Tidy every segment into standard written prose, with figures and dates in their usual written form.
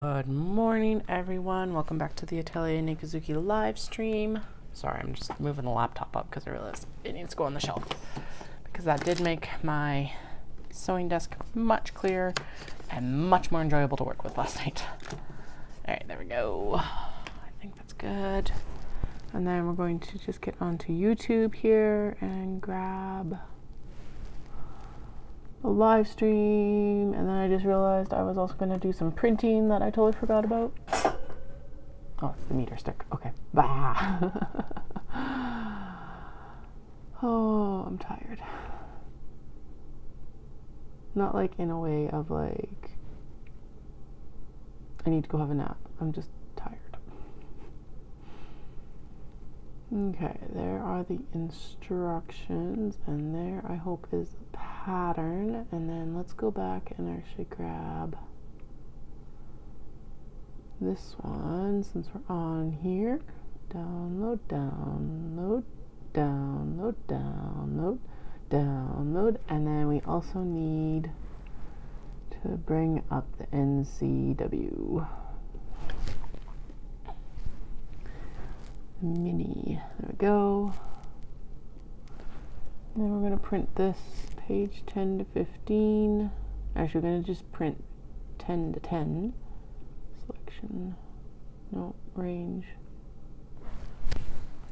Good morning, everyone. Welcome back to the Atelier Nikazuki live stream. Sorry, I'm just moving the laptop up because I realized it needs to go on the shelf, because that did make my sewing desk much clearer and much more enjoyable to work with last night. All right, there we go. I think that's good. And then we're going to just get onto YouTube here and grab a live stream, and then I just realized I was also going to do some printing that I totally forgot about. Oh, it's the meter stick. Okay. Bah. Oh, I'm tired. Not like in a way of like I need to go have a nap. I'm just tired. Okay, there are the instructions, and there I hope is the pattern. And then let's go back and actually grab this one since we're on here. Download, download, download, download, download, and then we also need to bring up the NCW. Mini. There we go. And then we're going to print this page 10 to 15. Actually, we're going to just print 10 to 10. Selection. No, range.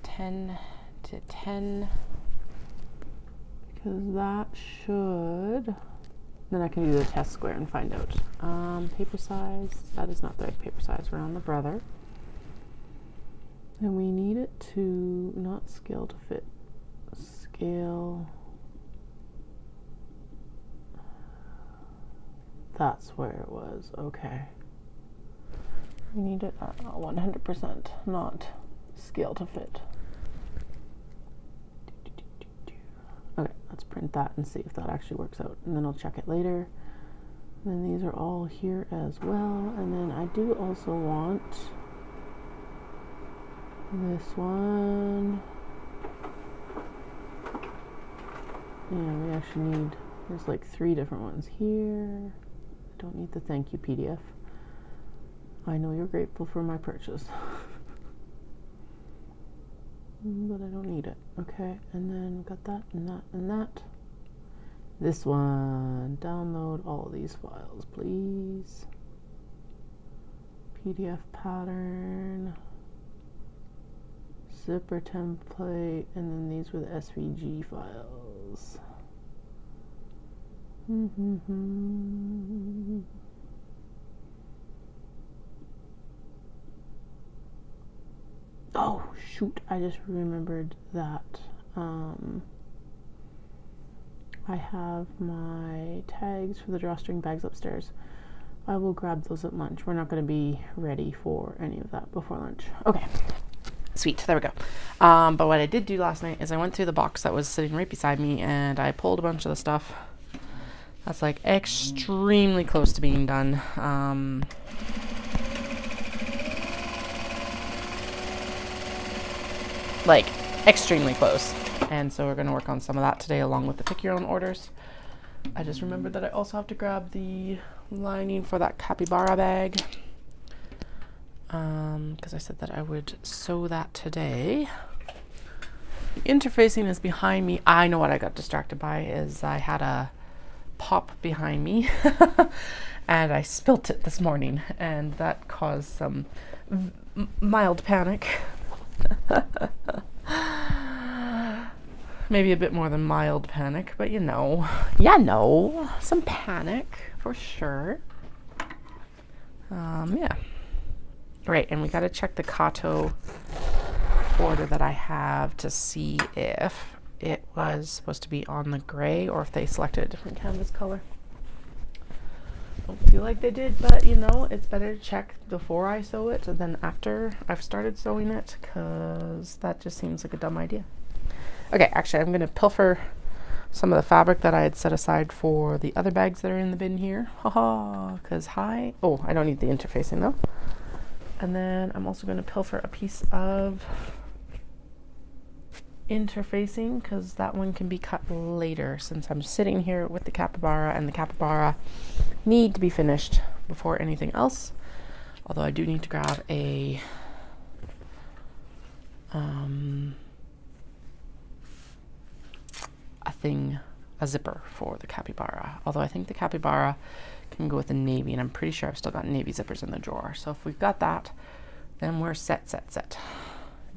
10 to 10. Because that should... Then I can do the test square and find out. Paper size. That is not the right paper size. We're on the brother. And we need it to not scale to fit. Scale. That's where it was. Okay. We need it 100%, not scale to fit. Okay, let's print that and see if that actually works out. And then I'll check it later. And then these are all here as well. And then I do also want this one. Yeah, we actually need, there's like 3 different ones here. I don't need the thank you PDF. I know you're grateful for my purchase. But I don't need it. Okay, and then we've got that and that and that. This one. Download all these files, please. PDF pattern. Zipper template, and then these were the SVG files. Oh shoot, I just remembered that I have my tags for the drawstring bags upstairs. I will grab those at lunch. We're not going to be ready for any of that before lunch. Okay. Sweet, there we go. But what I did do last night is I went through the box that was sitting right beside me, and I pulled a bunch of the stuff that's like extremely close to being done. Like extremely close. And so we're going to work on some of that today along with the pick your own orders. I just remembered that I also have to grab the lining for that capybara bag. Because I said that I would sew that today. The interfacing is behind me. I know what I got distracted by is I had a pop behind me and I spilt it this morning, and that caused some mild panic. Maybe a bit more than mild panic, but you know, some panic for sure. Yeah. Right, and we got to check the Kato order that I have to see if it was supposed to be on the gray or if they selected a different canvas color. I don't feel like they did, but you know, it's better to check before I sew it than after I've started sewing it, because that just seems like a dumb idea. Okay, actually, I'm going to pilfer some of the fabric that I had set aside for the other bags that are in the bin here. Haha, because I don't need the interfacing though. And then I'm also going to pilfer a piece of interfacing, because that one can be cut later, since I'm sitting here with the capybara, and the capybara need to be finished before anything else. Although I do need to grab a zipper for the capybara. Although I think the capybara can go with the navy, and I'm pretty sure I've still got navy zippers in the drawer. So if we've got that, then we're set. It'd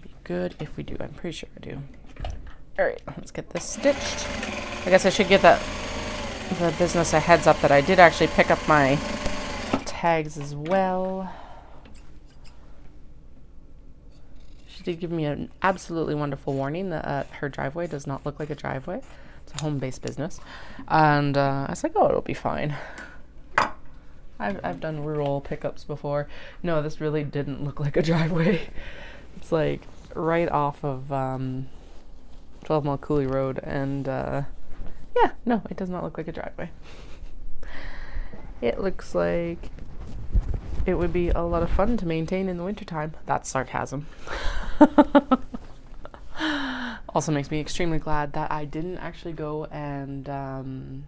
be good if we do. I'm pretty sure I do. All right, let's get this stitched. I guess I should give the business a heads up that I did actually pick up my tags as well. She did give me an absolutely wonderful warning that her driveway does not look like a driveway. It's a home-based business. And I was like, oh, it'll be fine. I've done rural pickups before. No, this really didn't look like a driveway. It's like right off of 12 Mile Coulee Road. And yeah, no, it does not look like a driveway. It looks like it would be a lot of fun to maintain in the wintertime. That's sarcasm. Also makes me extremely glad that I didn't actually go and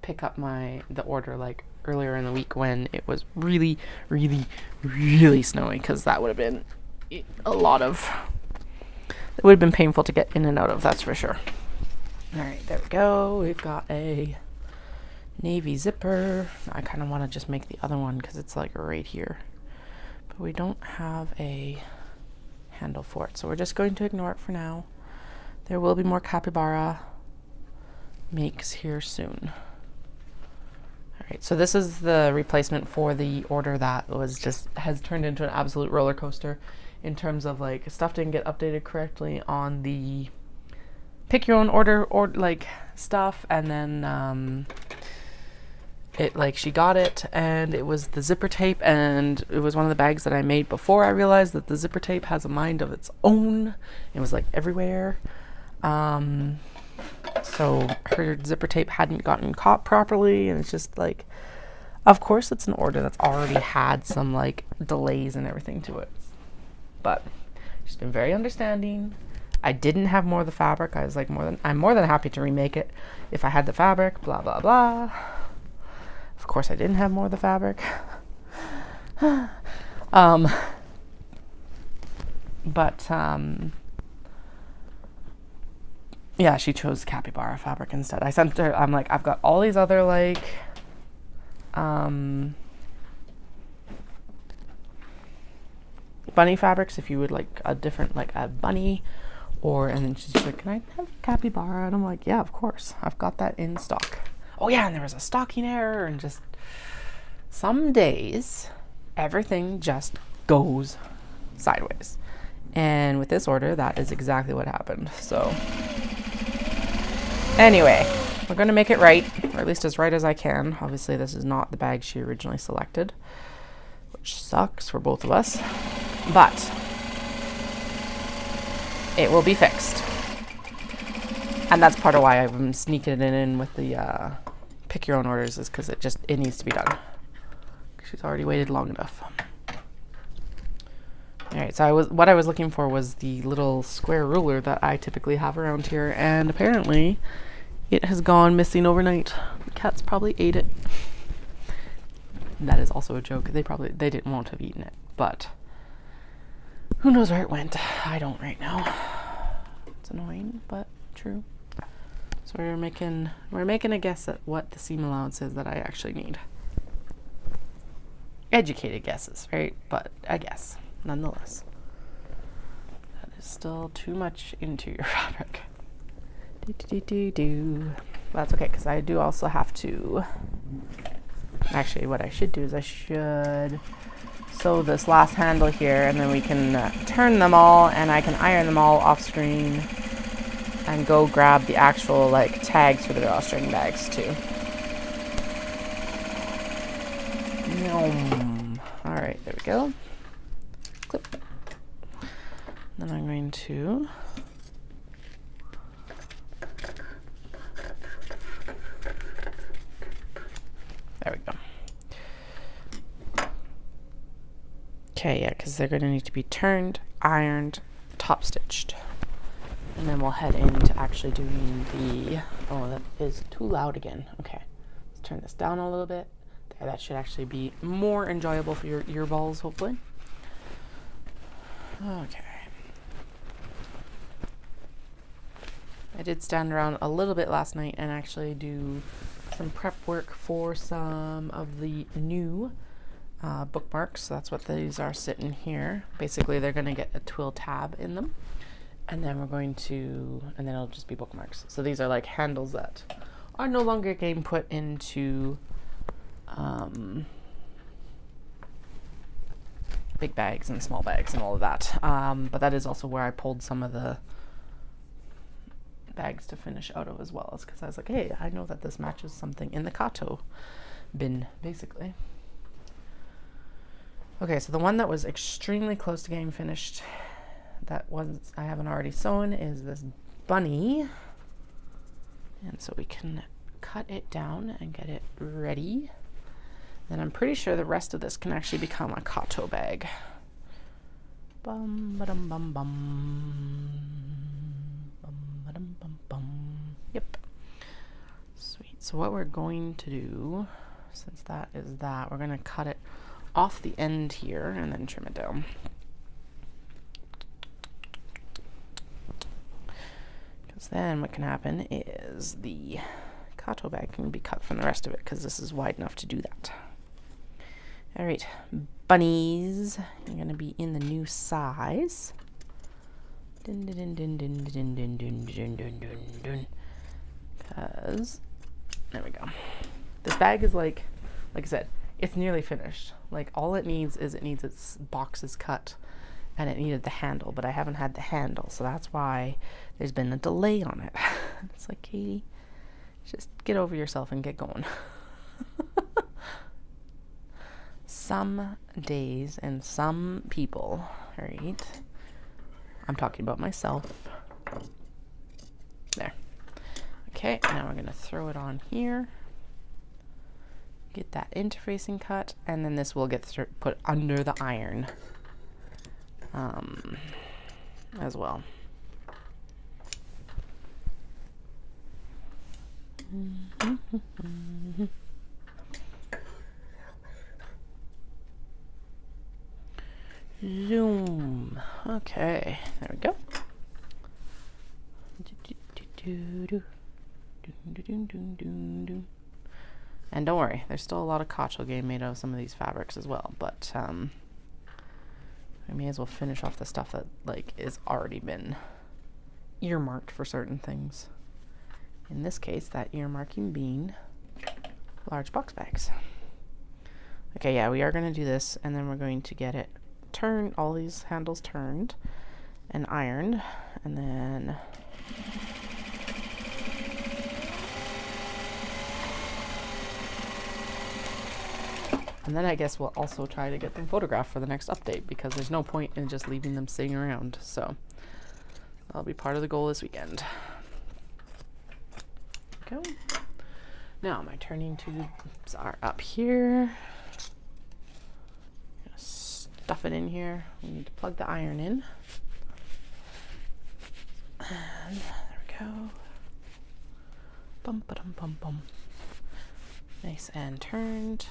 pick up the order like earlier in the week when it was really, really, really snowy, because that would have been it would have been painful to get in and out of, that's for sure. All right, there we go. We've got a navy zipper. I kind of want to just make the other one because it's like right here, but we don't have a handle for it, so we're just going to ignore it for now. There will be more capybara makes here soon. All right, so this is the replacement for the order that has turned into an absolute roller coaster in terms of like stuff didn't get updated correctly on the pick your own order or like stuff, and then she got it and it was the zipper tape, and it was one of the bags that I made before I realized that the zipper tape has a mind of its own. It was like everywhere. So her zipper tape hadn't gotten caught properly, and it's just like, of course it's an order that's already had some like delays and everything to it. But she's been very understanding. I didn't have more of the fabric. I was like, I'm more than happy to remake it if I had the fabric, blah, blah, blah. Of course I didn't have more of the fabric. Yeah, she chose capybara fabric instead. I sent her, I'm like, I've got all these other like bunny fabrics if you would like a different, like a bunny, and then she's like, can I have capybara? And I'm like, yeah, of course, I've got that in stock. Oh yeah, and there was a stocking error, and just some days everything just goes sideways. And with this order, that is exactly what happened. So anyway, we're going to make it right, or at least as right as I can. Obviously, this is not the bag she originally selected, which sucks for both of us, but it will be fixed. And that's part of why I'm sneaking it in with the pick your own orders, is because it needs to be done. She's already waited long enough. All right, so what I was looking for was the little square ruler that I typically have around here, and apparently it has gone missing overnight. The cats probably ate it. That is also a joke. They didn't want to have eaten it, but who knows where it went? I don't right now. It's annoying, but true. So we're making a guess at what the seam allowance is that I actually need. Educated guesses, right? But a guess, nonetheless. That is still too much into your fabric. That's okay, because I do also have to. Actually, what I should do is I should sew this last handle here, and then we can turn them all, and I can iron them all off screen and go grab the actual like tags for the drawstring bags too. All right, there we go. Clip. Then I'm going to there we go. Okay, yeah, because they're going to need to be turned, ironed, top stitched. And then we'll head into actually doing the, oh, that is too loud again. Okay, let's turn this down a little bit. Okay, that should actually be more enjoyable for your earballs, hopefully. Okay. I did stand around a little bit last night and actually do some prep work for some of the new bookmarks. So that's what these are sitting here. Basically, they're going to get a twill tab in them. And then we're going to, and then it'll just be bookmarks. So these are like handles that are no longer getting put into big bags and small bags and all of that. But that is also where I pulled some of the bags to finish out of as well, is because I was like, hey, I know that this matches something in the Kato bin, basically. Okay, so the one that was extremely close to getting finished that I haven't already sewn is this bunny. And so we can cut it down and get it ready. And I'm pretty sure the rest of this can actually become a Kato bag. Bum, ba-dum, bum, bum. Bum, ba-dum, bum, bum. Yep. Sweet. So what we're going to do, since that is that, we're going to cut it off the end here and then trim it down. Because then what can happen is the Kato bag can be cut from the rest of it, because this is wide enough to do that. All right, bunnies, you're going to be in the new size. Because, there we go. This bag is like I said, it's nearly finished. Like, all it needs is its boxes cut, and it needed the handle, but I haven't had the handle, so that's why there's been a delay on it. It's like, Katie, just get over yourself and get going. Some days and some people, right? I'm talking about myself. There. Okay, now we're going to throw it on here. Get that interfacing cut, and then this will get put under the iron as well. Zoom. Okay, there we go. And don't worry, there's still a lot of Kato game made out of some of these fabrics as well, but I may as well finish off the stuff that like is already been earmarked for certain things. In this case, that earmarking being large box bags. Okay, yeah, we are going to do this, and then we're going to get it turned, all these handles turned and ironed, and then I guess we'll also try to get them photographed for the next update, because there's no point in just leaving them sitting around. So that'll be part of the goal this weekend. Go. Now my turning tubes are up here. Stuff it in here. We need to plug the iron in. And there we go. Bum ba dum bum bum. Nice and turned.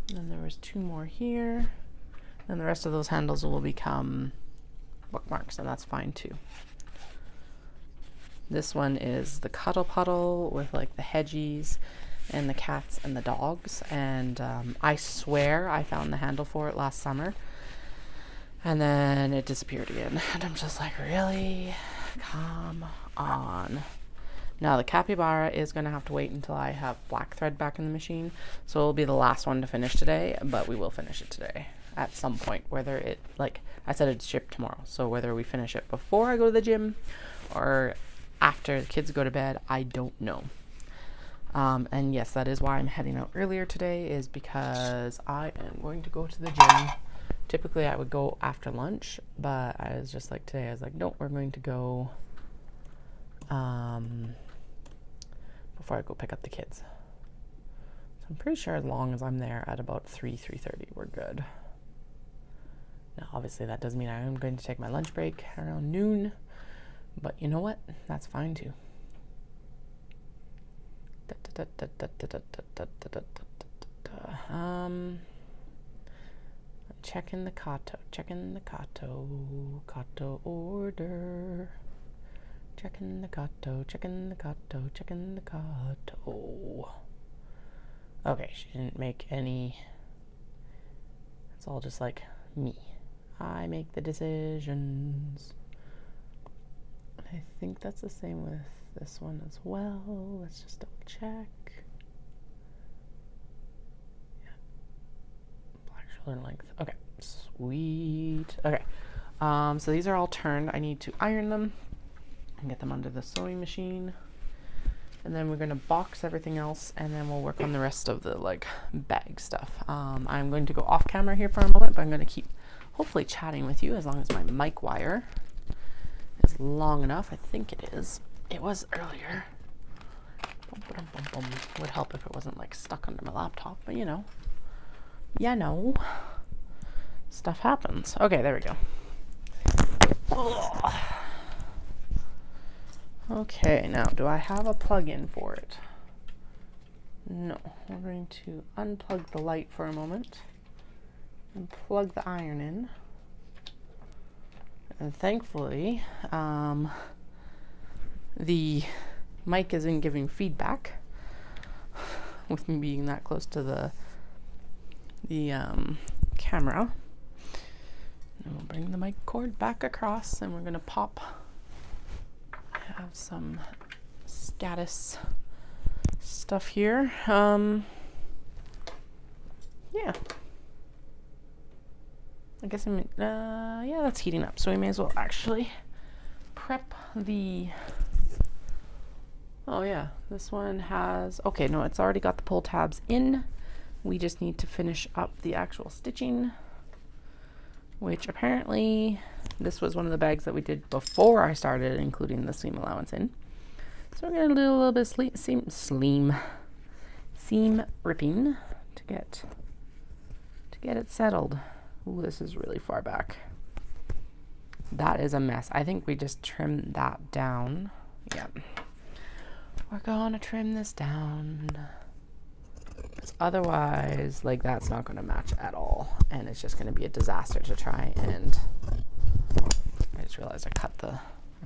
And then there was 2 more here. And the rest of those handles will become bookmarks, and that's fine too. This one is the Cuddle Puddle with like the hedgies and the cats and the dogs, and I swear I found the handle for it last summer, and then it disappeared again, and I'm just like, really? Come on. Now the capybara is going to have to wait until I have black thread back in the machine, so it'll be the last one to finish today, but we will finish it today at some point, whether it, like I said, it's shipped tomorrow, so whether we finish it before I go to the gym or after the kids go to bed, I don't know. And yes, that is why I'm heading out earlier today, is because I am going to go to the gym. Typically I would go after lunch, but I was just like, today I was like, nope, we're going to go before I go pick up the kids. So I'm pretty sure as long as I'm there at about 3:30, we're good. Now obviously that does mean I am going to take my lunch break around noon, but you know what? That's fine too. Checking the Kato order. Checking the Kato. Okay, she didn't make any. It's all just like me. I make the decisions. I think that's the same with this one as well. Let's just double check. Yeah. Black shoulder length. Okay, sweet. Okay, so these are all turned. I need to iron them and get them under the sewing machine. And then we're going to box everything else, and then we'll work on the rest of the like bag stuff. I'm going to go off camera here for a moment, but I'm going to keep hopefully chatting with you as long as my mic wire is long enough. I think it is. It was earlier. Would help if it wasn't like stuck under my laptop, but you know. Yeah, no. Stuff happens. Okay, there we go. Ugh. Okay, now do I have a plug-in for it? No. We're going to unplug the light for a moment and plug the iron in. And thankfully, the mic isn't giving feedback with me being that close to the camera. And we'll bring the mic cord back across, and we're going to pop. Have some status stuff here. Yeah. I guess yeah, that's heating up, so we may as well actually prep the. Oh yeah, this one has. Okay, no, it's already got the pull tabs in. We just need to finish up the actual stitching, which apparently this was one of the bags that we did before I started including the seam allowance in. So we're going to do a little bit of seam ripping to get it settled. Ooh, this is really far back. That is a mess. I think we just trimmed that down. Yeah. We're going to trim this down. Otherwise, like, that's not going to match at all, and it's just going to be a disaster to try. And I just realized I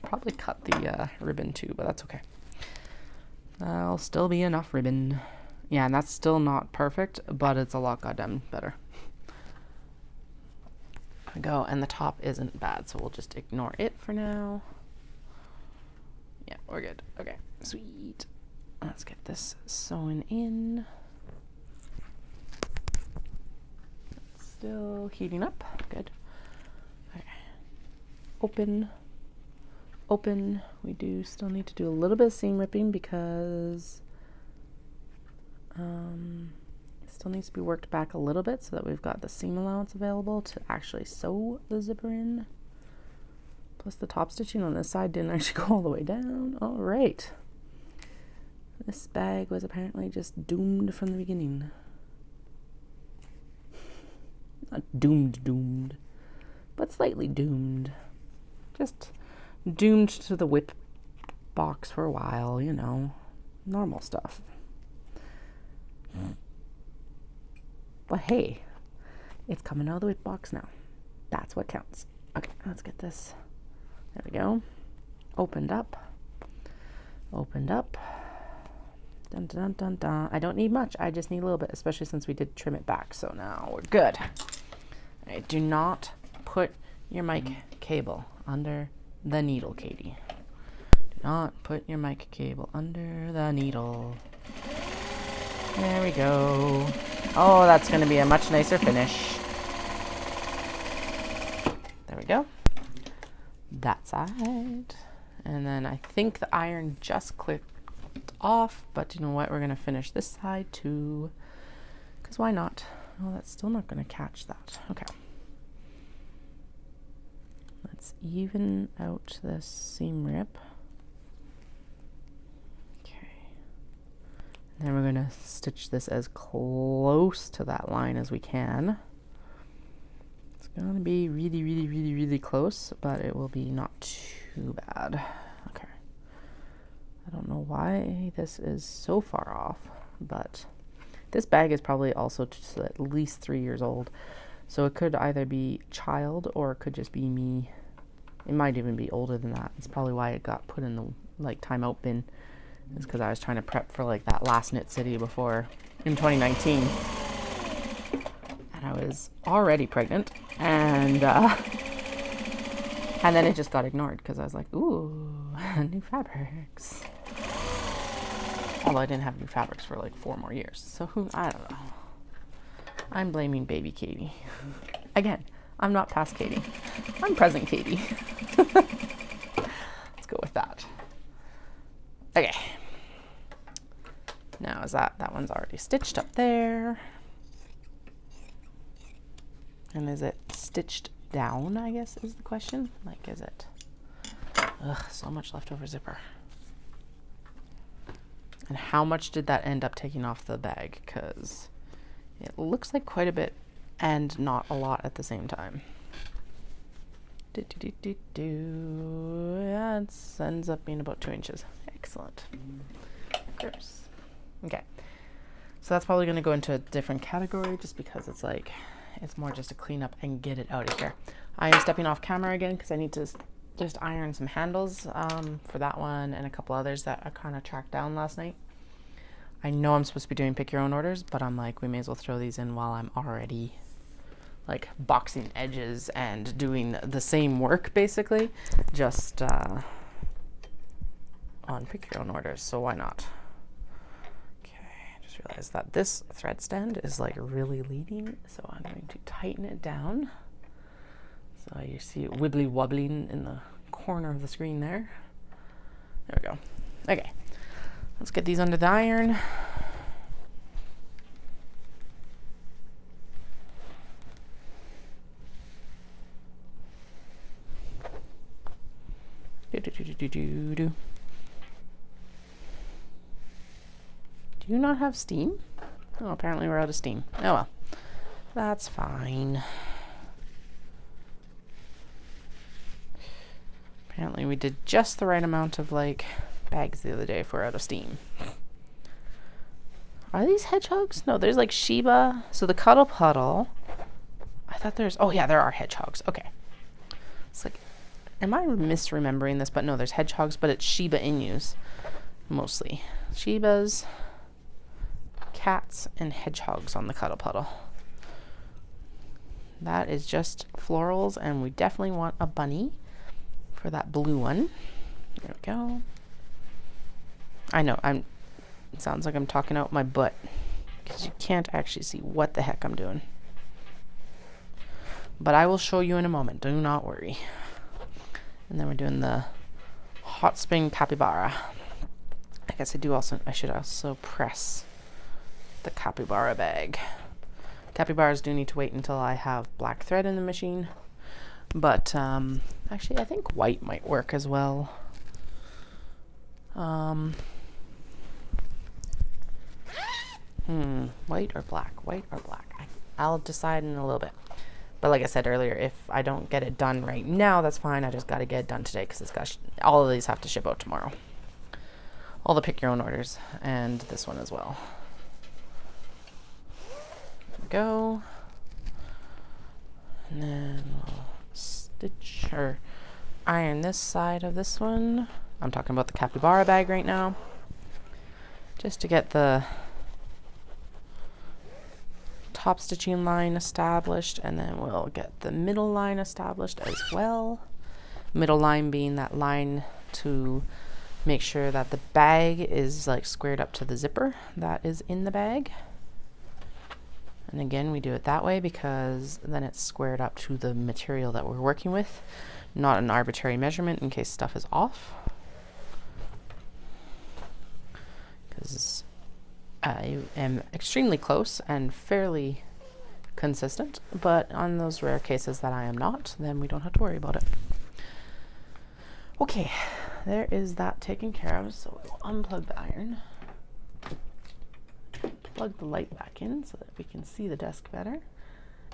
probably cut the ribbon too, but that's okay. That'll still be enough ribbon. Yeah, and that's still not perfect, but it's a lot goddamn better. There we go, and the top isn't bad, so we'll just ignore it for now. Yeah, we're good. Okay, sweet. Let's get this sewn in. Still heating up. Good. Okay. Open. We do still need to do a little bit of seam ripping because it still needs to be worked back a little bit so that we've got the seam allowance available to actually sew the zipper in. Plus the top stitching on this side didn't actually go all the way down. All right. This bag was apparently just doomed from the beginning. Not doomed, but slightly doomed. Just doomed to the whip box for a while, you know, normal stuff. But hey, it's coming out of the whip box now. That's what counts. Okay, let's get this. There we go. Opened up. Dun, dun, dun, dun. I don't need much. I just need a little bit, especially since we did trim it back. So now we're good. All right, do not put your mic cable under the needle, Katie. Do not put your mic cable under the needle. There we go. Oh, that's going to be a much nicer finish. There we go. That side. And then I think the iron just clicked off, but you know what? We're going to finish this side too. Because why not? Oh, that's still not going to catch that. Okay. Let's even out this seam rip. Okay. And then we're going to stitch this as close to that line as we can. It's going to be really, really, really, really close, but it will be not too bad. Okay. I don't know why this is so far off, but This bag is probably also just at least 3 years old. So it could either be child or it could just be me. It might even be older than that. It's probably why it got put in the like timeout bin. Is because I was trying to prep for like that last knit city before in 2019. And I was already pregnant and then it just got ignored because I was like, ooh, new fabrics. Although I didn't have new fabrics for like 4 more years. So I don't know. I'm blaming baby Katie. Again, I'm not past Katie. I'm present Katie. Let's go with that. Okay. Now is that one's already stitched up there. And is it stitched down, I guess, is the question? Like, is it? Ugh, so much leftover zipper. And how much did that end up taking off the bag? Because it looks like quite a bit and not a lot at the same time. Yeah, it ends up being about 2 inches. Excellent. Gross. Okay. So that's probably going to go into a different category just because it's like, it's more just to clean up and get it out of here. I am stepping off camera again because I need to just iron some handles for that one and a couple others that I kind of tracked down last night. I know I'm supposed to be doing pick your own orders, but I'm like, we may as well throw these in while I'm already like boxing edges and doing the same work basically, just on pick your own orders. So why not? Okay, I just realized that this thread stand is like really leading, so I'm going to tighten it down. So you see it wibbly wobbling in the corner of the screen there. There we go. Okay, let's get these under the iron. Do you not have steam? Oh, apparently we're out of steam. Oh well, that's fine. Apparently we did just the right amount of like bags the other day if we're out of steam. Are these hedgehogs? No, there's like Shiba. So the Cuddle Puddle. I thought there's, oh yeah, there are hedgehogs. Okay. It's like, am I misremembering this? But no, there's hedgehogs, but it's Shiba Inus mostly. Shibas, cats, and hedgehogs on the Cuddle Puddle. That is just florals, and we definitely want a bunny for that blue one. There we go. I know, it sounds like I'm talking out my butt because you can't actually see what the heck I'm doing. But I will show you in a moment, do not worry. And then we're doing the hot spring capybara. I guess I should also press the capybara bag. Capybaras do need to wait until I have black thread in the machine. But actually I think white might work as well. White or black? White or black? I'll decide in a little bit. But like I said earlier, if I don't get it done right now, that's fine. I just got to get it done today because it's got all of these have to ship out tomorrow. All the pick your own orders and this one as well. There we go. And then we'll stitch or iron this side of this one. I'm talking about the capybara bag right now. Just to get the top stitching line established, and then we'll get the middle line established as well. Middle line being that line to make sure that the bag is like squared up to the zipper that is in the bag. And again, we do it that way because then it's squared up to the material that we're working with, not an arbitrary measurement in case stuff is off. Because I am extremely close and fairly consistent, but on those rare cases that I am not, then we don't have to worry about it. Okay, there is that taken care of. So we'll unplug the iron, plug the light back in so that we can see the desk better.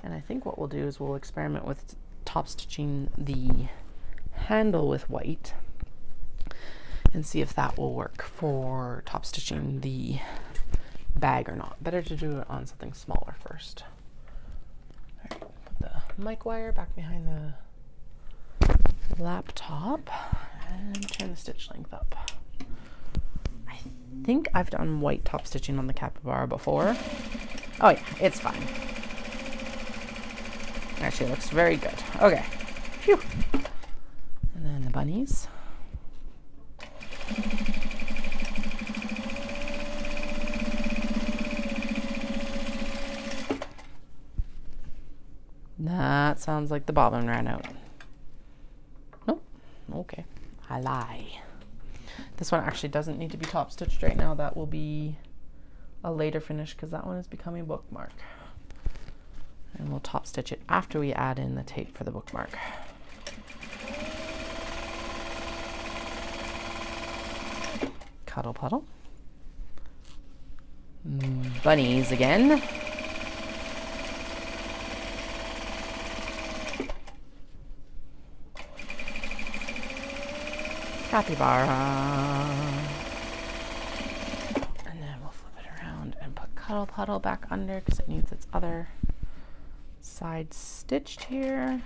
And I think what we'll do is we'll experiment with top stitching the handle with white and see if that will work for top stitching the bag or not. Better to do it on something smaller first. All right, put the mic wire back behind the laptop and turn the stitch length up. I think I've done white top stitching on the capybara before. Oh yeah, it's fine. Actually, it looks very good. Okay. Phew. And then the bunnies. That sounds like the bobbin ran out. Nope. Okay. I lie. This one actually doesn't need to be top stitched right now. That will be a later finish because that one is becoming bookmark. And we'll top stitch it after we add in the tape for the bookmark. Cuddle puddle. Bunnies again. Capybara. And then we'll flip it around and put cuddle puddle back under because it needs its other side stitched here.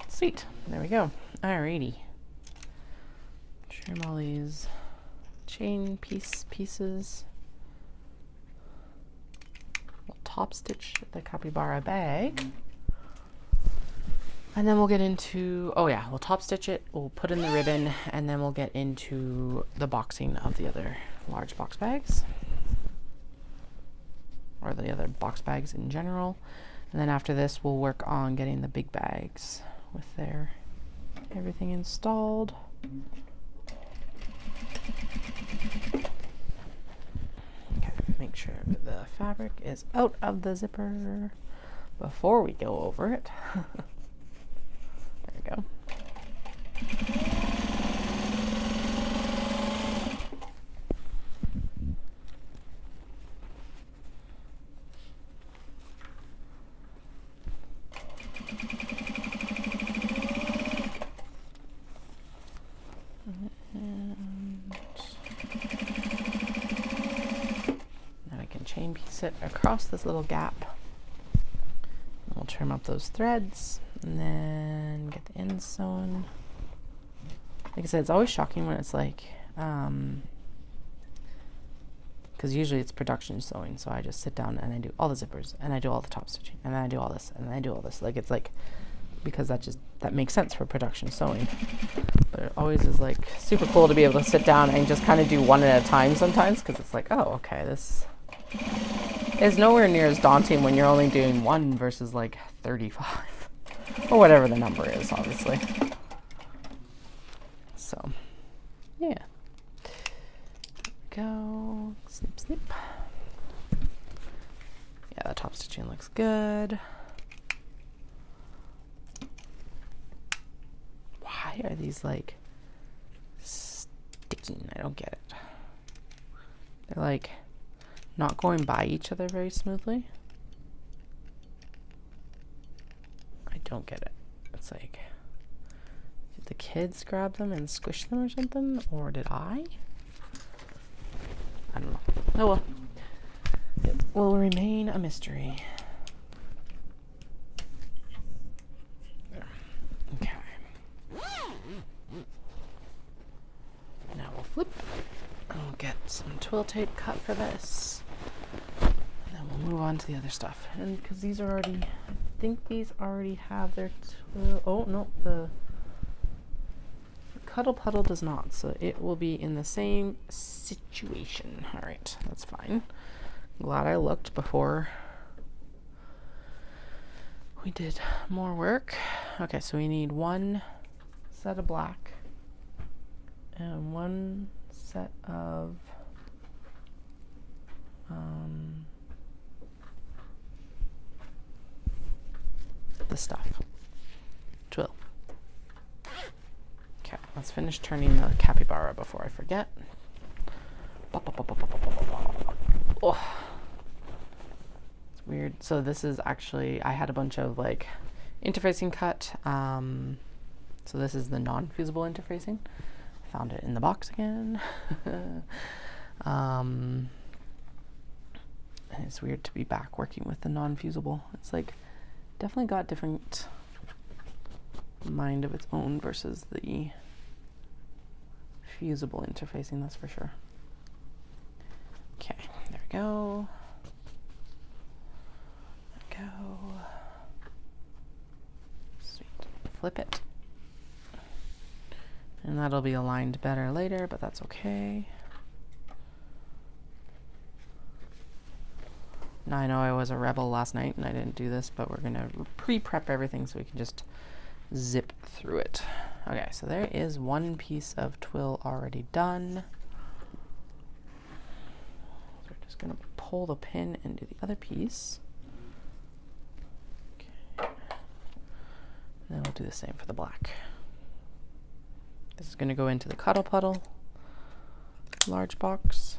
Sweet. There we go. Alrighty. Trim all these chain pieces. We'll top stitch the capybara bag. And then we'll get into, oh yeah, we'll top stitch it, we'll put in the ribbon, and then we'll get into the boxing of the other large box bags. Or the other box bags in general. And then after this, we'll work on getting the big bags with their everything installed. Okay, make sure the fabric is out of the zipper before we go over it. There we go. Chain piece it across this little gap. We'll trim up those threads and then get the ends sewn. Like I said, it's always shocking when it's like, because usually it's production sewing, so I just sit down and I do all the zippers and I do all the top stitching and then I do all this and then I do all this. Like it's like, because that makes sense for production sewing. But it always is like super cool to be able to sit down and just kind of do one at a time sometimes, because it's like, oh, okay, this is nowhere near as daunting when you're only doing one versus like 35 or whatever the number is, obviously. So yeah, go snip snip. Yeah, the top stitching looks good. Why are these like sticking? I don't get it. They're like not going by each other very smoothly. I don't get it. It's like, did the kids grab them and squish them or something? Or did I? I don't know. Oh well. It will remain a mystery. There. Okay. Now we'll flip. And we'll get some twill tape cut for this. And then we'll move on to the other stuff. And because these are already, I think these already have their twill. Oh, no, the cuddle puddle does not. So it will be in the same situation. All right, that's fine. Glad I looked before we did more work. Okay, so we need one set of black and one set of the stuff. Twill. Okay, let's finish turning the capybara before I forget. Oh. It's weird. So this is actually, I had a bunch of like interfacing cut So this is the non-fusible interfacing. I found it in the box again. And it's weird to be back working with the non-fusible. It's like definitely got different mind of its own versus the fusible interfacing, that's for sure. Okay, there we go. There we go. Sweet. Flip it. And that'll be aligned better later, but that's okay. Now I know I was a rebel last night and I didn't do this, but we're gonna pre-prep everything so we can just zip through it. Okay, so there is one piece of twill already done. So we're just gonna pull the pin into the other piece. Okay. And then we'll do the same for the black. This is gonna go into the Cuddle Puddle large box.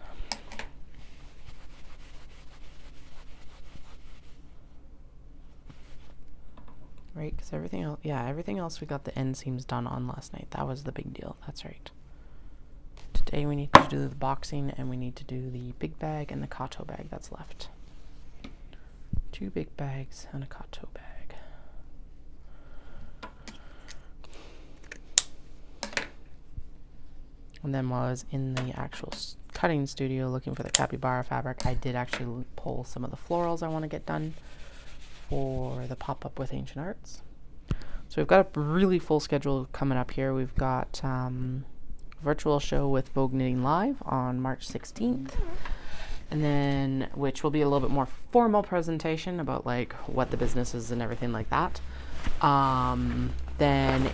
Right, because everything else, yeah, everything else we got the end seams done on last night. That was the big deal. That's right. Today we need to do the boxing and we need to do the big bag and the kato bag that's left. 2 big bags and a kato bag. And then while I was in the actual cutting studio looking for the capybara fabric, I did actually pull some of the florals I want to get done for the pop-up with Ancient Arts. So we've got a really full schedule coming up here. We've got a virtual show with Vogue Knitting Live on March 16th, and then which will be a little bit more formal presentation about like what the business is and everything like that. Then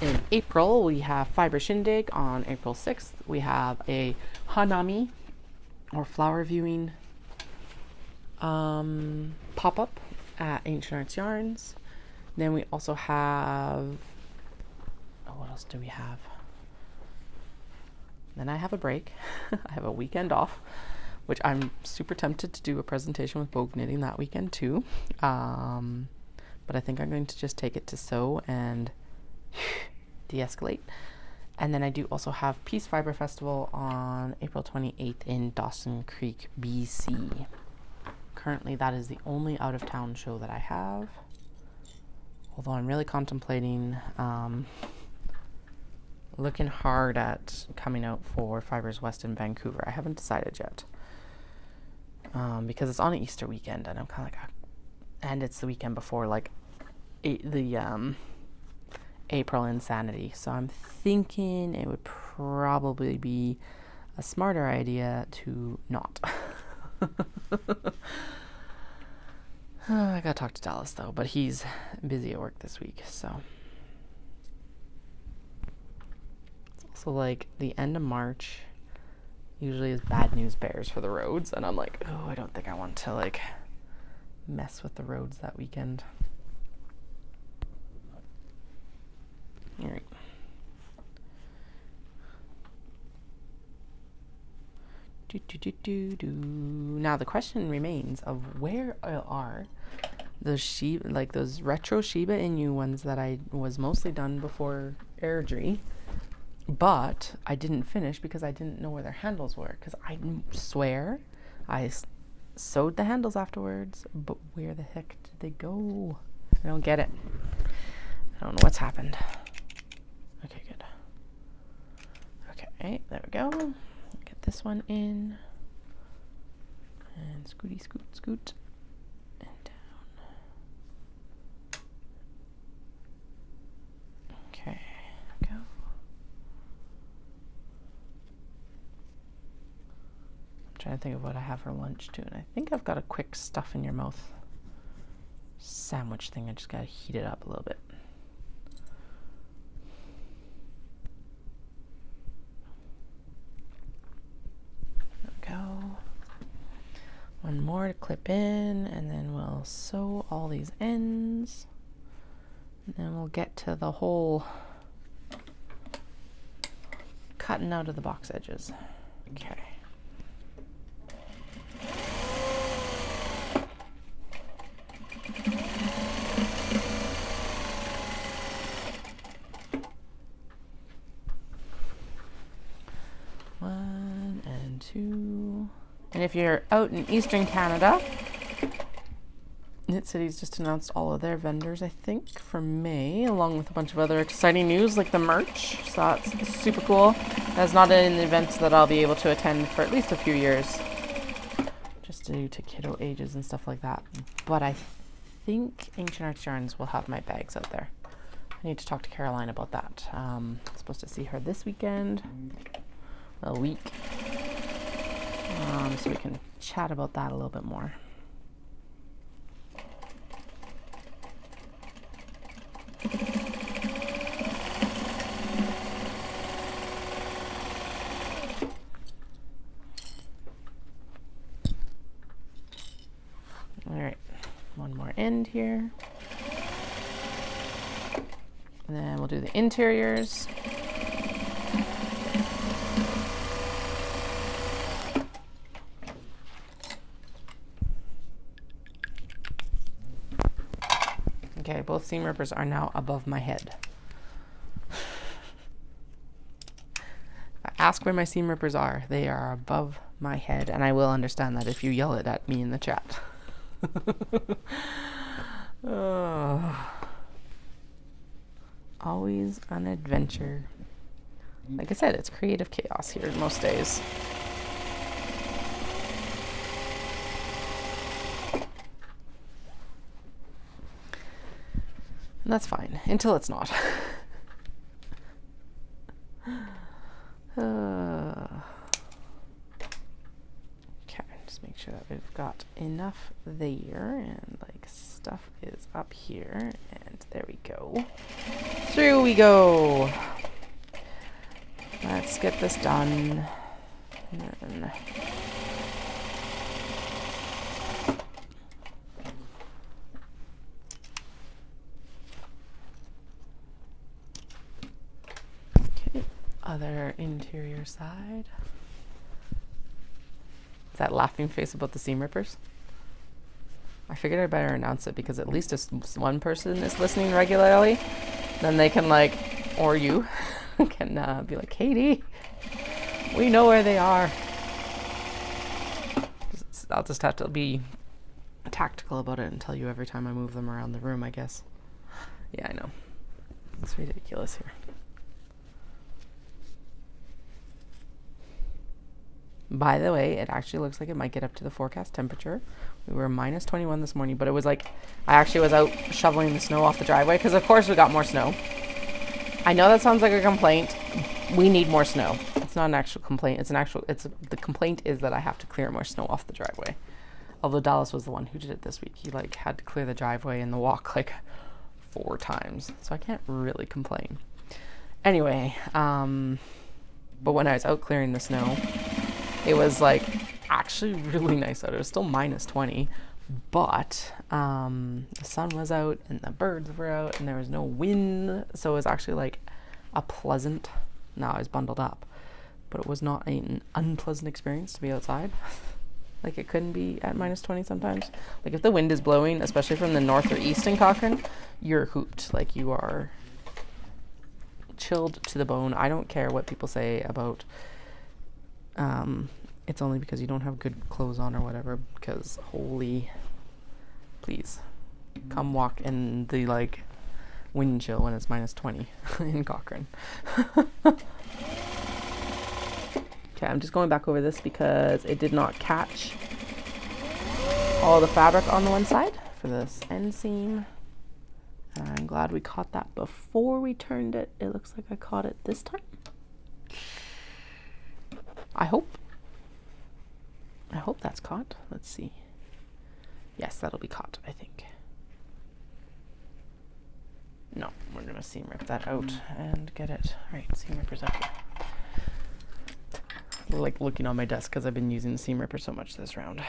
in April we have Fibre Shindig on April 6th. We have a Hanami or flower viewing pop-up at Ancient Arts Yarns. Then we also have, oh, what else do we have? Then I have a break. I have a weekend off, which I'm super tempted to do a presentation with Vogue Knitting that weekend too. But I think I'm going to just take it to sew and de-escalate. And then I do also have Peace Fibre Festival on April 28th in Dawson Creek, BC. Currently, that is the only out-of-town show that I have. Although I'm really contemplating looking hard at coming out for Fibres West in Vancouver. I haven't decided yet. Because it's on an Easter weekend, and I'm kind of like, and it's the weekend before like the April Insanity. So I'm thinking it would probably be a smarter idea to not. I gotta talk to Dallas though, but he's busy at work this week, so. It's also like the end of March usually is bad news bears for the roads, and I'm like, oh, I don't think I want to like mess with the roads that weekend. All right. Now the question remains of where are those Shiba, like those retro Shiba Inu ones that I was mostly done before Airdrie, but I didn't finish because I didn't know where their handles were, because I swear I sewed the handles afterwards, but where the heck did they go? I don't get it. I don't know what's happened. Okay, good. Okay, there we go. Get this one in, and scooty scoot scoot, and down. Okay, go. I'm trying to think of what I have for lunch too, and I think I've got a quick stuff in your mouth sandwich thing. I just gotta heat it up a little bit. Go. One more to clip in, and then we'll sew all these ends, and then we'll get to the whole cutting out of the box edges. Okay. 1 and 2. And if you're out in Eastern Canada, Knit City's just announced all of their vendors, I think, for May, along with a bunch of other exciting news like the merch. So that's super cool. That's not an event that I'll be able to attend for at least a few years, just due to kiddo ages and stuff like that. But I think Ancient Arts Yarns will have my bags out there. I need to talk to Caroline about that. I'm supposed to see her this weekend, a week, so we can chat about that a little bit more. All right, one more end here. And then we'll do the interiors. Okay, both seam rippers are now above my head. Ask where my seam rippers are. They are above my head, and I will understand that if you yell it at me in the chat. Oh. Always an adventure. Like I said, it's creative chaos here most days. And that's fine, until it's not. Okay, just make sure that we've got enough there, and like stuff is up here, and there we go. Through we go. Let's get this done. And then other interior side. Is that laughing face about the seam rippers? I figured I better announce it because at least if one person is listening regularly, then they can like, or you can be like, Katie, we know where they are. I'll just have to be tactical about it and tell you every time I move them around the room, I guess. Yeah, I know. It's ridiculous here. By the way, it actually looks like it might get up to the forecast temperature. We were minus 21 this morning, but it was like, I actually was out shoveling the snow off the driveway because of course we got more snow. I know that sounds like a complaint. We need more snow. It's not an actual complaint. The complaint is that I have to clear more snow off the driveway. Although Dallas was the one who did it this week. He like had to clear the driveway and the walk like 4 times. So I can't really complain. Anyway, but when I was out clearing the snow, it was like actually really nice out. It was still minus 20, but the sun was out and the birds were out and there was no wind. So it was actually like a pleasant, now I was bundled up, but it was not an unpleasant experience to be outside. Like it couldn't be at minus 20 sometimes. Like if the wind is blowing, especially from the north or east in Cochrane, you're hooped. Like you are chilled to the bone. I don't care what people say about it's only because you don't have good clothes on or whatever, because holy, please come walk in the like wind chill when it's minus 20 in Cochrane. Okay, I'm just going back over this because it did not catch all the fabric on the one side for this end seam. And I'm glad we caught that before we turned it. It looks like I caught it this time. I hope that's caught. Let's see. Yes, that'll be caught, I think. No, we're gonna seam rip that out and get it. All right, seam ripper's up here. Like looking on my desk because I've been using the seam ripper so much this round.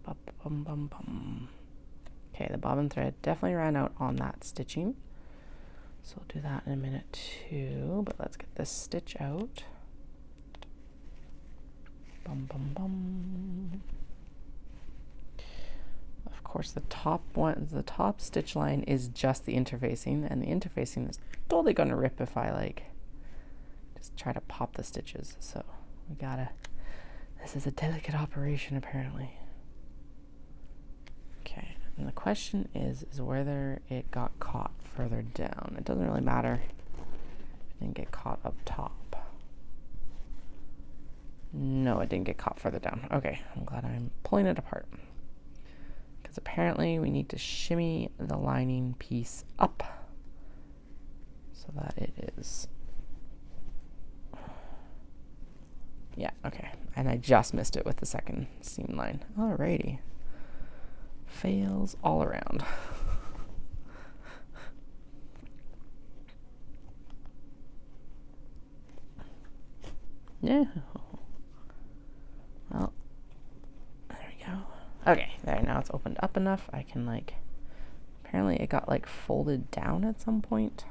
Bum, bum, bum, bum. Okay, the bobbin thread definitely ran out on that stitching. So we'll do that in a minute too, but let's get this stitch out. Bum, bum, bum. Of course, the top stitch line is just the interfacing, and the interfacing is totally going to rip if I like just try to pop the stitches. So we gotta, this is a delicate operation apparently. Okay, and the question is whether it got caught further down. It doesn't really matter if it didn't get caught up top. No, it didn't get caught further down. Okay, I'm glad I'm pulling it apart. Because apparently we need to shimmy the lining piece up so that it is... Yeah, okay. And I just missed it with the second seam line. Alrighty. Fails all around. Yeah. Well, there we go. Okay, there, now it's opened up enough. I can like, apparently it got like folded down at some point.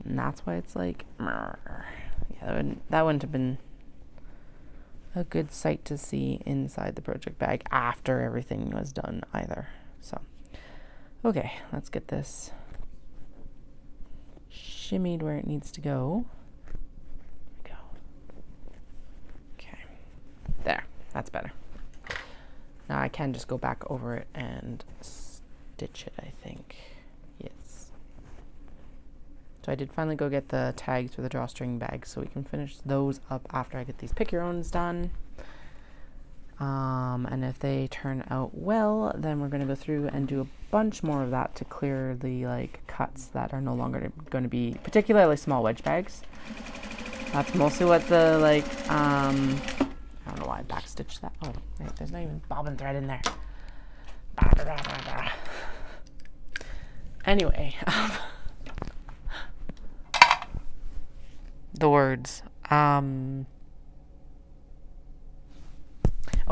And that's why it's like, yeah, that wouldn't have been a good sight to see inside the project bag after everything was done either. So, okay, let's get this shimmied where it needs to go. There, that's better. Now I can just go back over it and stitch it, I think. Yes. So I did finally go get the tags for the drawstring bags, so we can finish those up after I get these pick your owns done. And if they turn out well, then we're going to go through and do a bunch more of that to clear the like cuts that are no longer going to be particularly small wedge bags. That's mostly what the like I don't know why I backstitched that. Oh, right, there's not even bobbin thread in there. Anyway, the words. Oh,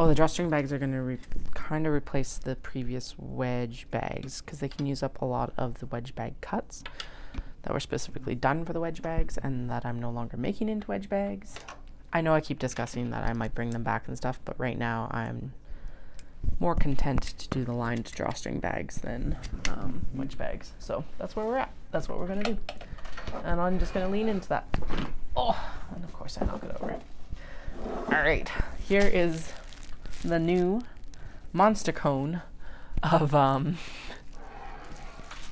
the drawstring bags are going to kind of replace the previous wedge bags because they can use up a lot of the wedge bag cuts that were specifically done for the wedge bags and that I'm no longer making into wedge bags. I know I keep discussing that I might bring them back and stuff, but right now I'm more content to do the lined drawstring bags than wedge bags. So that's where we're at. That's what we're going to do. And I'm just going to lean into that. Oh, and of course I knock it over. All right, here is the new monster cone of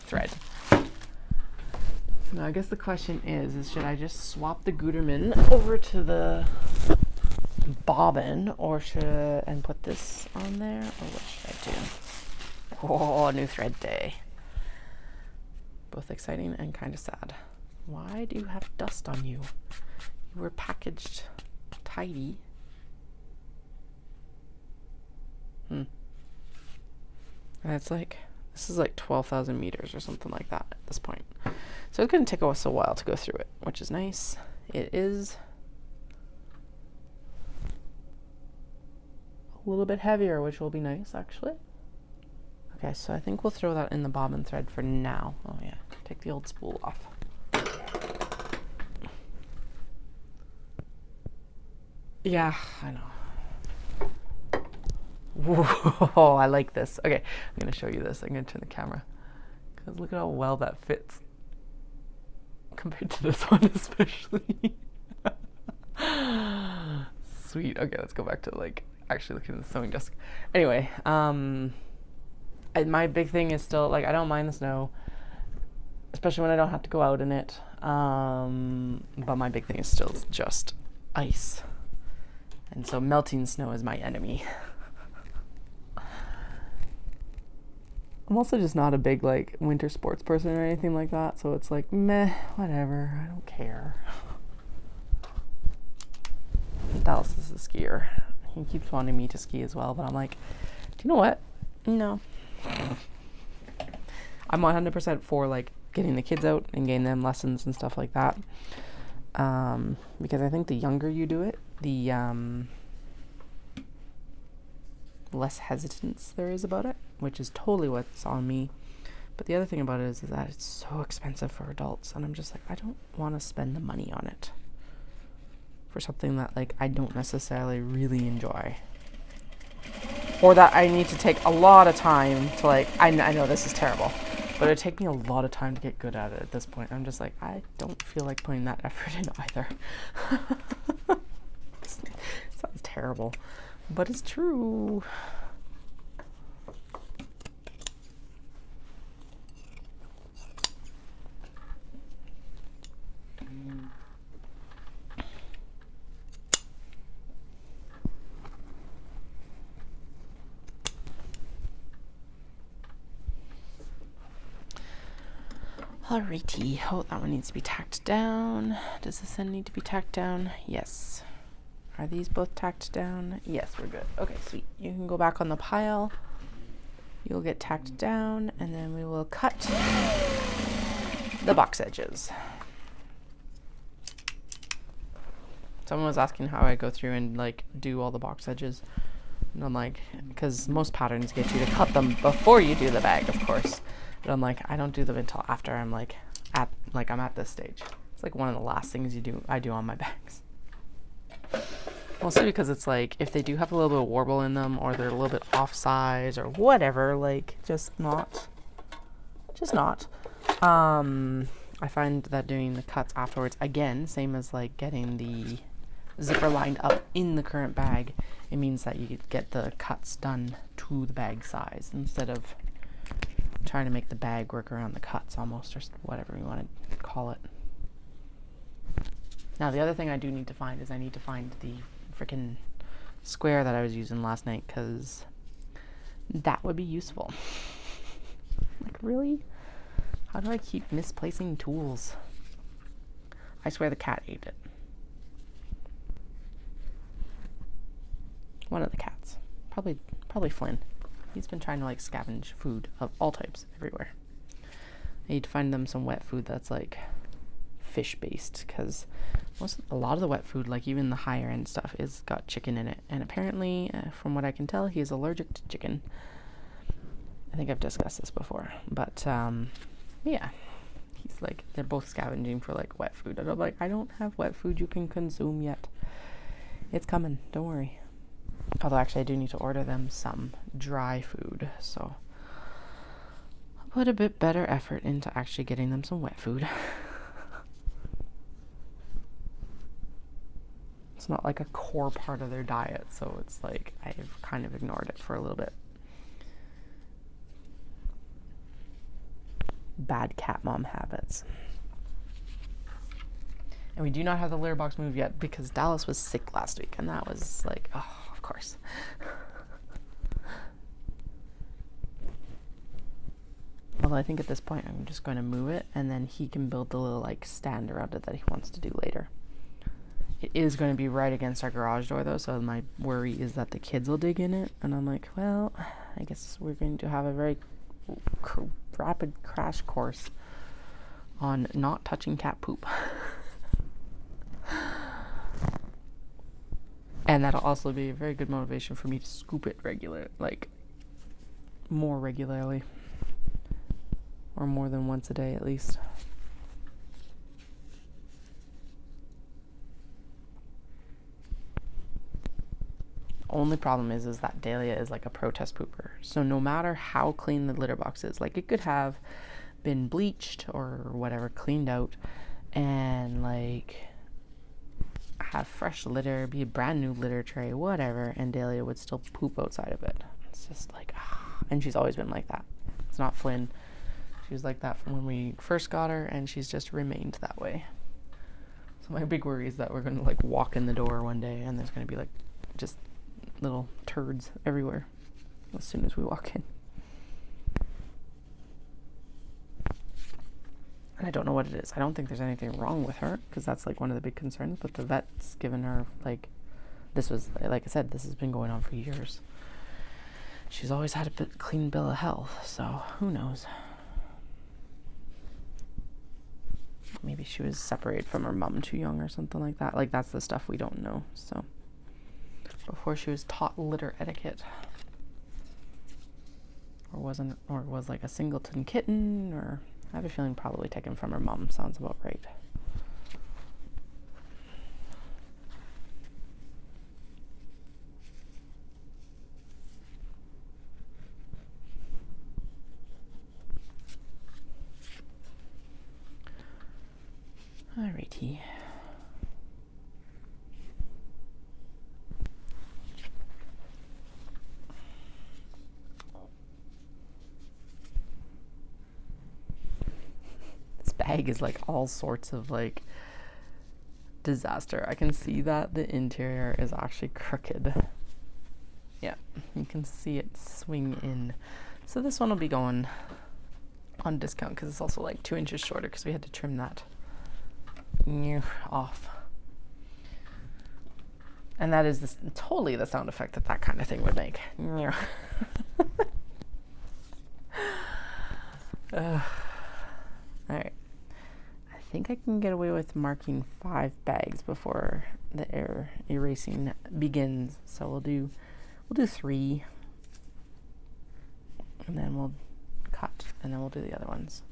thread. Now I guess the question is should I just swap the Gutermann over to the bobbin or and put this on there, or what should I do? Oh, new thread day. Both exciting and kind of sad. Why do you have dust on you? You were packaged tidy. And it's like, this is like 12,000 meters or something like that at this point. So it's going to take us a while to go through it, which is nice. It is a little bit heavier, which will be nice actually. Okay, so I think we'll throw that in the bobbin thread for now. Oh yeah, take the old spool off. Yeah, I know. Whoa, I like this. Okay, I'm going to show you this. I'm going to turn the camera because look at how well that fits compared to this one especially. Sweet. Okay, let's go back to like actually looking at the sewing desk. Anyway, my big thing is still like I don't mind the snow, especially when I don't have to go out in it. But my big thing is still just ice. And so melting snow is my enemy. I'm also just not a big like winter sports person or anything like that, so it's like meh, whatever, I don't care. Dallas is a skier. He keeps wanting me to ski as well, but I'm like, do you know what? No. I'm 100% for like getting the kids out and getting them lessons and stuff like that. Because I think the younger you do it, the less hesitance there is about it, which is totally what's on me. But the other thing about it is that it's so expensive for adults, and I'm just like, I don't want to spend the money on it for something that like I don't necessarily really enjoy, or that I need to take a lot of time to like, I know this is terrible, but But it'd take me a lot of time to get good at it at this point. I'm just like, I don't feel like putting that effort in either. Sounds terrible, but it's true. Alrighty, oh, that one needs to be tacked down. Does this end need to be tacked down? Yes. Are these both tacked down? Yes, we're good. Okay, sweet. You can go back on the pile. You'll get tacked down, and then we will cut the box edges. Someone was asking how I go through and like do all the box edges. And I'm like, because most patterns get you to cut them before you do the bag, of course. But I'm like, I don't do them until after I'm like I'm at this stage. It's like one of the last things I do on my bags. Mostly because it's like if they do have a little bit of warble in them or they're a little bit off size or whatever, like just not. I find that doing the cuts afterwards, again, same as like getting the zipper lined up in the current bag, it means that you get the cuts done to the bag size instead of trying to make the bag work around the cuts almost, or whatever you want to call it. Now the other thing I do need to find is I need to find the freaking square that I was using last night, because that would be useful. Like, really? How do I keep misplacing tools? I swear the cat ate it. One of the cats. Probably Flynn. He's been trying to like scavenge food of all types everywhere. I need to find them some wet food that's like fish based, because a lot of the wet food, like even the higher end stuff, is got chicken in it, and apparently from what I can tell, he is allergic to chicken. I think I've discussed this before, but yeah, he's like, they're both scavenging for like wet food, and I'm like, I don't have wet food you can consume yet. It's coming, don't worry. Although actually I do need to order them some dry food, so I'll put a bit better effort into actually getting them some wet food. It's not like a core part of their diet, so it's like I've kind of ignored it for a little bit. Bad cat mom habits. And we do not have the litter box moved yet because Dallas was sick last week, and that was like, oh, of course. Although I think at this point I'm just going to move it, and then he can build the little like stand around it that he wants to do later. It is going to be right against our garage door though, so my worry is that the kids will dig in it, and I'm like, well, I guess we're going to have a very rapid crash course on not touching cat poop. And that'll also be a very good motivation for me to scoop it more regularly, or more than once a day at least. Only problem is that Dahlia is like a protest pooper. So no matter how clean the litter box is, like it could have been bleached or whatever, cleaned out, and like have fresh litter, be a brand new litter tray, whatever, and Dahlia would still poop outside of it. It's just like, and she's always been like that. It's not Flynn. She was like that from when we first got her, and she's just remained that way. So my big worry is that we're going to like walk in the door one day and there's going to be like just little turds everywhere as soon as we walk in. And I don't know what it is. I don't think there's anything wrong with her, because that's like one of the big concerns, but the vet's given her like, this was, like I said, this has been going on for years. She's always had a clean bill of health, so who knows. Maybe she was separated from her mom too young or something like that. Like, that's the stuff we don't know. So before she was taught litter etiquette, or was like a singleton kitten, or I have a feeling probably taken from her mom. Sounds about right. tea. This bag is like all sorts of like disaster. I can see that the interior is actually crooked. Yeah, you can see it swing in. So this one will be going on discount because it's also like 2 inches shorter because we had to trim that off. And that is totally the sound effect that kind of thing would make. All right. I think I can get away with marking 5 bags before the air erasing begins. So we'll do 3, and then we'll cut, and then we'll do the other ones.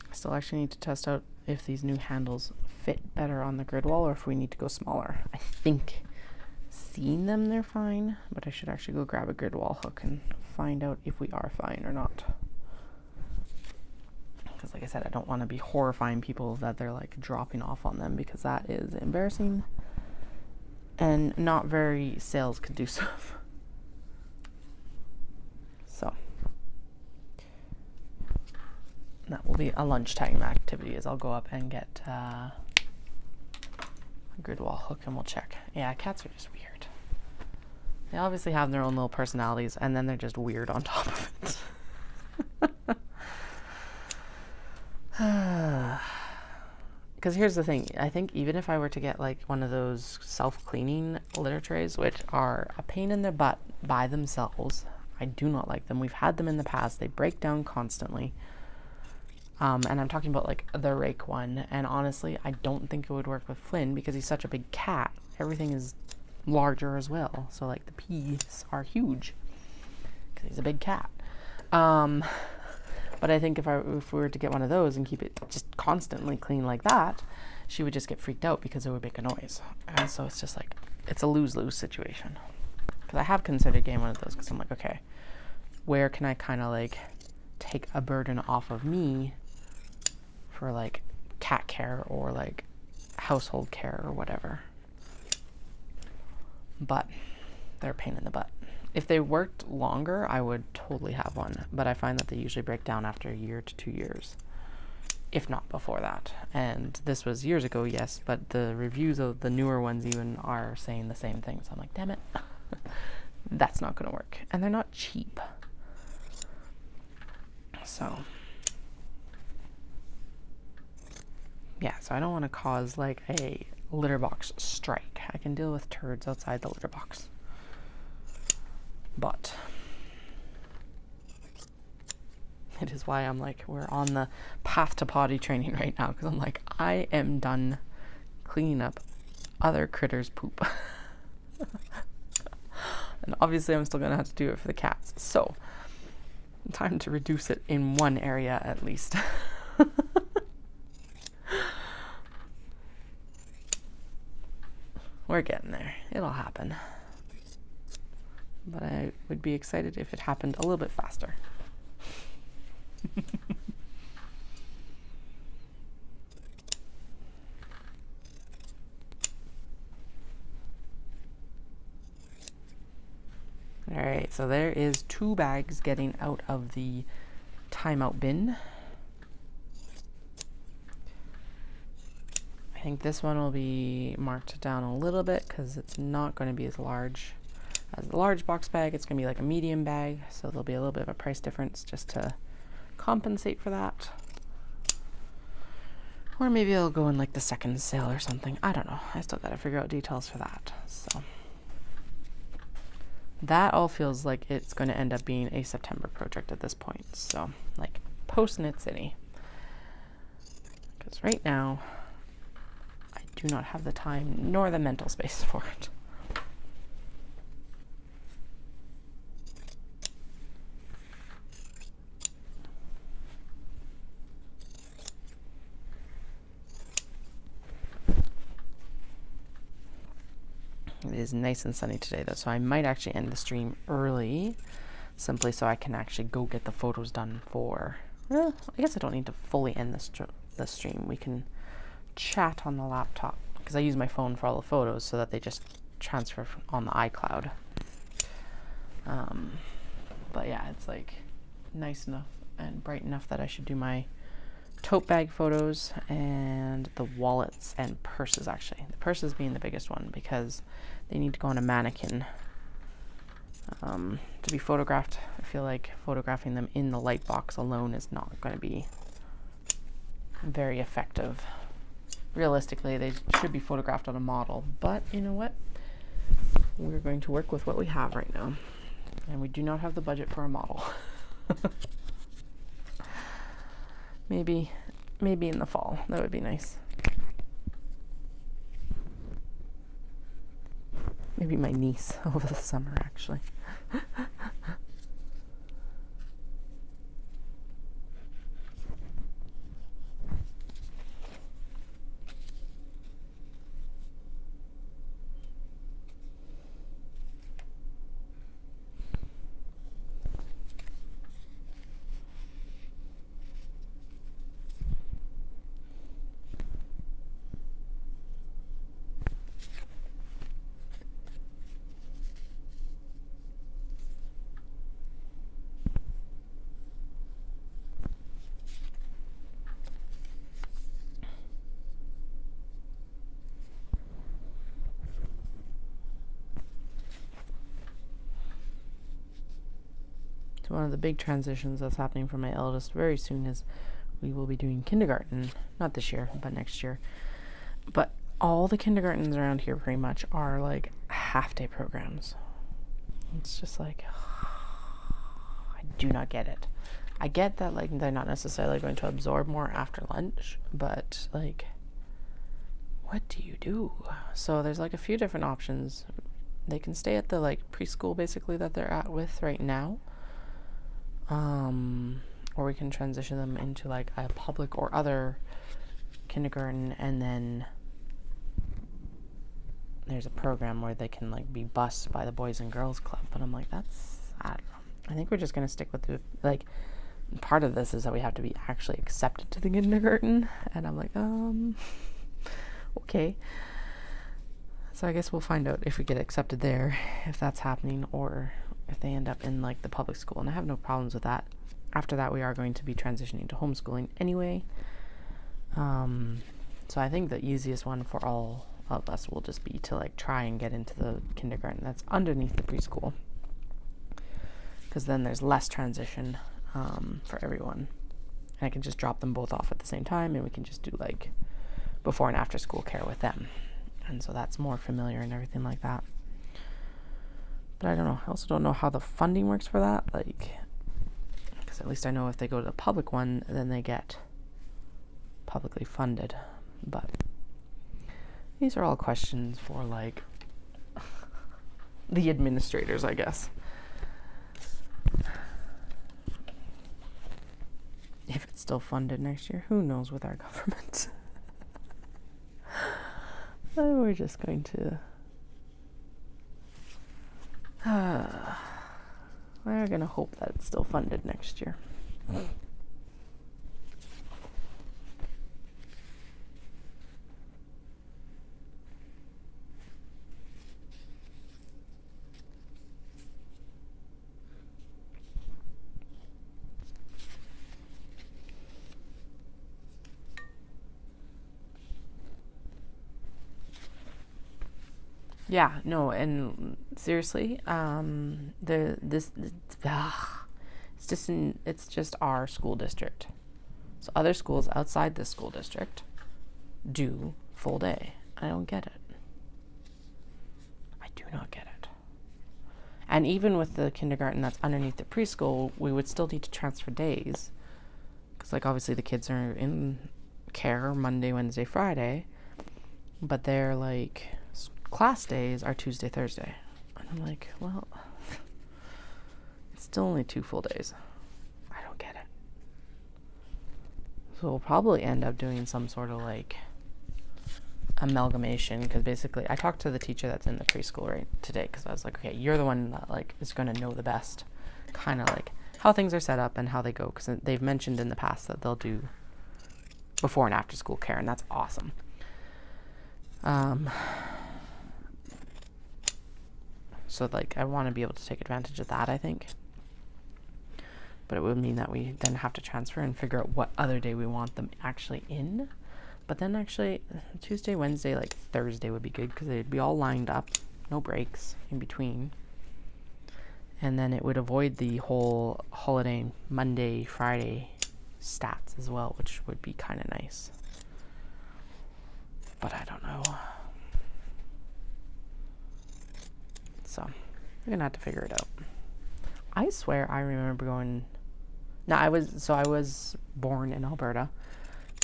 I still actually need to test out if these new handles fit better on the grid wall or if we need to go smaller. I think seeing them they're fine, but I should actually go grab a grid wall hook and find out if we are fine or not. Because like I said, I don't want to be horrifying people that they're like dropping off on them, because that is embarrassing and not very sales conducive. So that will be a lunchtime activity, is I'll go up and get a grid wall hook and we'll check. Yeah, cats are just weird. They obviously have their own little personalities, and then they're just weird on top of it. Because here's the thing, I think even if I were to get like one of those self-cleaning litter trays, which are a pain in the butt by themselves, I do not like them. We've had them in the past. They break down constantly. And I'm talking about like the rake one. And honestly, I don't think it would work with Flynn because he's such a big cat. Everything is larger as well. So like the peas are huge because he's a big cat. But I think if we were to get one of those and keep it just constantly clean like that, she would just get freaked out because it would make a noise. And so it's just like, it's a lose-lose situation. Because I have considered getting one of those because I'm like, okay, where can I kind of like take a burden off of me for like cat care or like household care or whatever. But they're a pain in the butt. If they worked longer, I would totally have one. But I find that they usually break down after 1 year to 2 years, if not before that. And this was years ago, yes, but the reviews of the newer ones even are saying the same thing. So I'm like, damn it, that's not going to work. And they're not cheap. So, yeah, so I don't want to cause like a litter box strike. I can deal with turds outside the litter box. But it is why I'm like, we're on the path to potty training right now, because I'm like, I am done cleaning up other critters' poop. And obviously I'm still going to have to do it for the cats. So, time to reduce it in one area at least. We're getting there. It'll happen. But I would be excited if it happened a little bit faster. All right, so there is 2 bags getting out of the timeout bin. I think this one will be marked down a little bit because it's not going to be as large as the large box bag. It's going to be like a medium bag, so there'll be a little bit of a price difference just to compensate for that. Or maybe it'll go in like the second sale or something. I don't know. I still got to figure out details for that. So that all feels like it's going to end up being a September project at this point. So like post-Knit City. Because right now I do not have the time nor the mental space for it. it is nice and sunny today, though, so I might actually end the stream early, simply so I can actually go get the photos done for... Well, I guess I don't need to fully end the stream. We can chat on the laptop, because I use my phone for all the photos so that they just transfer on the iCloud. But yeah, it's like nice enough and bright enough that I should do my tote bag photos and the wallets and purses, actually. The purses being the biggest one because they need to go on a mannequin to be photographed. I feel like photographing them in the light box alone is not going to be very effective. Realistically, they should be photographed on a model, but you know what? We're going to work with what we have right now, and we do not have the budget for a model. Maybe in the fall. That would be nice. Maybe my niece over the summer, actually. So one of the big transitions that's happening for my eldest very soon is we will be doing kindergarten, not this year, but next year. But all the kindergartens around here pretty much are like half-day programs. It's just like, I do not get it. I get that like they're not necessarily going to absorb more after lunch, but like, what do you do? So there's like a few different options. They can stay at the like preschool basically that they're at with right now. Or we can transition them into like a public or other kindergarten, and then there's a program where they can like be bused by the Boys and Girls Club. But I'm like, I don't know. I think we're just going to stick with the, like, part of this is that we have to be actually accepted to the kindergarten. And I'm like, okay. So I guess we'll find out if we get accepted there, if that's happening, or if they end up in like the public school. And I have no problems with that. After that, we are going to be transitioning to homeschooling anyway. So I think the easiest one for all of us will just be to like try and get into the kindergarten that's underneath the preschool, because then there's less transition for everyone. And I can just drop them both off at the same time, and we can just do like before and after school care with them. And so that's more familiar and everything like that. But I don't know. I also don't know how the funding works for that. Like, because at least I know if they go to the public one, then they get publicly funded. But these are all questions for like the administrators, I guess. If it's still funded next year, who knows with our government. We're just going to we're going to hope that it's still funded next year. Yeah, no, and seriously, it's just our school district. So other schools outside this school district do full day. I don't get it. I do not get it. And even with the kindergarten that's underneath the preschool, we would still need to transfer days, because like obviously the kids are in care Monday, Wednesday, Friday, but they're like class days are Tuesday, Thursday. And I'm like, well, it's still only 2 full days. I don't get it. So we'll probably end up doing some sort of like amalgamation, because basically I talked to the teacher that's in the preschool right today, because I was like, okay, you're the one that like is going to know the best kind of like how things are set up and how they go, because they've mentioned in the past that they'll do before and after school care, and that's awesome. So like I want to be able to take advantage of that, I think, but it would mean that we then have to transfer and figure out what other day we want them actually in. But then actually Tuesday, Wednesday, like Thursday would be good, because they'd be all lined up, no breaks in between. And then it would avoid the whole holiday Monday, Friday stats as well, which would be kind of nice. But I don't know. So we're going to have to figure it out. I swear I remember going... No, I was born in Alberta.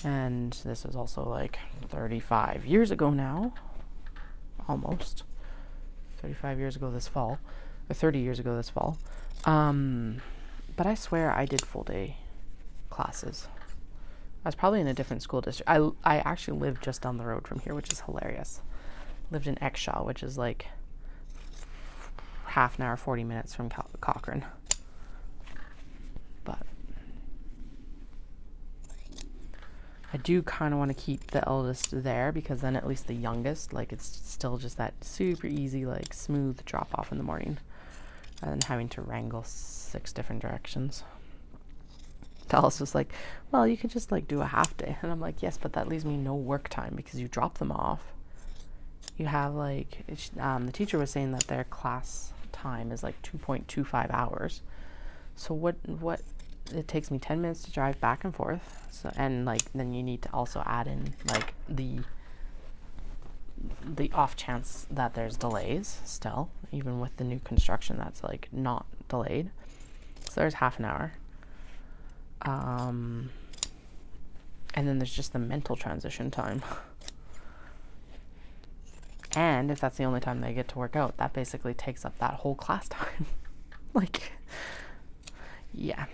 And this was also like 35 years ago now. Almost. 35 years ago this fall. Or 30 years ago this fall. But I swear I did full day classes. I was probably in a different school district. I actually lived just down the road from here, which is hilarious. Lived in Exshaw, which is like half an hour, 40 minutes from Cochrane. But I do kind of want to keep the eldest there, because then at least the youngest, like it's still just that super easy, like smooth drop off in the morning, rather than having to wrangle 6 different directions. Dallas was like, well, you could just like do a half day. And I'm like, yes, but that leaves me no work time, because you drop them off. You have like, the teacher was saying that their class time is like 2.25 hours. So what it takes me 10 minutes to drive back and forth. So, and like, then you need to also add in like the off chance that there's delays still, even with the new construction that's like not delayed. So there's half an hour. And then there's just the mental transition time. And if that's the only time they get to work out, that basically takes up that whole class time. Like, yeah.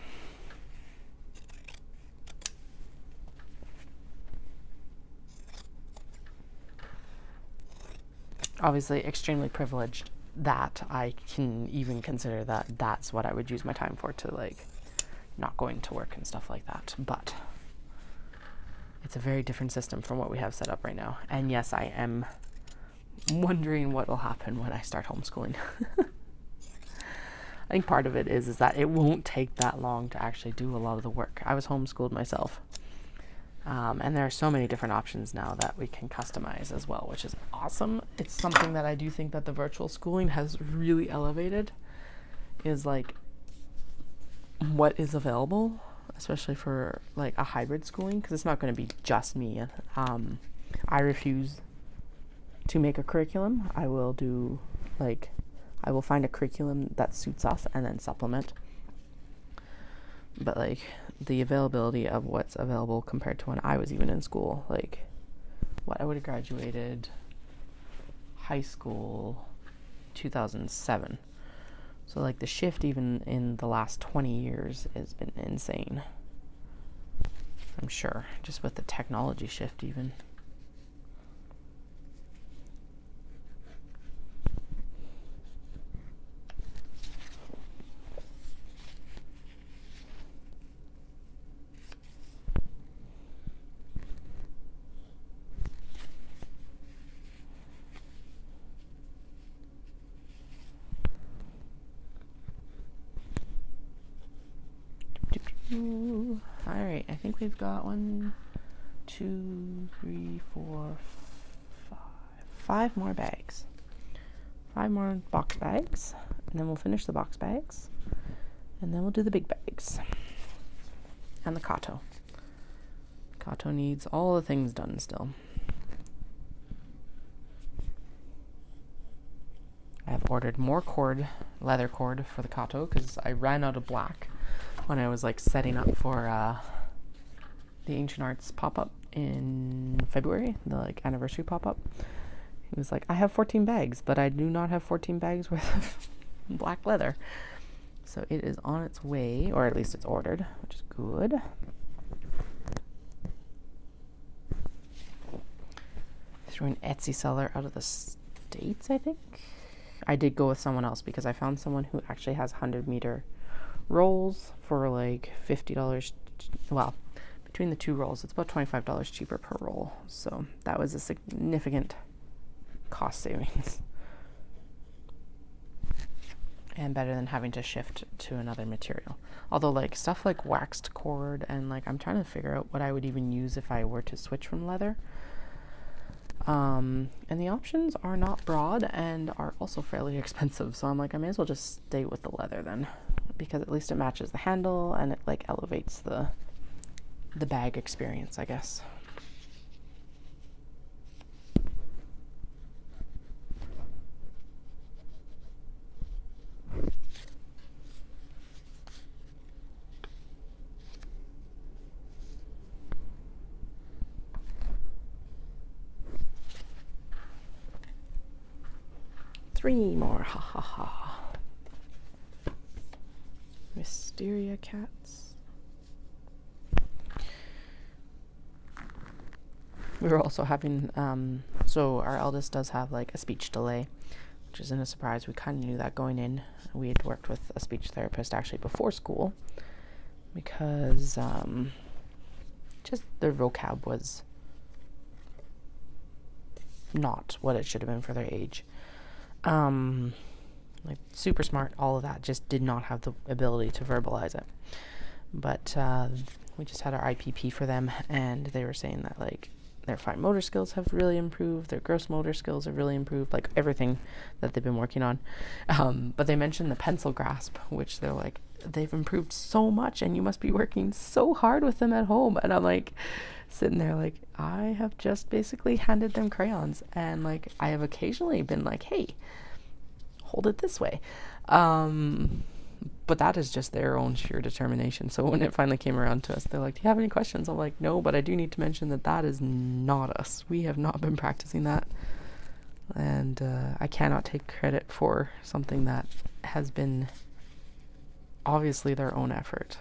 Obviously extremely privileged that I can even consider that that's what I would use my time for, to like not going to work and stuff like that. But it's a very different system from what we have set up right now. And yes, I am wondering what will happen when I start homeschooling. I think part of it is that it won't take that long to actually do a lot of the work. I was homeschooled myself. And there are so many different options now that we can customize as well, which is awesome. It's something that I do think that the virtual schooling has really elevated, is like what is available, especially for like a hybrid schooling, because it's not going to be just me. I refuse to make a curriculum. I will find a curriculum that suits us and then supplement. But like the availability of what's available compared to when I was even in school, like what I would have graduated high school 2007. So like the shift even in the last 20 years has been insane. I'm sure, just with the technology shift even. Alright, I think we've got 1, 2, 3, 4, 5 more bags. 5 more box bags, and then we'll finish the box bags, and then we'll do the big bags. And the Kato. Kato needs all the things done still. I've ordered more cord, leather cord for the Kato, because I ran out of black when I was like setting up for the Ancient Arts pop-up in February, the like anniversary pop-up. He was like, I have 14 bags, but I do not have 14 bags worth of black leather. So it is on its way, or at least it's ordered, which is good. through an Etsy seller out of the States, I think. I did go with someone else because I found someone who actually has 100-meter rolls for like $50. Well, between the two rolls, it's about $25 cheaper per roll. So that was a significant cost savings. And better than having to shift to another material. Although like stuff like waxed cord and like I'm trying to figure out what I would even use if I were to switch from leather. And the options are not broad and are also fairly expensive. So I'm like, I may as well just stay with the leather then, because at least it matches the handle and it like elevates the bag experience, I guess. Three more, ha ha ha. Wisteria cats. We were also having, so our eldest does have like a speech delay, which isn't a surprise. We kind of knew that going in. We had worked with a speech therapist actually before school because just their vocab was not what it should have been for their age. Like super smart, all of that, just did not have the ability to verbalize it. But we just had our IPP for them, and they were saying that like their fine motor skills have really improved, their gross motor skills have really improved, like everything that they've been working on. But they mentioned the pencil grasp, which they're like, they've improved so much and you must be working so hard with them at home. And I'm like sitting there like, I have just basically handed them crayons, and like I have occasionally been like, hey, hold it this way. But that is just their own sheer determination. So when it finally came around to us, they're like, do you have any questions? I'm like, no, but I do need to mention that that is not us. We have not been practicing that. And I cannot take credit for something that has been obviously their own effort.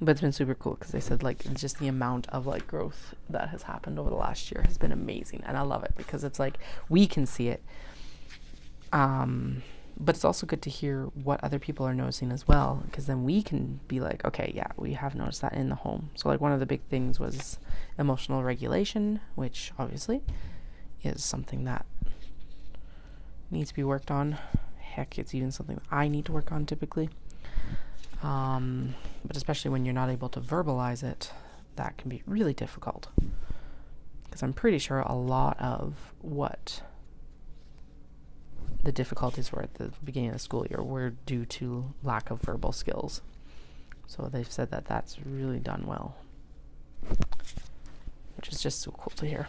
But it's been super cool because they said like just the amount of like growth that has happened over the last year has been amazing. And I love it because it's like we can see it. But it's also good to hear what other people are noticing as well, because then we can be like, okay, yeah, we have noticed that in the home. So like one of the big things was emotional regulation, which obviously is something that needs to be worked on. Heck, it's even something that I need to work on typically. But especially when you're not able to verbalize it, that can be really difficult. Because I'm pretty sure a lot of what the difficulties were at the beginning of the school year were due to lack of verbal skills. So they've said that that's really done well, which is just so cool to hear.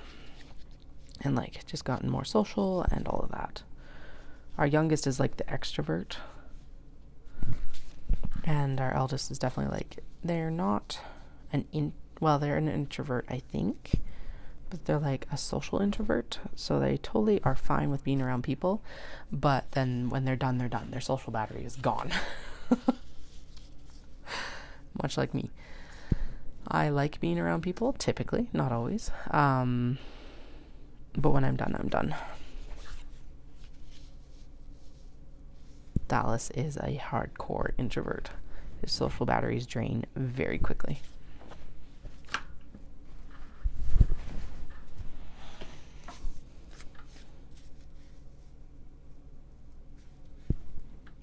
And like just gotten more social and all of that. Our youngest is like the extrovert, and our eldest is definitely like, they're not they're an introvert, I think, but they're like a social introvert. So they totally are fine with being around people, but then when they're done, their social battery is gone. Much like me. I like being around people, typically, not always. But when I'm done, I'm done. Dallas is a hardcore introvert. His social batteries drain very quickly.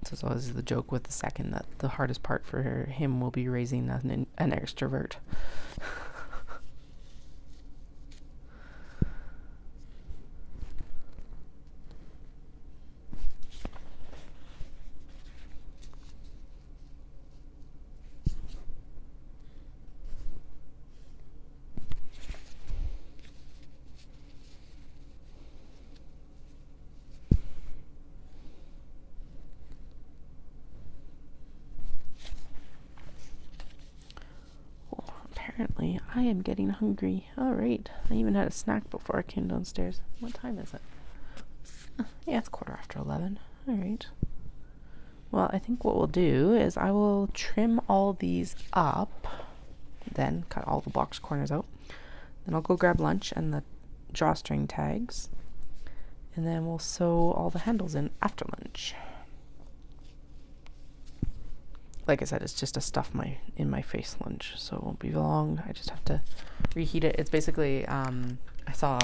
So it's always the joke with the second that the hardest part for him will be raising an extrovert. Apparently, I am getting hungry. All right. I even had a snack before I came downstairs. What time is it? Yeah, it's 11:15. All right. Well, I think what we'll do is I will trim all these up, then cut all the box corners out. And I'll go grab lunch and the drawstring tags. And then we'll sew all the handles in after lunch. Like I said, it's just a stuff in my face lunch, so it won't be long. I just have to reheat it. It's basically, I saw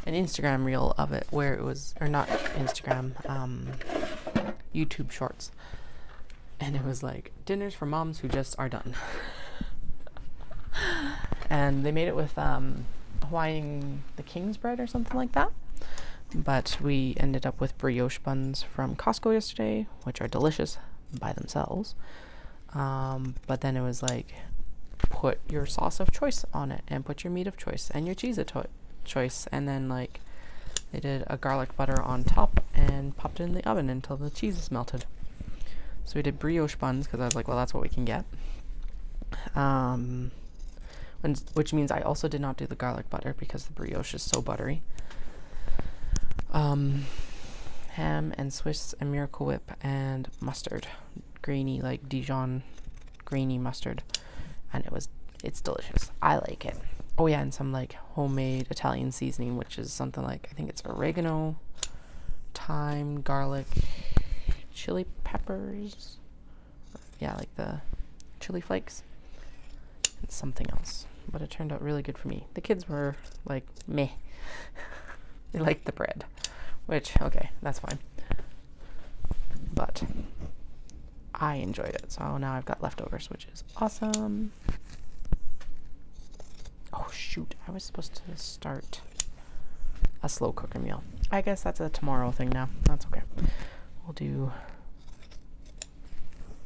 an Instagram reel of it where it was, or not Instagram, YouTube shorts. And it was like, dinners for moms who just are done. And they made it with Hawaiian, the King's bread or something like that. But we ended up with brioche buns from Costco yesterday, which are delicious by themselves. But then it was like, put your sauce of choice on it and put your meat of choice and your cheese of choice. And then like they did a garlic butter on top and popped it in the oven until the cheese is melted. So we did brioche buns because I was like, well, that's what we can get. Which means I also did not do the garlic butter because the brioche is so buttery. Ham and Swiss and Miracle Whip and mustard, grainy, like Dijon grainy mustard, and it's delicious. I like it. Oh yeah, and some like homemade Italian seasoning, which is something like, I think it's oregano, thyme, garlic, chili peppers, yeah, like the chili flakes, and something else, but it turned out really good for me. The kids were like meh. They liked the bread, which, okay, that's fine. But I enjoyed it, so now I've got leftovers, which is awesome. Oh shoot, I was supposed to start a slow cooker meal. I guess that's a tomorrow thing now. That's okay. We'll do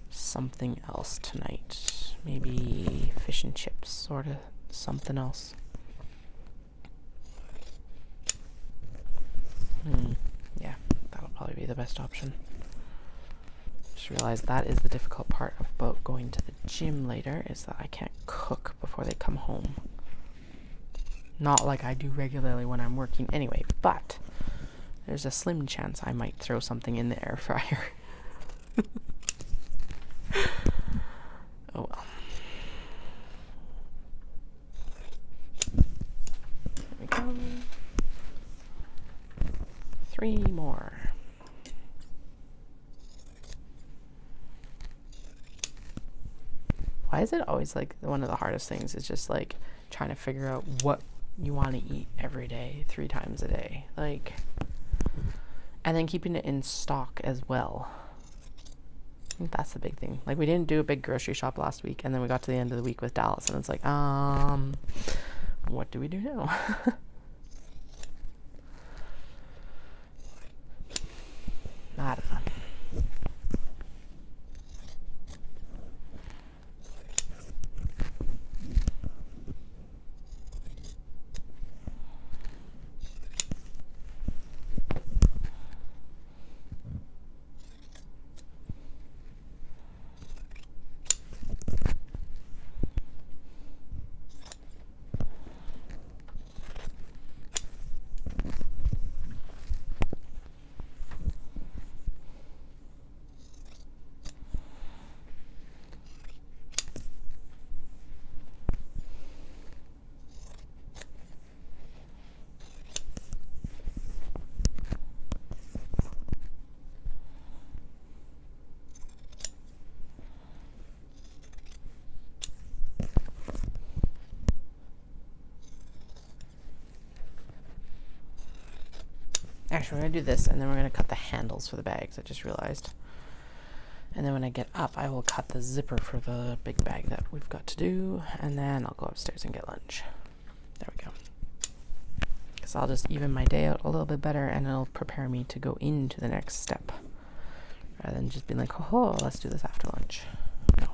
something else tonight. Maybe fish and chips, sort of something else. Yeah, that'll probably be the best option. Just realized that is the difficult part about going to the gym later, is that I can't cook before they come home. Not like I do regularly when I'm working anyway, but there's a slim chance I might throw something in the air fryer. Oh well. There we go. 3 more. Why is it always like one of the hardest things is just like trying to figure out what you want to eat every day, 3 times a day, like, and then keeping it in stock as well. I think that's the big thing. Like, we didn't do a big grocery shop last week, and then we got to the end of the week with Dallas, and it's like, what do we do now? I don't know. Actually, we're going to do this, and then we're going to cut the handles for the bags, I just realized. And then when I get up, I will cut the zipper for the big bag that we've got to do, and then I'll go upstairs and get lunch. There we go. Because I'll just even my day out a little bit better, and it'll prepare me to go into the next step. Rather than just being like, oh, let's do this after lunch. No.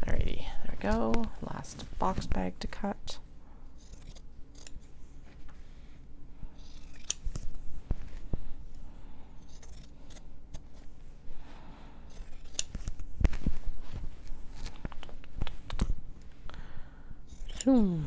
Alrighty, there we go. Last box bag to cut. Zoom.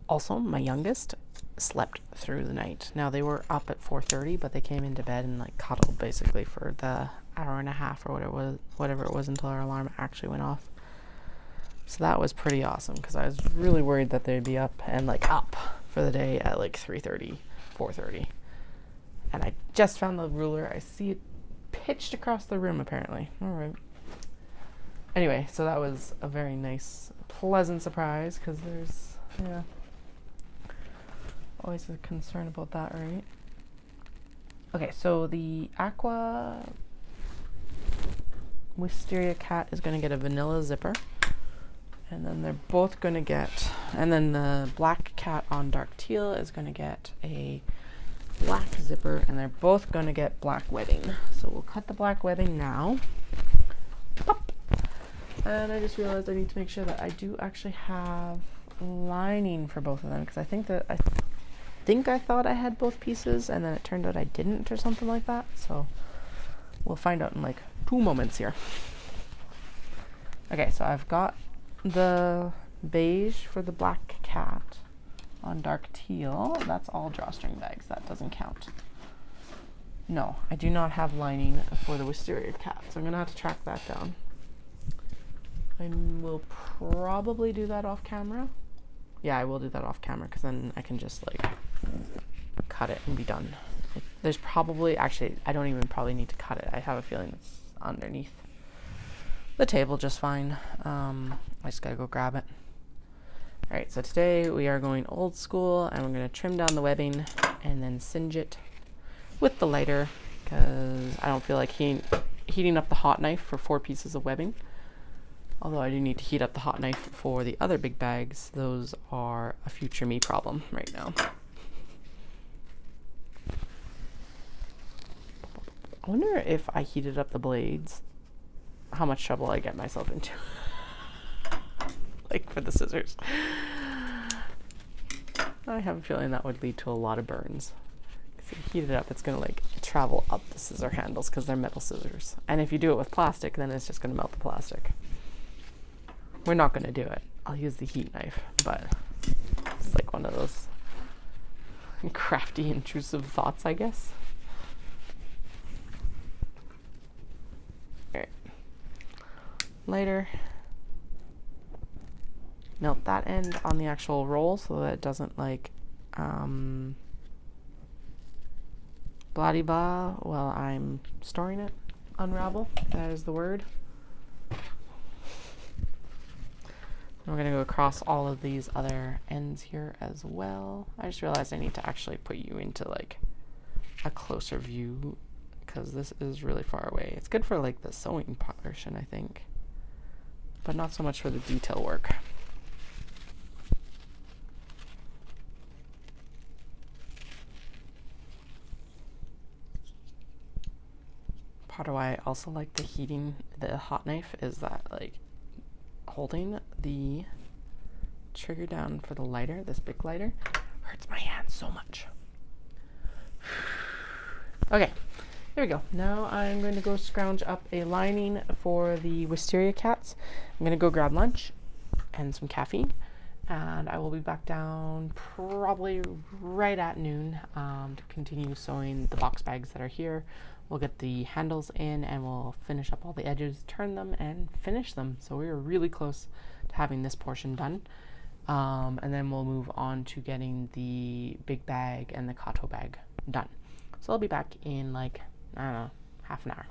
Also, my youngest slept through the night. Now, they were up at 4:30, but they came into bed and like cuddled basically for the hour and a half or whatever it was until our alarm actually went off. So that was pretty awesome because I was really worried that they'd be up and like up for the day at like 3:30, 4:30. And I just found the ruler. I see it pitched across the room apparently. All right. Anyway, so that was a very nice, pleasant surprise because there's, yeah, always a concern about that, right? Okay, so the aqua wisteria cat is going to get a vanilla zipper. And then they're both going to get, and then the black cat on dark teal is going to get a black zipper, and they're both going to get black wedding. So we'll cut the black wedding now. Pop. And I just realized I need to make sure that I do actually have lining for both of them, because I think I thought I had both pieces, and then it turned out I didn't or something like that. So we'll find out in like 2 moments here. Okay, so I've got the beige for the black cat on dark teal. That's all drawstring bags. That doesn't count. No, I do not have lining for the wisteria cat, so I'm gonna have to track that down. I will probably do that off camera. Yeah, I will do that off camera because then I can just like cut it and be done. There's probably, actually, I don't even probably need to cut it. I have a feeling it's underneath the table just fine. I just gotta go grab it. All right, so today we are going old school, and we're gonna trim down the webbing and then singe it with the lighter because I don't feel like heating up the hot knife for 4 pieces of webbing. Although I do need to heat up the hot knife for the other big bags. Those are a future me problem right now. I wonder if I heated up the blades, how much trouble I get myself into. Like for the scissors. I have a feeling that would lead to a lot of burns. Because if you heat it up, it's going to like travel up the scissor handles because they're metal scissors. And if you do it with plastic, then it's just going to melt the plastic. We're not going to do it. I'll use the heat knife, but it's like one of those crafty, intrusive thoughts, I guess. All right. Lighter. Melt that end on the actual roll so that it doesn't like blah blah while I'm storing it. Unravel, that is the word. And we're gonna go across all of these other ends here as well. I just realized I need to actually put you into like a closer view because this is really far away. It's good for like the sewing portion, I think, but not so much for the detail work. Part of why I also like the hot knife is that like holding the trigger down for the lighter, this big lighter, hurts my hand so much. Okay, here we go. Now I'm going to go scrounge up a lining for the wisteria cats. I'm going to go grab lunch and some caffeine, and I will be back down probably right at noon to continue sewing the box bags that are here. We'll get the handles in and we'll finish up all the edges, turn them, and finish them. So we're really close to having this portion done. And then we'll move on to getting the big bag and the kato bag done. So I'll be back in like, I don't know, half an hour.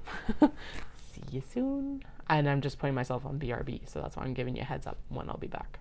See you soon. And I'm just putting myself on BRB, so that's why I'm giving you a heads up when I'll be back.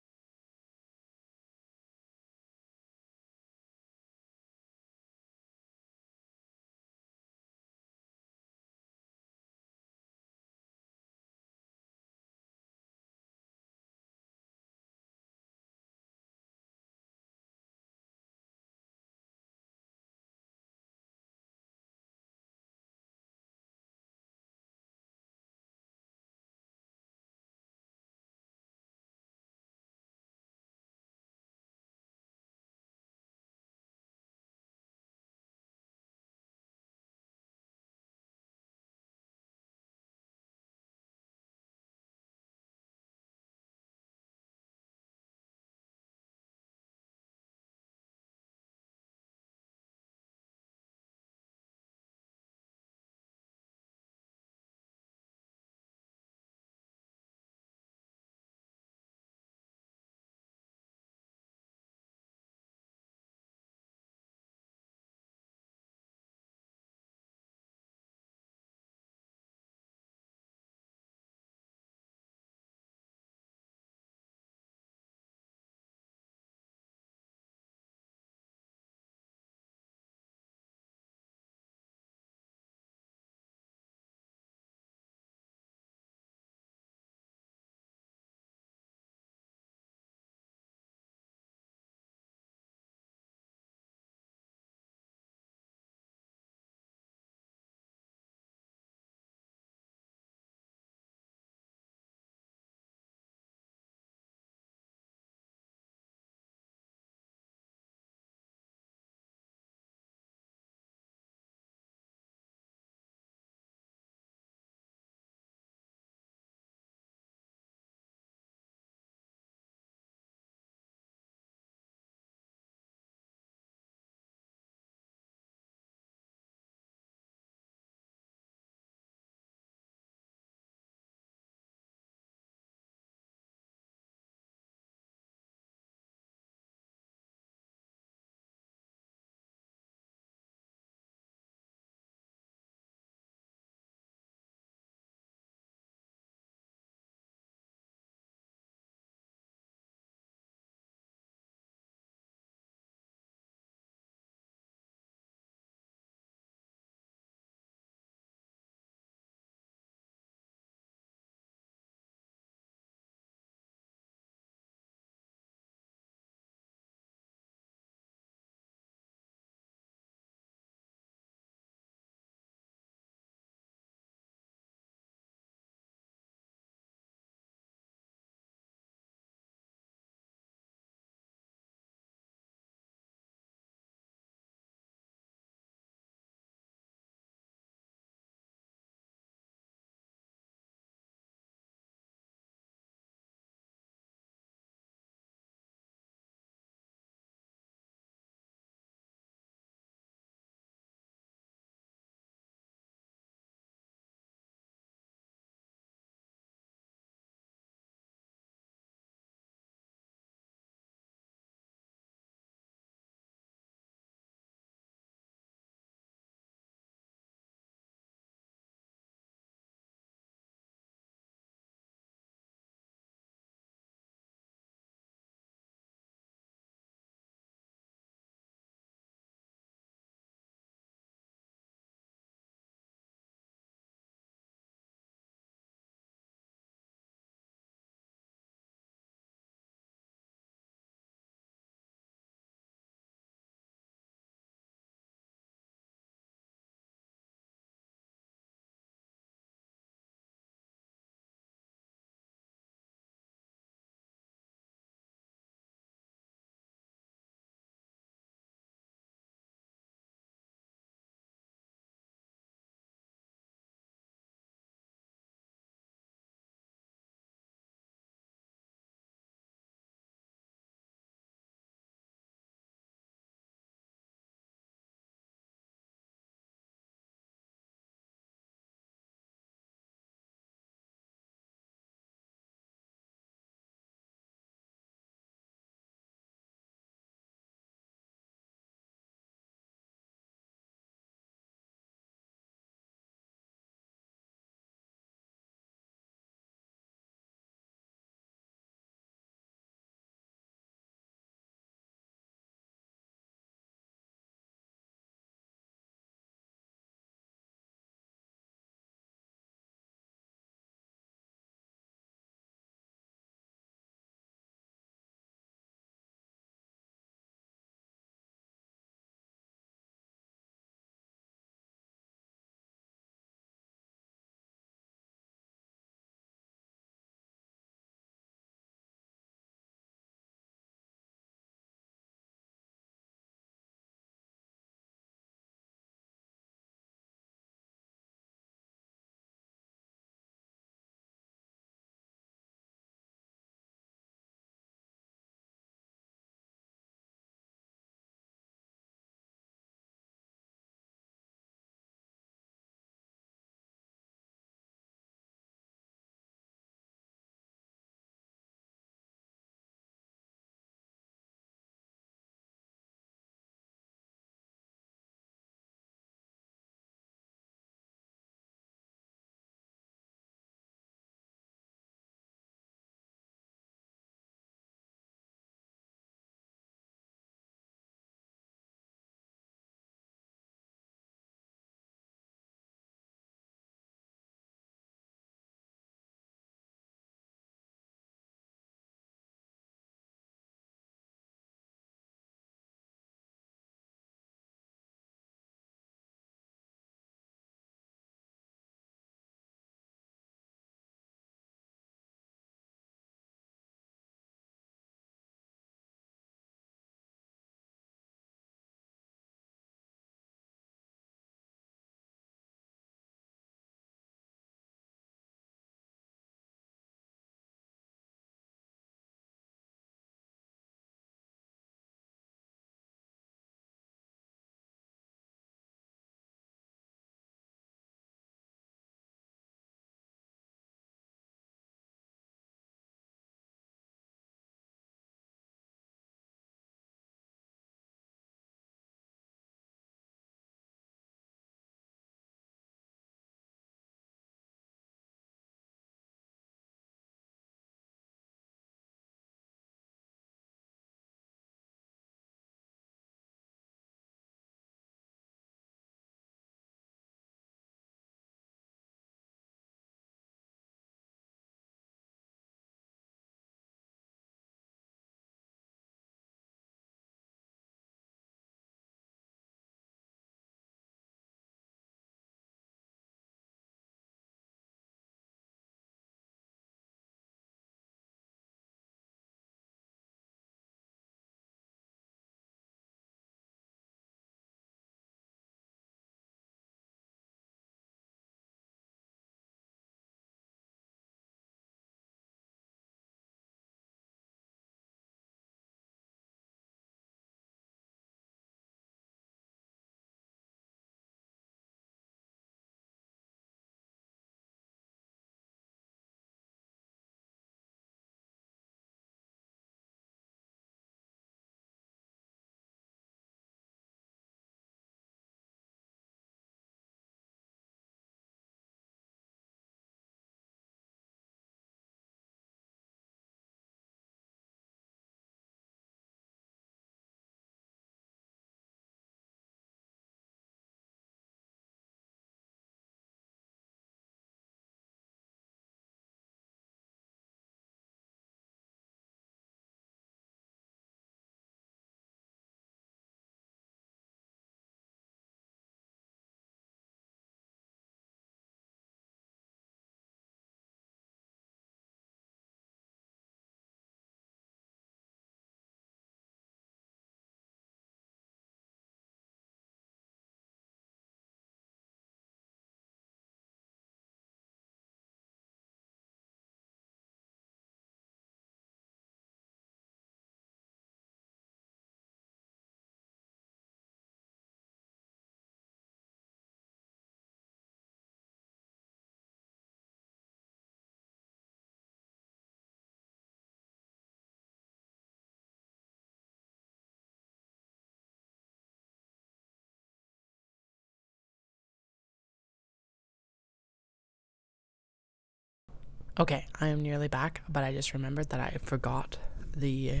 Okay, I am nearly back, but I just remembered that I forgot the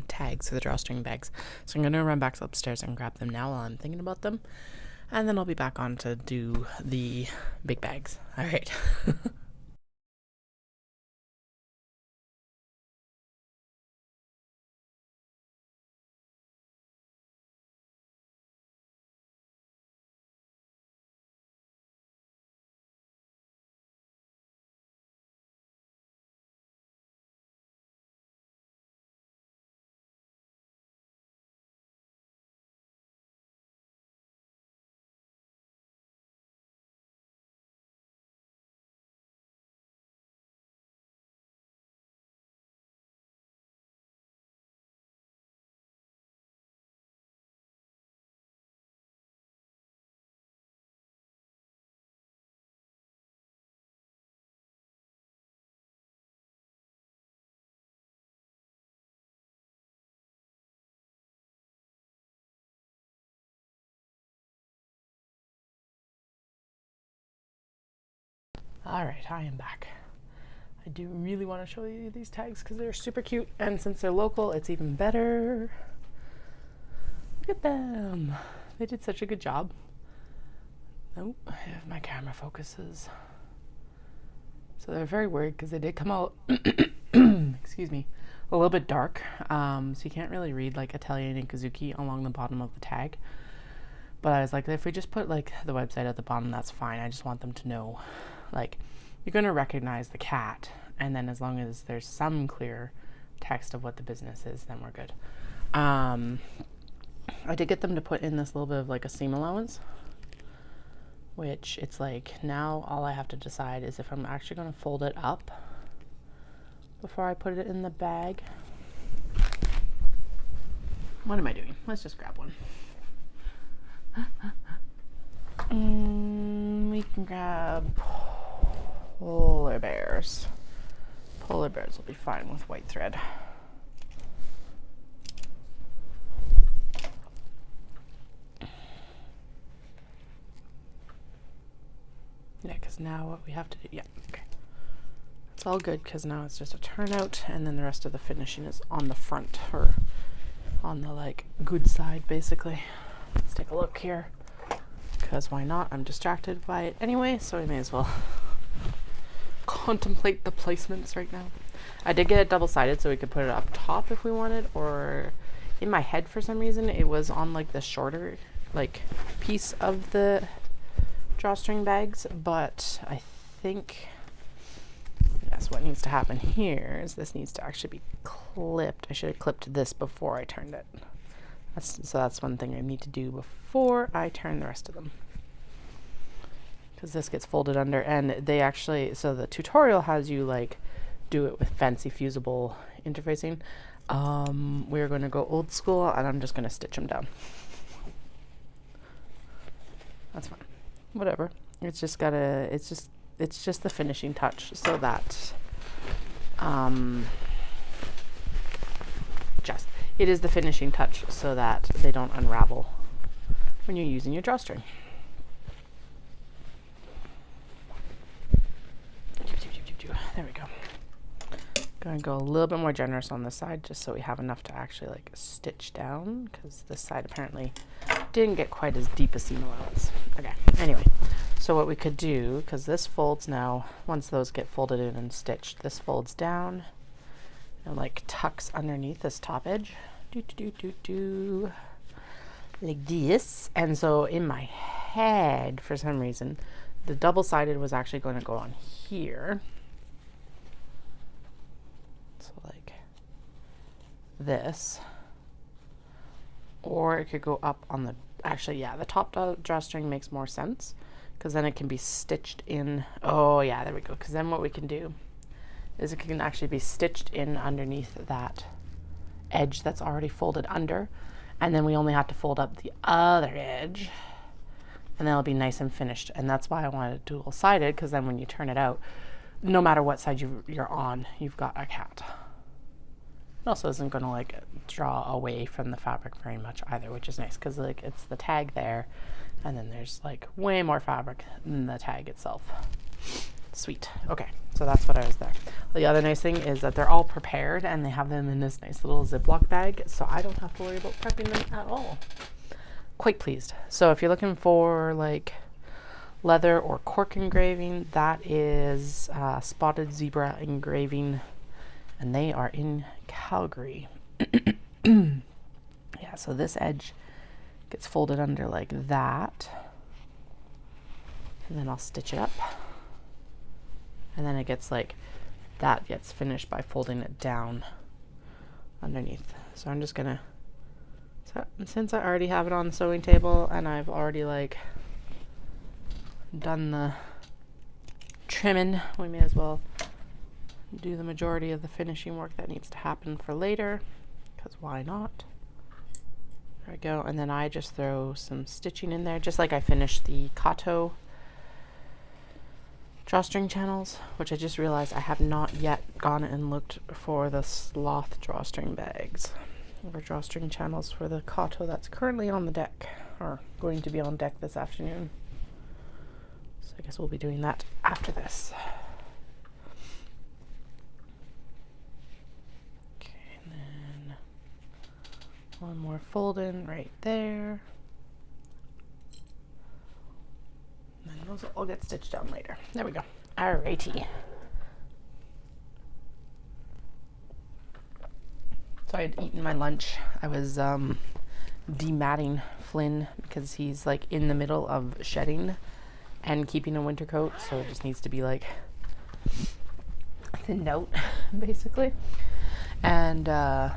tags for the drawstring bags. So I'm going to run back upstairs and grab them now while I'm thinking about them. And then I'll be back on to do the big bags. All right. All right, I am back. I do really want to show you these tags because they're super cute, and since they're local, it's even better. Look at them. They did such a good job. Oh, if my camera focuses. So they're very weird because they did come out, excuse me, a little bit dark. So you can't really read like Italian and Kazuki along the bottom of the tag. But I was like, if we just put like the website at the bottom, that's fine. I just want them to know, like, you're going to recognize the cat. And then as long as there's some clear text of what the business is, then we're good. I did get them to put in this little bit of like a seam allowance, which it's like now all I have to decide is if I'm actually going to fold it up before I put it in the bag. What am I doing? Let's just grab one. We can grab polar bears. Polar bears will be fine with white thread. Yeah, because now what we have to do, yeah, okay. It's all good because now it's just a turnout and then the rest of the finishing is on the front or on the like good side basically. Let's take a look here because why not? I'm distracted by it anyway, so I may as well contemplate the placements right now. I did get it double-sided so we could put it up top if we wanted, or in my head for some reason it was on like the shorter like piece of the drawstring bags, but I think yes, what needs to happen here is this needs to actually be clipped. I should have clipped this before I turned it. So that's one thing I need to do before I turn the rest of them, because this gets folded under, and they actually, so the tutorial has you like do it with fancy fusible interfacing. We're going to go old school and I'm just going to stitch them down. That's fine. Whatever. It's just gotta, it's just the finishing touch so that it is the finishing touch so that they don't unravel when you're using your drawstring. There we go. Gonna go a little bit more generous on this side just so we have enough to actually like stitch down, because this side apparently didn't get quite as deep a seam allowance. Okay, anyway, so what we could do, because this folds now, once those get folded in and stitched, this folds down and like tucks underneath this top edge, like this. And so in my head, for some reason, the double-sided was actually going to go on here. So like this, or it could go up on the, actually, yeah, the top drawstring makes more sense because then it can be stitched in. Oh yeah, there we go. Because then what we can do is it can actually be stitched in underneath that edge that's already folded under, and then we only have to fold up the other edge, and then it'll be nice and finished. And that's why I wanted it dual-sided, because then when you turn it out, no matter what side you're on, you've got a cat. It also isn't going to like draw away from the fabric very much either, which is nice because like it's the tag there, and then there's like way more fabric than the tag itself. Sweet. Okay, so that's what I was there. The other nice thing is that they're all prepared and they have them in this nice little Ziploc bag, so I don't have to worry about prepping them at all. Quite pleased. So if you're looking for like leather or cork engraving, that is Spotted Zebra Engraving, and they are in Calgary. Yeah, so this edge gets folded under like that, and then I'll stitch it up, and then it gets like that gets finished by folding it down underneath. So I'm just gonna, since I already have it on the sewing table and I've already like done the trimming, we may as well do the majority of the finishing work that needs to happen for later, because why not? There we go. And then I just throw some stitching in there, just like I finished the Kato drawstring channels, which I just realized I have not yet gone and looked for the sloth drawstring bags or drawstring channels for the Kato that's currently on the deck, or going to be on deck this afternoon. So I guess we'll be doing that after this. Okay, and then one more fold in right there. And then those will all get stitched down later. There we go. Alrighty. So I had eaten my lunch. I was dematting Flynn because he's like in the middle of shedding and keeping a winter coat, so it just needs to be like thinned out basically. And then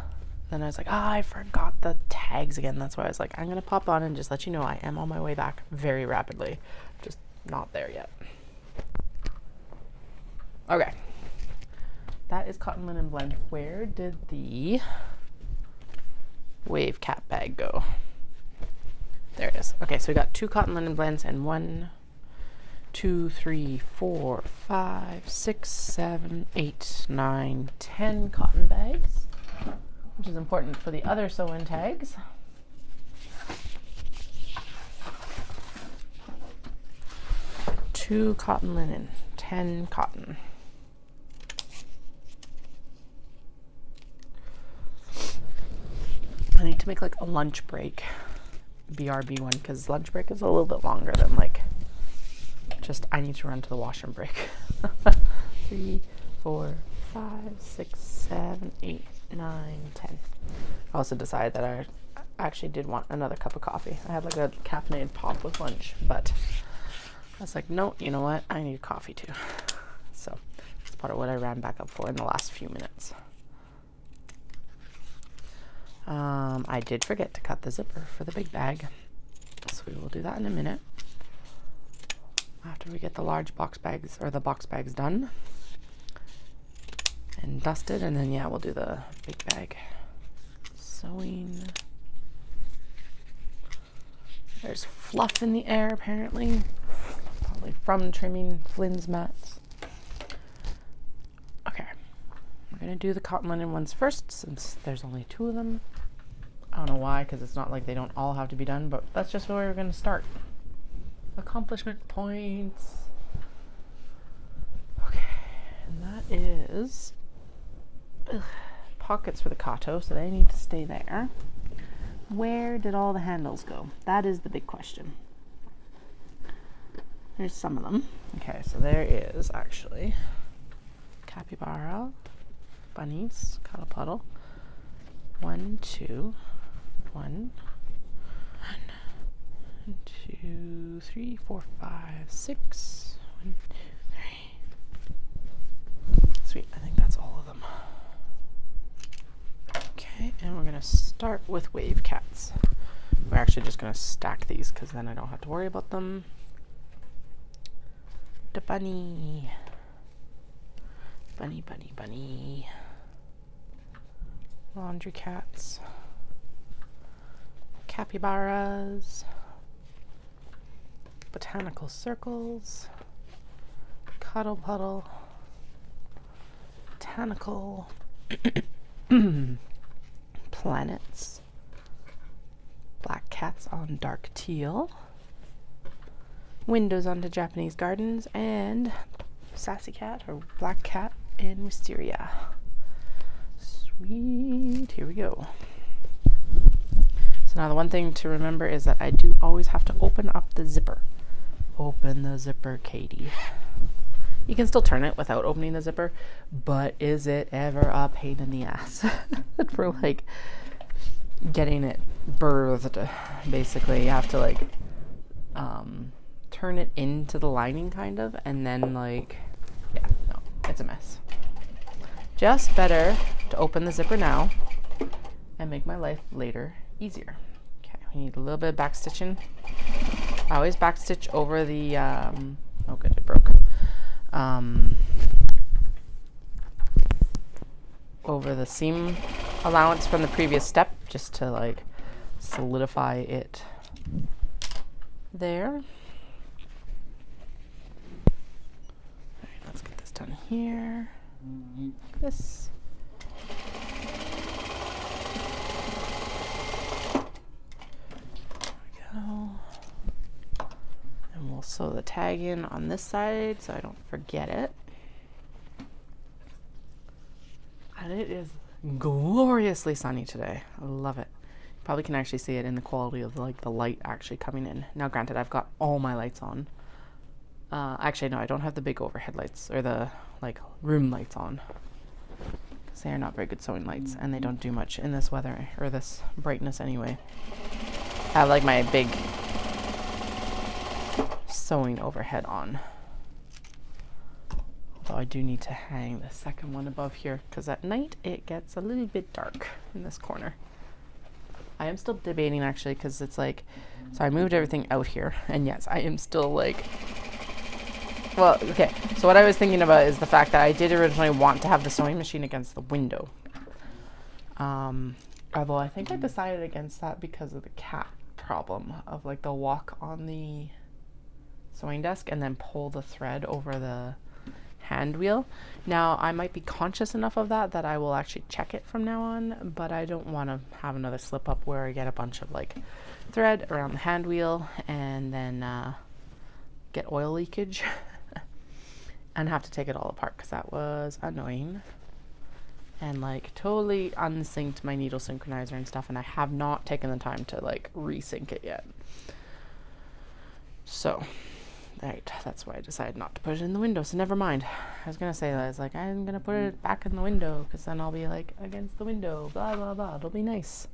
I was like, I forgot the tags again. That's why I was like, I'm gonna pop on and just let you know I am on my way back very rapidly, just not there yet. Okay, that is cotton linen blend. Where did the wave cap bag go? There it is. Okay, so we got 2 cotton linen blends and 1, 2, 3, 4, 5, 6, 7, 8, 9, 10 cotton bags, which is important for the other sew-in tags. Two cotton linen, 10 cotton. I need to make like a lunch break, BRB one, because lunch break is a little bit longer than like just I need to run to the washroom break. 3, 4, 5, 6, 7, 8, 9, 10. I also decided that I actually did want another cup of coffee. I had like a caffeinated pop with lunch, but I was like, no, you know what? I need coffee too. So that's part of what I ran back up for in the last few minutes. I did forget to cut the zipper for the big bag, so we will do that in a minute after we get the large box bags, or the box bags, done and dusted, and then yeah, we'll do the big bag sewing. There's fluff in the air apparently, probably from trimming Flynn's mats. Okay, we're gonna do the cotton linen ones first since there's only 2 of them. I don't know why, because it's not like they don't all have to be done, but that's just where we're gonna start. Accomplishment points. Okay, and that is pockets for the Kato, so they need to stay there. Where did all the handles go? That is the big question. There's some of them. Okay, so there is actually capybara, bunnies, cuddle puddle. 1, 2, 1, 2, 3, 4, 5, 6. 1, 2, 3. Sweet, I think that's all of them. Okay, and we're gonna start with wave cats. We're actually just gonna stack these because then I don't have to worry about them. The bunny. Bunny, bunny, bunny. Laundry cats. Capybaras. Botanical circles. Cuddle puddle. Botanical. Planets. Black cats on dark teal. Windows onto Japanese gardens, and sassy cat or black cat in wisteria. Sweet. Here we go. So now the one thing to remember is that I do always have to open up the zipper. Open the zipper, Katie. You can still turn it without opening the zipper, but is it ever a pain in the ass for like getting it birthed? Basically, you have to like turn it into the lining kind of, and then like, yeah, no, it's a mess. Just better to open the zipper now and make my life later easier. Okay, we need a little bit of back stitching. I always back stitch over the oh good, it broke. Over the seam allowance from the previous step, just to like solidify it there. Alright, let's get this done here. This. There we go. And we'll sew the tag in on this side so I don't forget it. And it is gloriously sunny today. I love it. You probably can actually see it in the quality of like the light actually coming in. Now granted, I've got all my lights on. Actually no, I don't have the big overhead lights or the like room lights on, because they are not very good sewing lights and they don't do much in this weather or this brightness anyway. I have like my big sewing overhead on. Although I do need to hang the second one above here, because at night it gets a little bit dark in this corner. I am still debating actually, because it's like, so I moved everything out here, and yes, I am still like, well, okay, so what I was thinking about is the fact that I did originally want to have the sewing machine against the window. Although I think I decided against that because of the cat problem of like they'll walk on the sewing desk and then pull the thread over the hand wheel. Now I might be conscious enough of that that I will actually check it from now on, but I don't want to have another slip up where I get a bunch of like thread around the hand wheel and then get oil leakage and have to take it all apart, because that was annoying and like totally unsynced my needle synchronizer and stuff, and I have not taken the time to like resync it yet. So right, that's why I decided not to put it in the window, so never mind. I was gonna say that, I was like, I'm gonna put it back in the window, because then I'll be like against the window, blah blah blah, it'll be nice.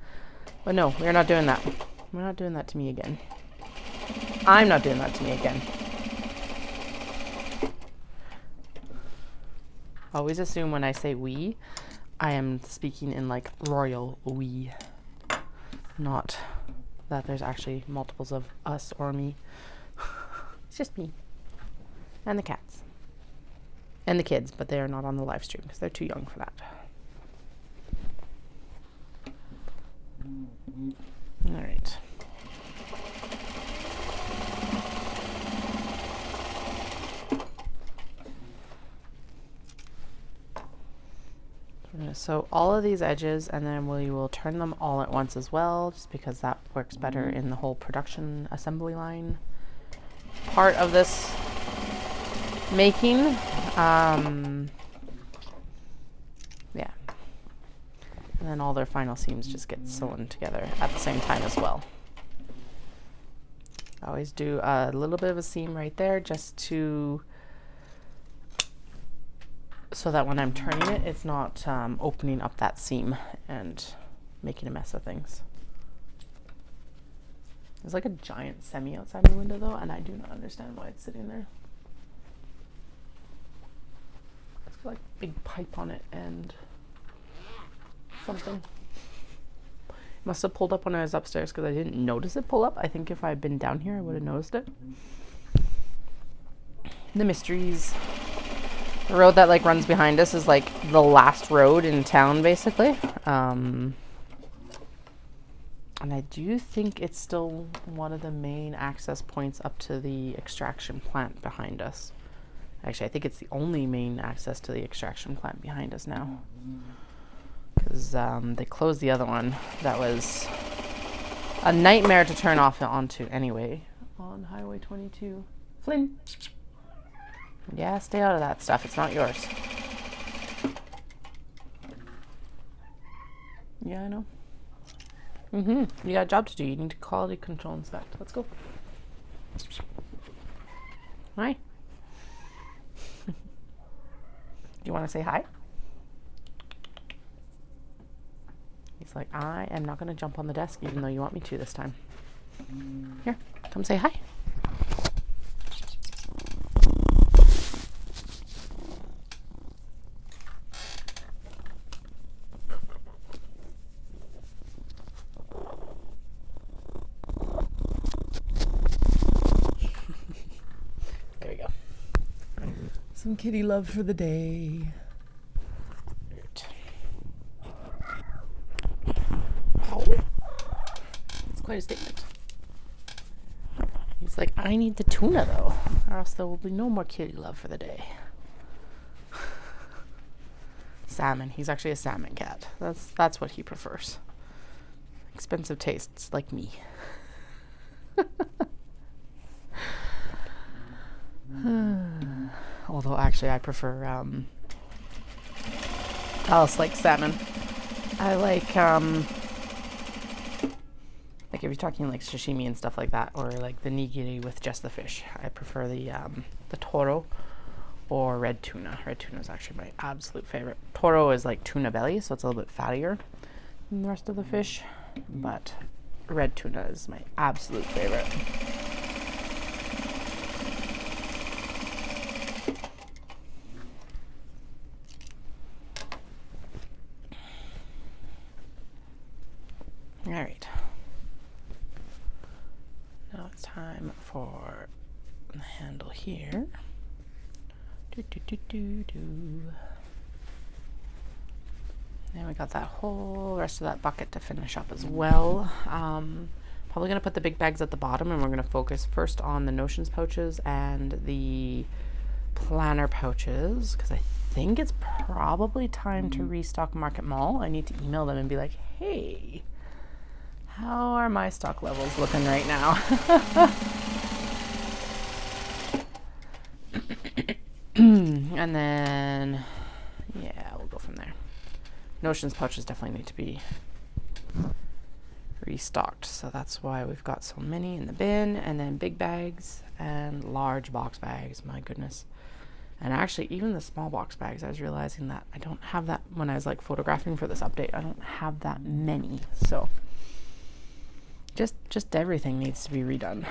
But no, we're not doing that. We're not doing that to me again. I'm not doing that to me again. Always assume when I say we, I am speaking in like royal we, not that there's actually multiples of us or me. It's just me and the cats and the kids, but they are not on the live stream because they're too young for that. All right. We're going to sew all of these edges, and then we will turn them all at once as well, just because that works better in the whole production assembly line part of this making. Yeah. And then all their final seams just get sewn together at the same time as well. I always do a little bit of a seam right there, just to, so that when I'm turning it, it's not opening up that seam and making a mess of things. There's like a giant semi outside my window though, and I do not understand why it's sitting there. It's got like a big pipe on it and something. Must have pulled up when I was upstairs, because I didn't notice it pull up. I think if I had been down here, I would have noticed it. The mysteries. The road that like runs behind us is like the last road in town, basically. And I do think it's still one of the main access points up to the extraction plant behind us. Actually, I think it's the only main access to the extraction plant behind us now, because they closed the other one. That was a nightmare to turn off onto anyway on Highway 22. Flynn. Yeah, stay out of that stuff. It's not yours. Yeah, I know. You got a job to do. You need to quality control inspect. Let's go. Hi. Do you want to say hi? He's like, I am not going to jump on the desk even though you want me to this time. Here, come say hi. There we go. Some kitty love for the day. Quite a statement. He's like, I need the tuna though, or else there will be no more kitty love for the day. Salmon. He's actually a salmon cat. That's what he prefers. Expensive tastes, like me. Although actually I prefer Alice likes salmon. I like if you're talking like sashimi and stuff like that, or like the nigiri with just the fish, I prefer the toro or red tuna. Red tuna is actually my absolute favorite. Toro is like tuna belly, so it's a little bit fattier than the rest of the fish, but red tuna is my absolute favorite. All right. Now it's time for the handle here. And we got that whole rest of that bucket to finish up as well. Probably going to put the big bags at the bottom, and we're going to focus first on the notions pouches and the planner pouches, because I think it's probably time to restock Market Mall. I need to email them and be like, hey, how are my stock levels looking right now? And then, yeah, we'll go from there. Notions pouches definitely need to be restocked, so that's why we've got so many in the bin. And then big bags and large box bags, my goodness. And actually, even the small box bags, I was realizing that I don't have that when I was like photographing for this update. I don't have that many, so just everything needs to be redone.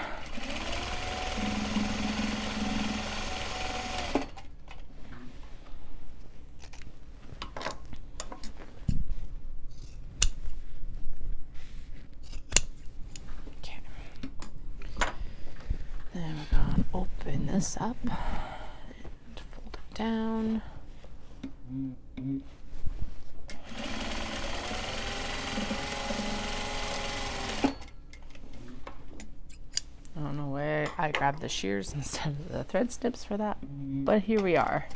Okay. Then we're gonna open this up and fold it down. I don't know where I grabbed the shears instead of the thread snips for that, but here we are.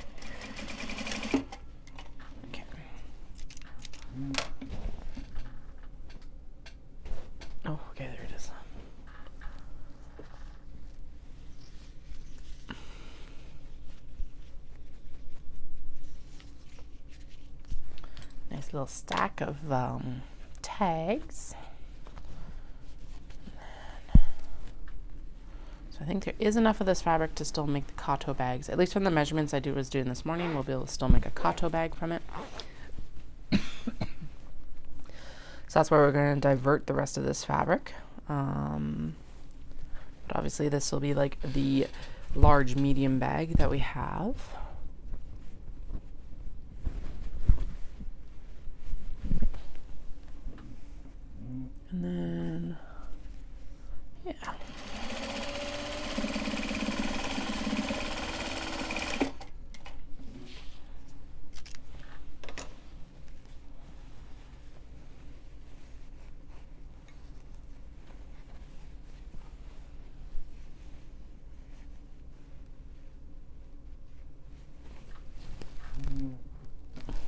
Okay. Oh, okay, there it is. Nice little stack of tags. I think there is enough of this fabric to still make the kato bags. At least from the measurements I was doing this morning, we'll be able to still make a kato bag from it. So that's why we're going to divert the rest of this fabric. But obviously this will be like the large medium bag that we have. And then, yeah.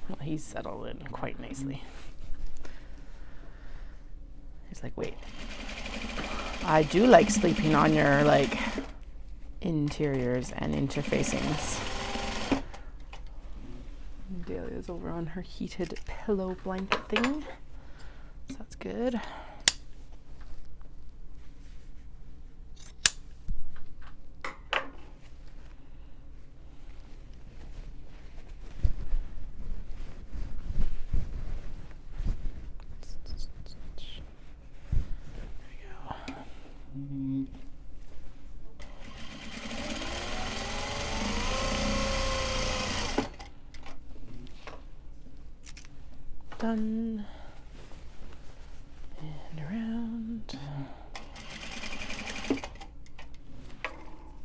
Well, he's settled in quite nicely. He's like, wait, I do like sleeping on your, like, interiors and interfacings. Dahlia's over on her heated pillow blanket thing, so that's good. Done. And around.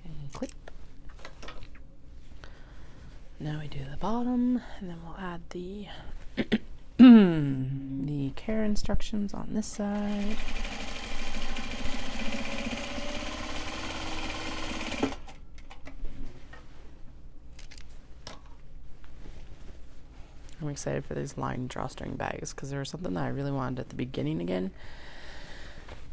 And clip. Now we do the bottom, and then we'll add the the care instructions on this side. I'm excited for these lined drawstring bags because there was something that I really wanted at the beginning again,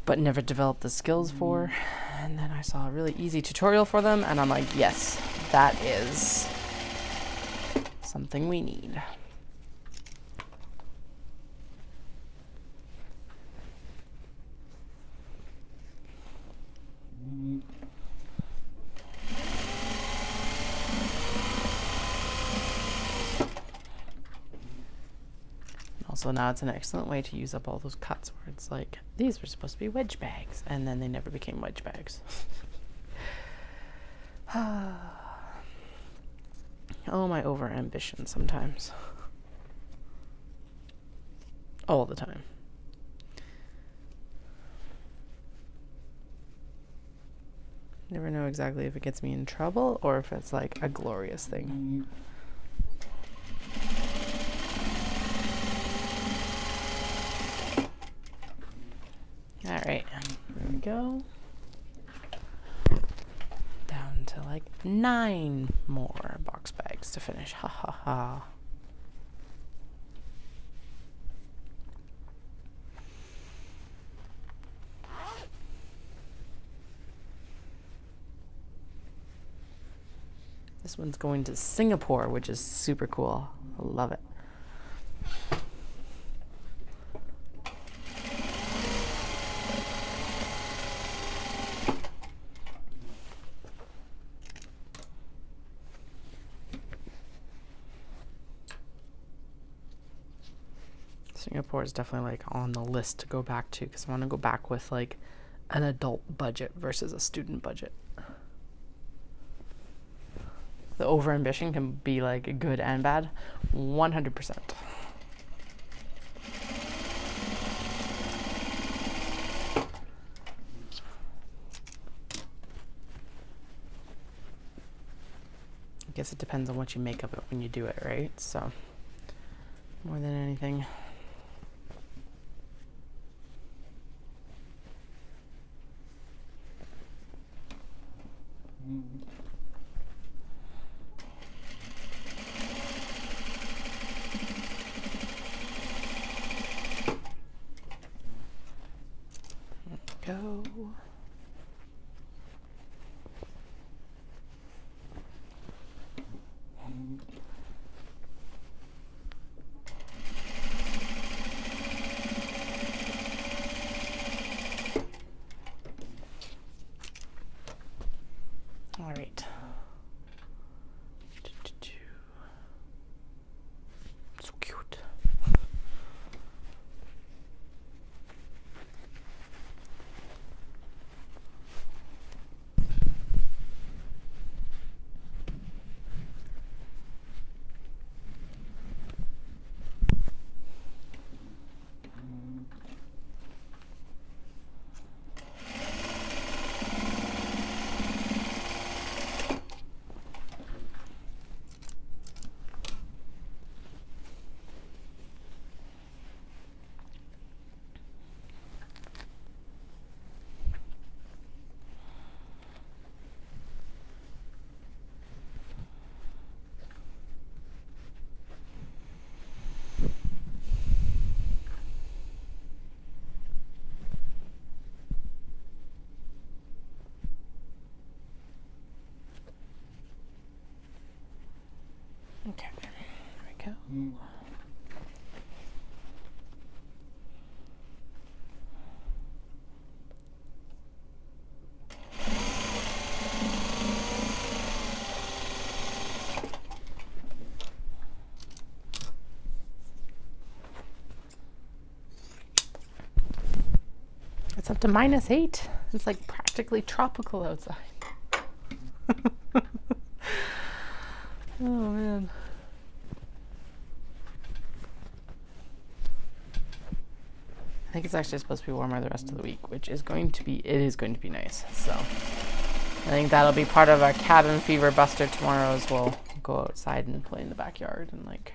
but never developed the skills for. And then I saw a really easy tutorial for them, and I'm like, yes, that is something we need. Also, now it's an excellent way to use up all those cuts where it's like, these were supposed to be wedge bags, and then they never became wedge bags. Oh, my over ambition sometimes. All the time. Never know exactly if it gets me in trouble or if it's like a glorious thing. All right, there we go. Down to like 9 more box bags to finish. Ha ha ha. This one's going to Singapore, which is super cool. I love it. Singapore is definitely like on the list to go back to because I want to go back with like an adult budget versus a student budget. The over ambition can be like good and bad, 100%. I guess it depends on what you make of it when you do it, right? So, more than anything. Go. All right. So cute. It's up to -8. It's like practically tropical outside. Oh man. I think it's actually supposed to be warmer the rest of the week, which is going to be, it is going to be nice. So I think that'll be part of our cabin fever buster tomorrow as well. Go outside and play in the backyard and like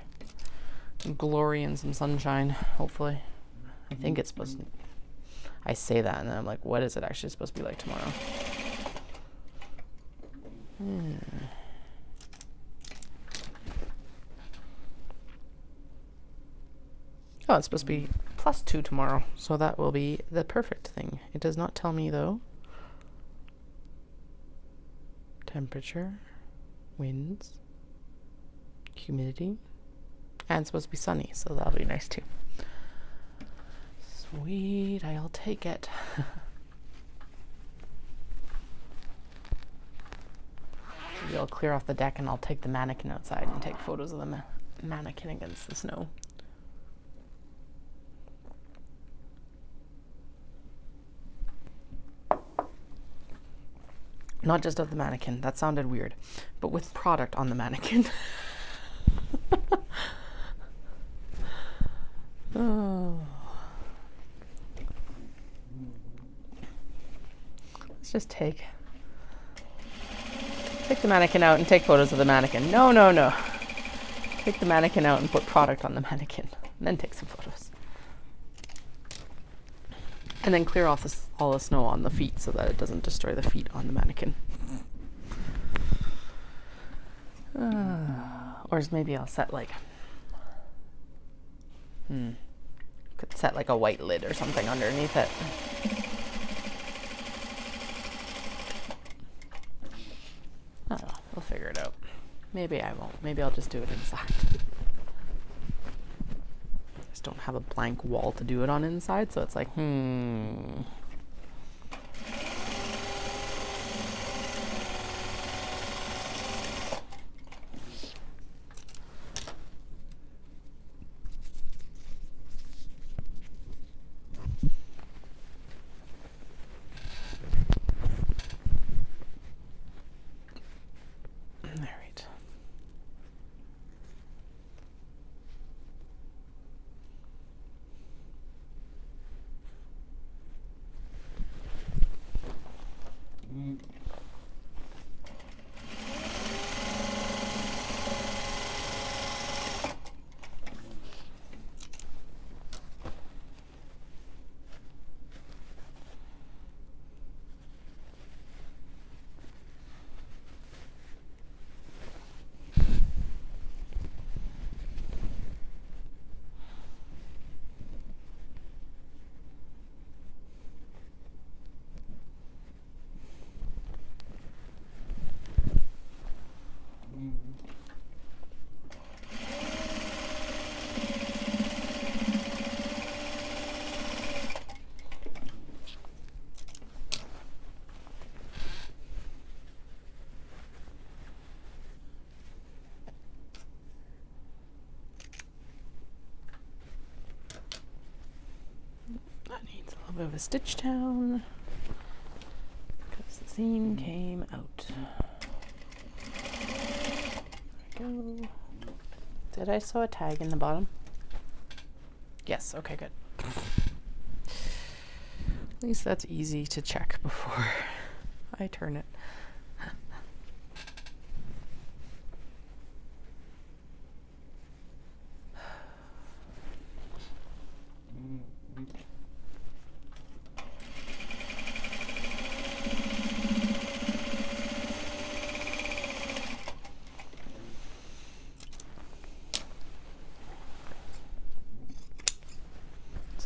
glory in some sunshine, hopefully. I think it's supposed to, I say that and then I'm like, what is it actually supposed to be like tomorrow? Oh, it's supposed to be +2 tomorrow, so that will be the perfect thing. It does not tell me though. Temperature, winds, humidity, and it's supposed to be sunny, so that'll be nice too. Sweet, I'll take it. Maybe I'll clear off the deck and I'll take the mannequin outside and take photos of the mannequin against the snow. Not just of the mannequin, that sounded weird, but with product on the mannequin. Oh. Let's just take the mannequin out and take photos of the mannequin. No, no, no. Take the mannequin out and put product on the mannequin, and then take some photos. And then clear off all the snow on the feet so that it doesn't destroy the feet on the mannequin. Or maybe I'll set like, could set like a white lid or something underneath it. I don't know, we'll figure it out. Maybe I won't. Maybe I'll just do it inside. Don't have a blank wall to do it on inside, so it's like bit of a stitch down because the seam came out. There we go. Did I sew a tag in the bottom? Yes, okay, good. At least that's easy to check before I turn it.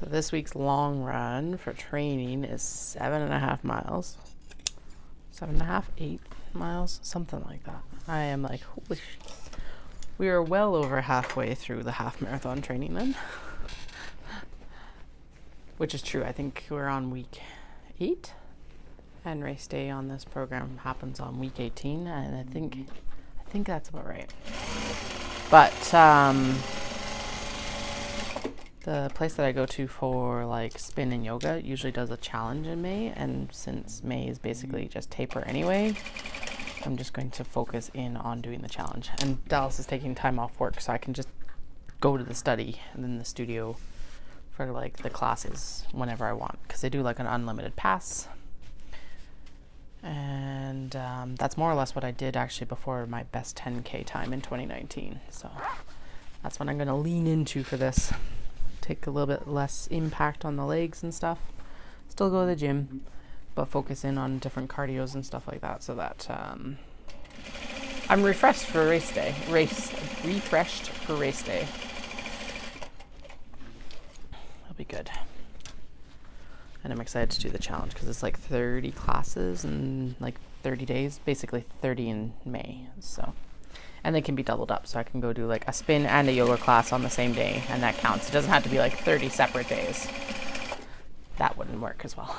This week's long run for training is 7.5 miles. 7.5, 8 miles, something like that. I am like, holy shit. We are well over halfway through the half marathon training then. Which is true. I think we're on week 8. And race day on this program happens on week 18. And I think that's about right. But The place that I go to for like spin and yoga usually does a challenge in May, and since May is basically just taper anyway, I'm just going to focus in on doing the challenge. And Dallas is taking time off work, so I can just go to the study and then the studio for like the classes whenever I want, because they do like an unlimited pass. And that's more or less what I did actually before my best 10K time in 2019. So that's what I'm going to lean into for this. Take a little bit less impact on the legs and stuff. Still go to the gym, but focus in on different cardios and stuff like that, so that I'm refreshed for race day. Refreshed for race day. That'll be good. And I'm excited to do the challenge because it's like 30 classes in like 30 days, basically 30 in May. So, and they can be doubled up, so I can go do like a spin and a yoga class on the same day, and that counts. It doesn't have to be like 30 separate days. That wouldn't work as well.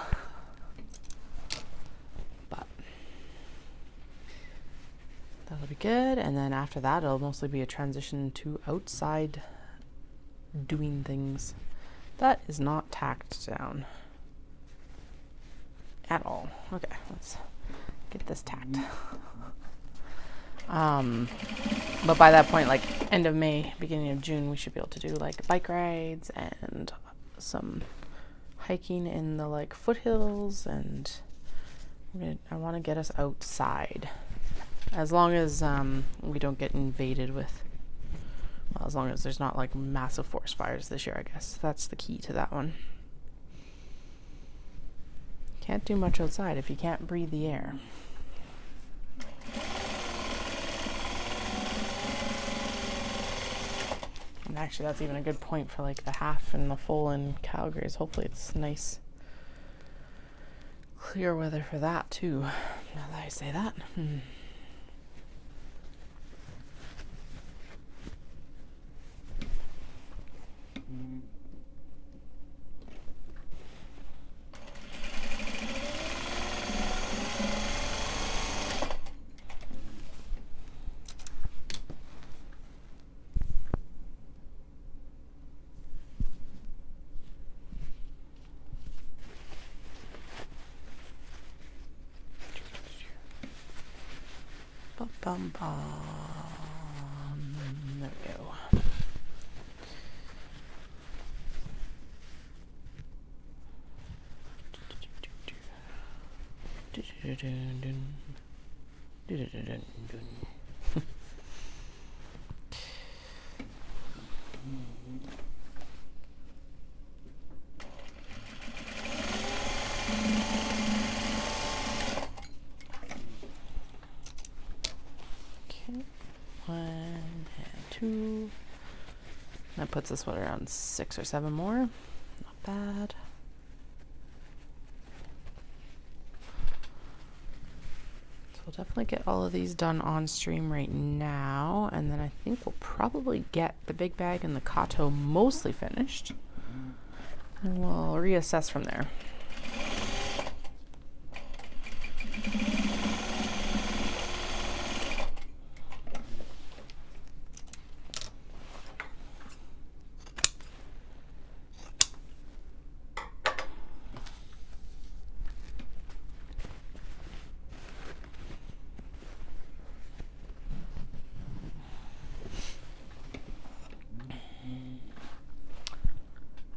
But that'll be good. And then after that, it'll mostly be a transition to outside doing things. That is not tacked down at all. Okay, let's get this tacked. But by that point, like end of May, beginning of June, we should be able to do like bike rides and some hiking in the like foothills, and I want to get us outside, as long as we don't get invaded with, well, as long as there's not like massive forest fires this year. I guess that's the key to that one. Can't do much outside if you can't breathe the air. And actually, that's even a good point for like the half and the full in Calgary. Is hopefully it's nice, clear weather for that too. Now that I say that. Bum, bum. There we go. That puts us, what, around 6 or 7 more? Not bad. So we'll definitely get all of these done on stream right now, and then I think we'll probably get the big bag and the Kato mostly finished, and we'll reassess from there.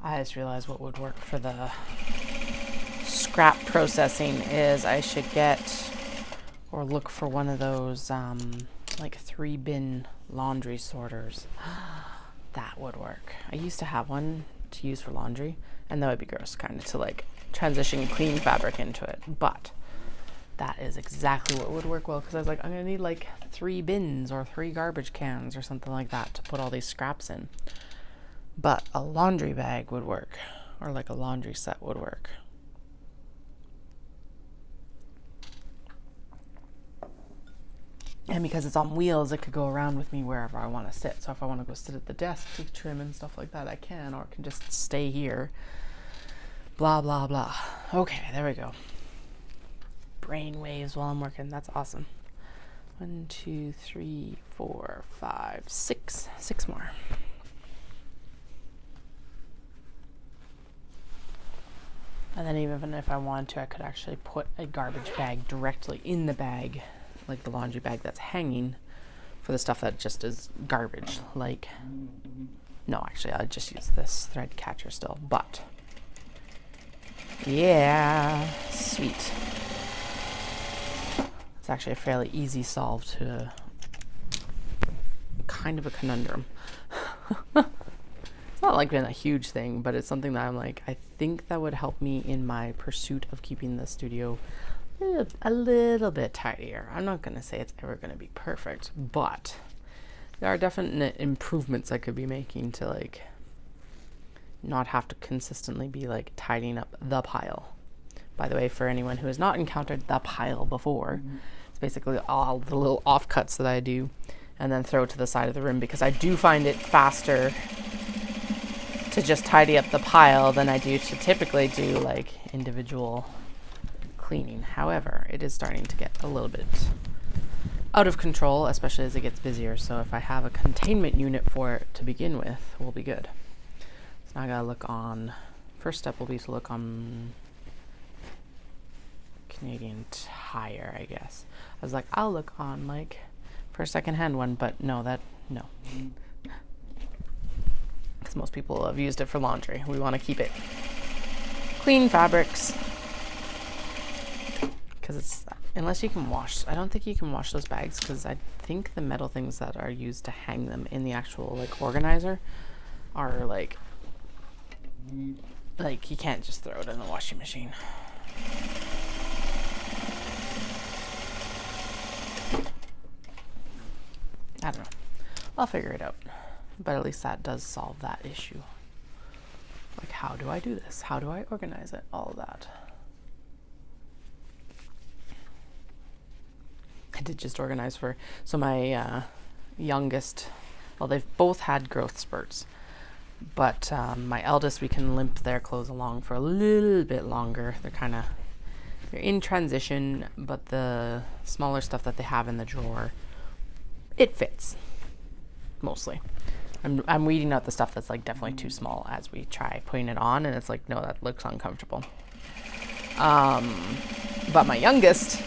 I just realized what would work for the scrap processing is I should get or look for one of those like 3-bin laundry sorters. That would work. I used to have one to use for laundry, and that would be gross, kind of to like transition clean fabric into it. But that is exactly what would work well, because I was like, I'm gonna need like 3 bins or 3 garbage cans or something like that to put all these scraps in. But a laundry bag would work, or like a laundry set would work. And because it's on wheels, it could go around with me wherever I want to sit. So if I want to go sit at the desk to trim and stuff like that, I can, or it can just stay here. Blah, blah, blah. Okay, there we go. Brain waves while I'm working. That's awesome. 1, 2, 3, 4, 5, 6. 6 more. And then even if I wanted to, I could actually put a garbage bag directly in the bag, like the laundry bag that's hanging, for the stuff that just is garbage. Like, no, actually, I'll just use this thread catcher still. But, yeah, sweet. It's actually a fairly easy solve to kind of a conundrum. It's not like been a huge thing, but it's something that I'm like, I think that would help me in my pursuit of keeping the studio a little bit tidier. I'm not going to say it's ever going to be perfect, but there are definite improvements I could be making to like not have to consistently be like tidying up the pile. By the way, for anyone who has not encountered the pile before, it's basically all the little offcuts that I do and then throw to the side of the room, because I do find it faster to just tidy up the pile than I do to typically do like individual cleaning. However, it is starting to get a little bit out of control, especially as it gets busier. So if I have a containment unit for it to begin with, we'll be good. So now I gotta look on, first step will be to look on Canadian Tire, I guess. I was like, I'll look on like for a secondhand one, but no. Because most people have used it for laundry. We want to keep it clean fabrics. Because it's, unless you can wash, I don't think you can wash those bags, because I think the metal things that are used to hang them in the actual like organizer are like you can't just throw it in the washing machine. I don't know. I'll figure it out. But at least that does solve that issue. Like, how do I do this? How do I organize it? All of that. I did just organize for, so my youngest, well, they've both had growth spurts. But my eldest, we can limp their clothes along for a little bit longer. They're in transition, but the smaller stuff that they have in the drawer, it fits, mostly. I'm weeding out the stuff that's like definitely too small as we try putting it on, and it's like, no, that looks uncomfortable. But my youngest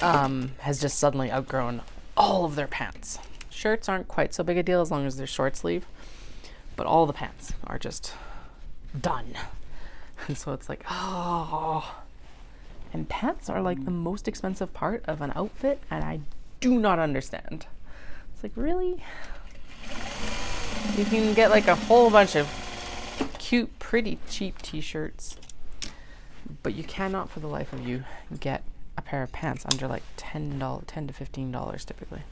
has just suddenly outgrown all of their pants. Shirts aren't quite so big a deal as long as they're short sleeve, but all the pants are just done. And so it's like, oh. And pants are like the most expensive part of an outfit, and I do not understand. It's like, really? You can get like a whole bunch of cute, pretty cheap t-shirts, but you cannot for the life of you get a pair of pants under like $10 to $15 typically.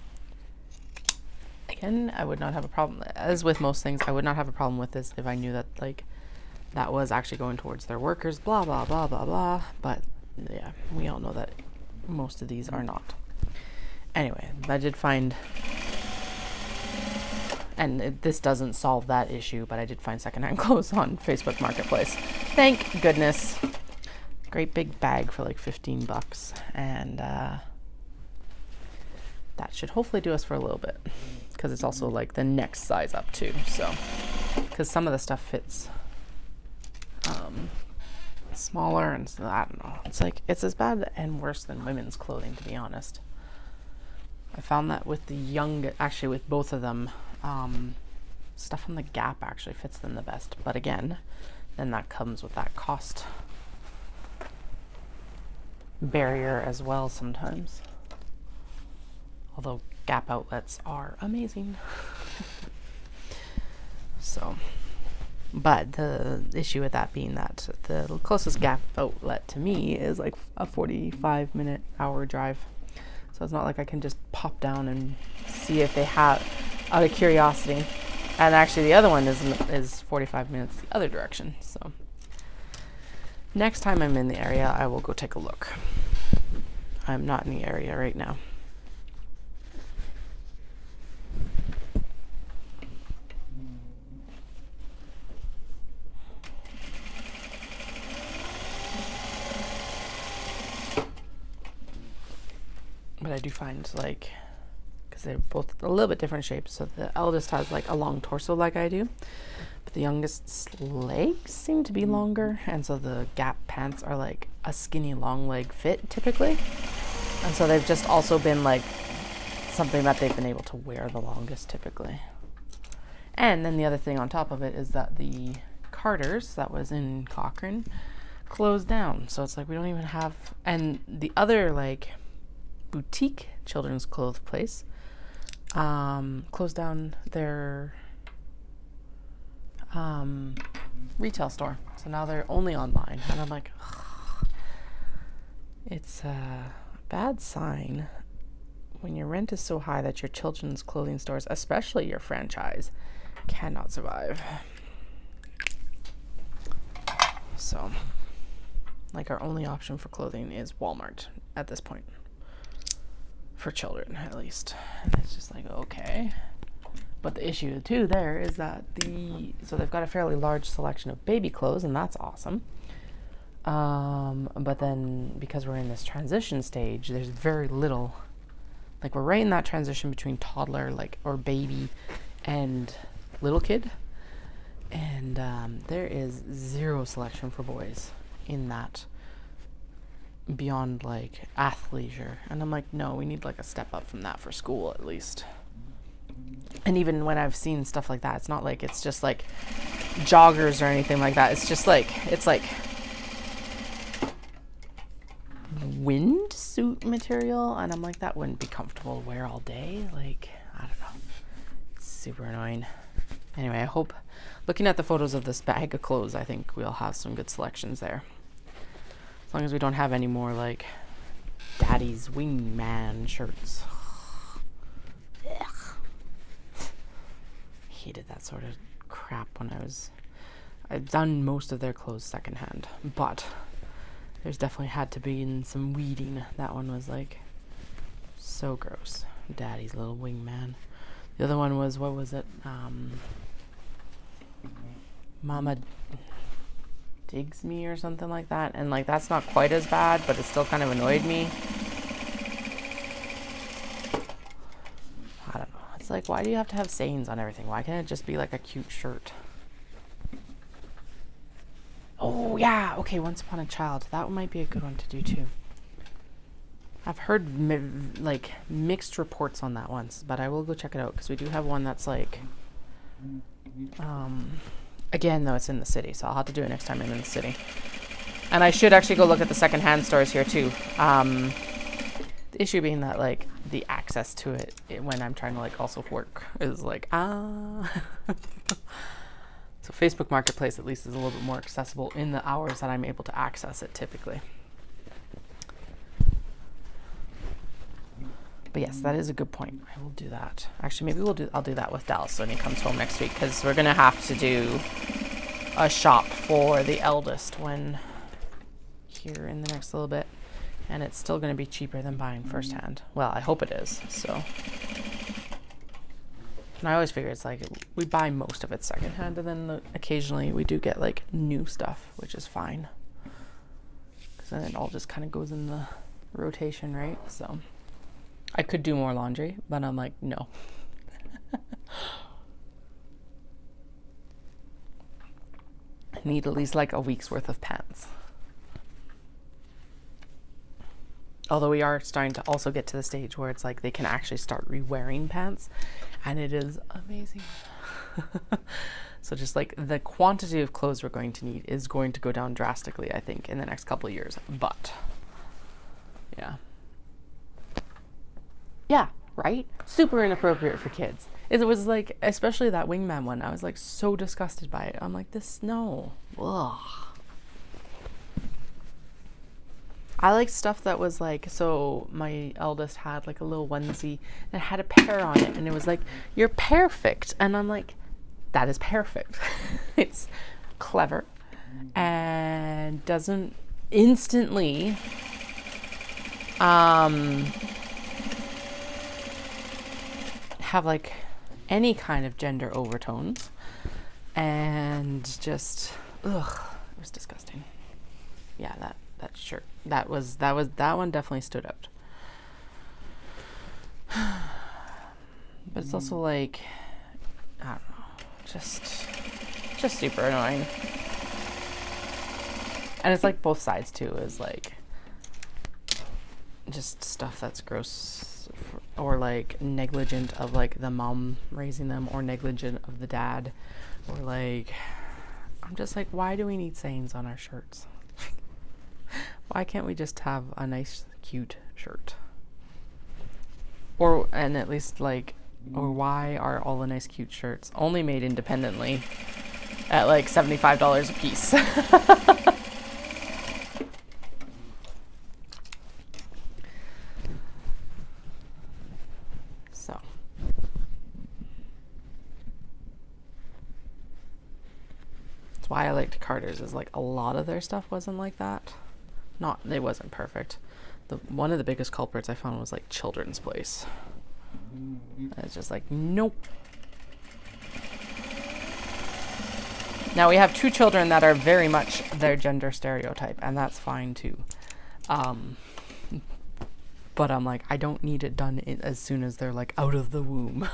Again, I would not have a problem, as with most things, I would not have a problem with this if I knew that like that was actually going towards their workers, blah, blah, blah, blah, blah. But yeah, we all know that most of these are not. Anyway, I did find, and this doesn't solve that issue, but I did find secondhand clothes on Facebook Marketplace. Thank goodness. Great big bag for like $15, and that should hopefully do us for a little bit, because it's also like the next size up too. So, because some of the stuff fits smaller, and so I don't know. It's like, it's as bad and worse than women's clothing, to be honest. I found that with the young, actually with both of them, stuff from the Gap actually fits them the best. But again, then that comes with that cost barrier as well sometimes. Although Gap outlets are amazing. So, but the issue with that being that the closest Gap outlet to me is like a 45-minute hour drive. So it's not like I can just pop down and see if they have, out of curiosity. And actually the other one is 45 minutes the other direction. So next time I'm in the area, I will go take a look. I'm not in the area right now. But I do find, like, because they're both a little bit different shapes. So the eldest has like a long torso like I do, but But the youngest's legs seem to be longer, and so the Gap pants are like a skinny long leg fit typically. And so they've just also been like something that they've been able to wear the longest typically. And then the other thing on top of it is that the Carter's that was in Cochrane closed down. So it's like we don't even have, and the other like boutique children's clothes place closed down their retail store. So now they're only online. And I'm like, ugh. It's a bad sign when your rent is so high that your children's clothing stores, especially your franchise, cannot survive. So, like, our only option for clothing is Walmart at this point. For children, at least. And it's just like, okay. But the issue, too, there is that so they've got a fairly large selection of baby clothes, and that's awesome. But then, because we're in this transition stage, there's very little, like, we're right in that transition between toddler, like, or baby and little kid. And there is zero selection for boys in that beyond, like, athleisure. And I'm like, no, we need, like, a step up from that for school, at least. And even when I've seen stuff like that, it's not like it's just like joggers or anything like that. It's just like, it's like windsuit material. And I'm like, that wouldn't be comfortable to wear all day. Like, I don't know. It's super annoying. Anyway, I hope, looking at the photos of this bag of clothes, I think we'll have some good selections there. As long as we don't have any more like daddy's wingman shirts. Hated that sort of crap when I've done most of their clothes secondhand, but there's definitely had to be in some weeding. That one was like so gross. Daddy's little wingman. The other one was, what was it? Mama digs me or something like that. And like, that's not quite as bad, but it still kind of annoyed me. I don't know. It's like, why do you have to have sayings on everything? Why can't it just be like a cute shirt? Oh yeah, okay, Once Upon a Child. That might be a good one to do too. I've heard like mixed reports on that once, but I will go check it out because we do have one that's like, again though, it's in the city, so I'll have to do it next time I'm in the city. And I should actually go look at the secondhand stores here too. The issue being that like the access to it when I'm trying to like also work is like So Facebook Marketplace at least is a little bit more accessible in the hours that I'm able to access it typically. But yes, that is a good point. I will do that. Actually, maybe I'll do that with Dallas when he comes home next week, because we're gonna have to do a shop for the eldest when here in the next little bit, and it's still gonna be cheaper than buying firsthand. Well, I hope it is. So, and I always figure it's like we buy most of it secondhand, and then occasionally we do get like new stuff, which is fine, because then it all just kind of goes in the rotation, right? So. I could do more laundry, but I'm like, no. I need at least like a week's worth of pants. Although we are starting to also get to the stage where it's like they can actually start re-wearing pants, and it is amazing. So just like the quantity of clothes we're going to need is going to go down drastically, I think, in the next couple of years. But yeah. Yeah, right? Super inappropriate for kids. It was like, especially that wingman one, I was like so disgusted by it. I'm like, no. Ugh. I like stuff that was like, so my eldest had like a little onesie that had a pear on it, and it was like, you're perfect. And I'm like, that is perfect. It's clever and doesn't instantly have like any kind of gender overtones, and just it was disgusting. Yeah, that shirt, that one definitely stood out. But it's also like, I don't know, just Just super annoying. And it's like both sides too, is like just stuff that's gross or like negligent of like the mom raising them, or negligent of the dad, or like, I'm just like, why do we need sayings on our shirts? Why can't we just have a nice cute shirt? Or, and at least like, or why are all the nice cute shirts only made independently at like $75 a piece? So that's why I liked Carter's, is like a lot of their stuff wasn't like that. It wasn't perfect. One of the biggest culprits I found was like Children's Place. It's just like, nope. Now we have 2 children that are very much their gender stereotype, and that's fine too. But I'm like, I don't need it done as soon as they're like out of the womb.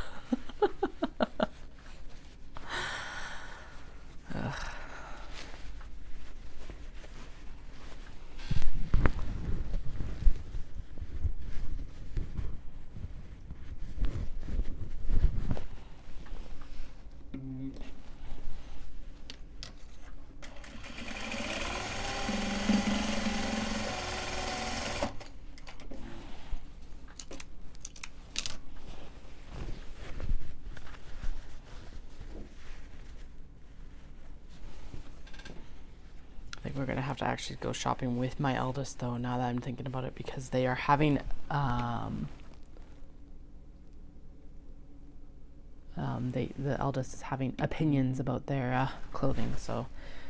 I think we're gonna have to actually go shopping with my eldest though, now that I'm thinking about it, because they are having the eldest is having opinions about their clothing, so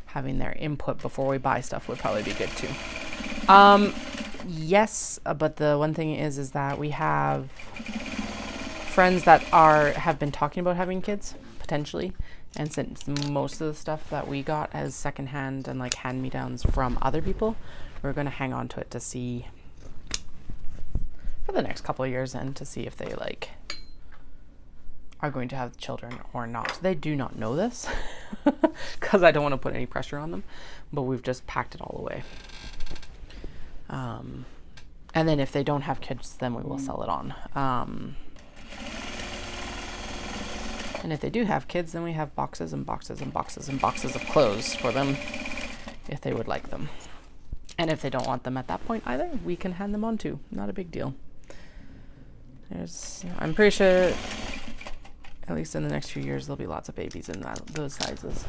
having their input before we buy stuff would probably be good too. Yes, but the one thing is that we have friends that have been talking about having kids potentially, and since most of the stuff that we got as secondhand and like hand-me-downs from other people, we're going to hang on to it to see for the next couple of years, and to see if they like are going to have children or not. They do not know this because I don't want to put any pressure on them, but we've just packed it all away. And then if they don't have kids, then we will sell it on. And if they do have kids, then we have boxes and boxes and boxes and boxes of clothes for them if they would like them. And if they don't want them at that point either, we can hand them on too. Not a big deal. I'm pretty sure, at least in the next few years, there'll be lots of babies in those sizes.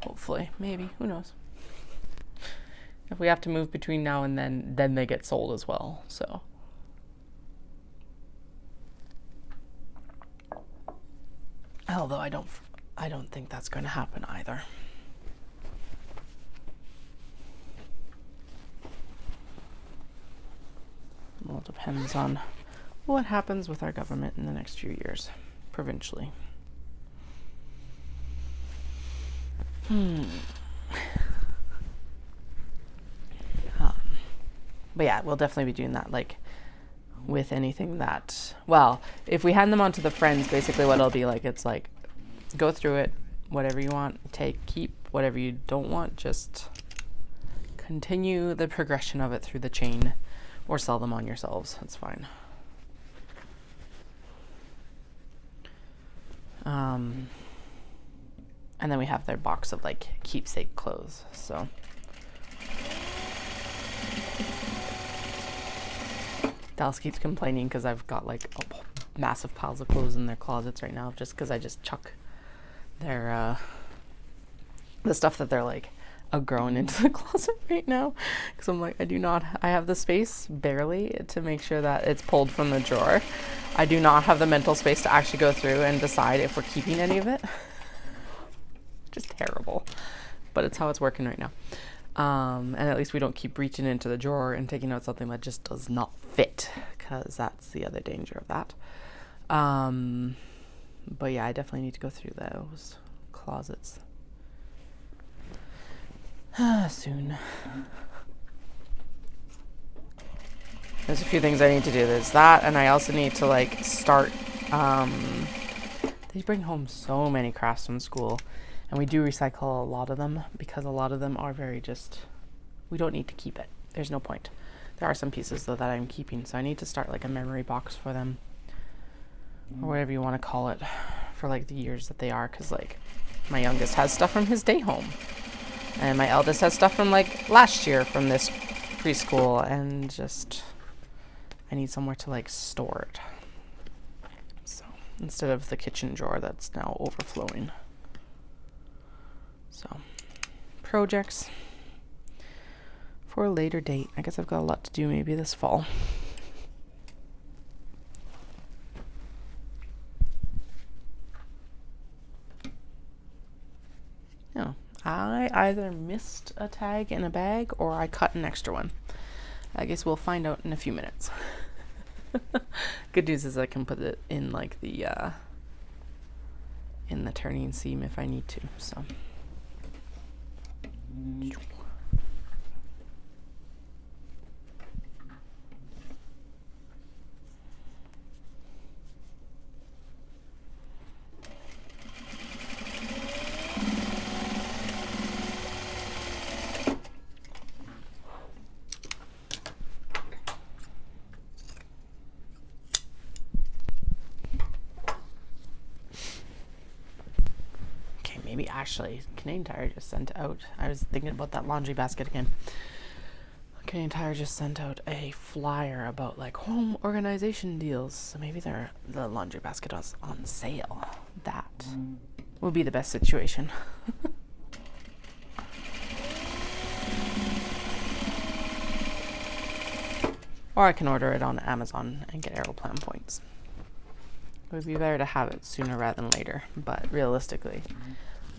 Hopefully. Maybe. Who knows? If we have to move between now and then they get sold as well. So. Although I don't think that's going to happen either. Well, it depends on what happens with our government in the next few years, provincially. But yeah, we'll definitely be doing that, like, with anything that, well, if we hand them on to the friends, basically what it'll be like, it's like, go through it, whatever you want, keep, whatever you don't want, just continue the progression of it through the chain, or sell them on yourselves, that's fine. And then we have their box of like keepsake clothes, so. Dallas keeps complaining because I've got like massive piles of clothes in their closets right now, just because I just chuck their the stuff that they're like outgrown into the closet right now, because I'm like, I have the space barely to make sure that it's pulled from the drawer. I do not have the mental space to actually go through and decide if we're keeping any of it. Just terrible, but it's how it's working right now. And at least we don't keep reaching into the drawer and taking out something that just does not fit, because that's the other danger of that. But yeah, I definitely need to go through those closets soon. There's a few things I need to do. There's that, and I also need to like start, they bring home so many crafts from school, And we do recycle a lot of them because a lot of them are very just, we don't need to keep it. There's no point. There are some pieces though that I'm keeping, so I need to start like a memory box for them, or whatever you want to call it, for like the years that they are, because like my youngest has stuff from his day home, and my eldest has stuff from like last year from this preschool, and just I need somewhere to like store it. So instead of the kitchen drawer that's now overflowing. So projects for a later date. I guess I've got a lot to do maybe this fall. No, I either missed a tag in a bag or I cut an extra one. I guess we'll find out in a few minutes. Good news is I can put it in like the in the turning seam if I need to. So. Maybe actually Canadian Tire just sent out, I was thinking about that laundry basket again. Canadian Tire just sent out a flyer about like home organization deals, so maybe the laundry basket was on sale. That would be the best situation. Or I can order it on Amazon and get Aeroplan points. It would be better to have it sooner rather than later, but realistically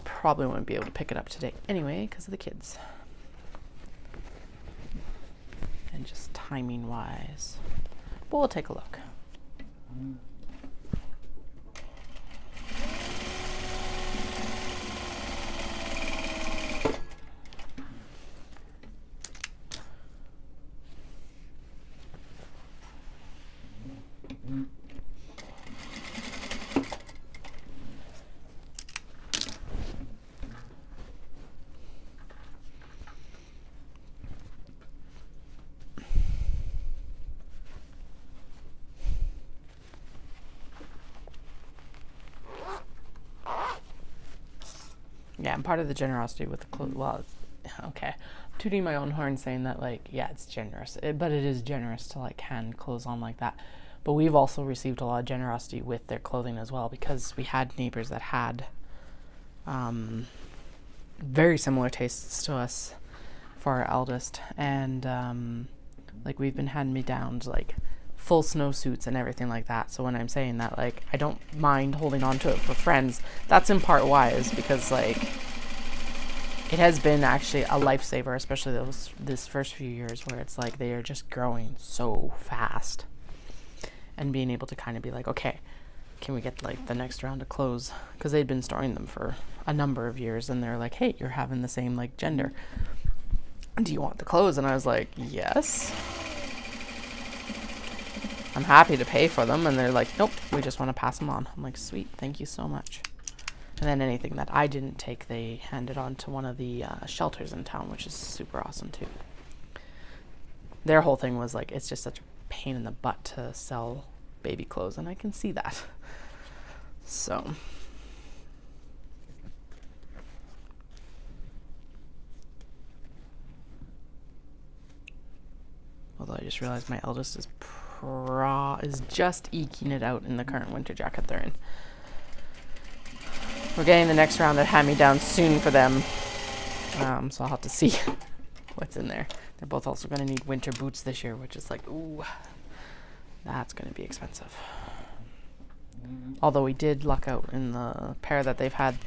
probably won't be able to pick it up today anyway because of the kids. And just timing wise. But we'll take a look. Yeah, and part of the generosity with the clothes, well, okay, I'm tooting my own horn saying that, like, yeah, it's generous, but it is generous to, like, hand clothes on like that. But we've also received a lot of generosity with their clothing as well, because we had neighbors that had very similar tastes to us for our eldest. And, like, we've been hand-me-downs, like, full snowsuits and everything like that. So when I'm saying that, like, I don't mind holding on to it for friends, that's in part why is because, like, it has been actually a lifesaver, especially this first few years where it's like they are just growing so fast, and being able to kind of be like, okay, can we get like the next round of clothes, because they'd been storing them for a number of years, and they're like, hey, you're having the same like gender, do you want the clothes? And I was like, yes, I'm happy to pay for them. And they're like, nope, we just want to pass them on. I'm like, sweet, thank you so much. And then anything that I didn't take, they handed on to one of the shelters in town, which is super awesome too. Their whole thing was like, it's just such a pain in the butt to sell baby clothes, and I can see that. So although I just realized my eldest is just eking it out in the current winter jacket they're in. We're getting the next round of hand-me-downs soon for them, so I'll have to see what's in there. They're both also going to need winter boots this year, which is like, ooh, that's going to be expensive. Although we did luck out in the pair that they've had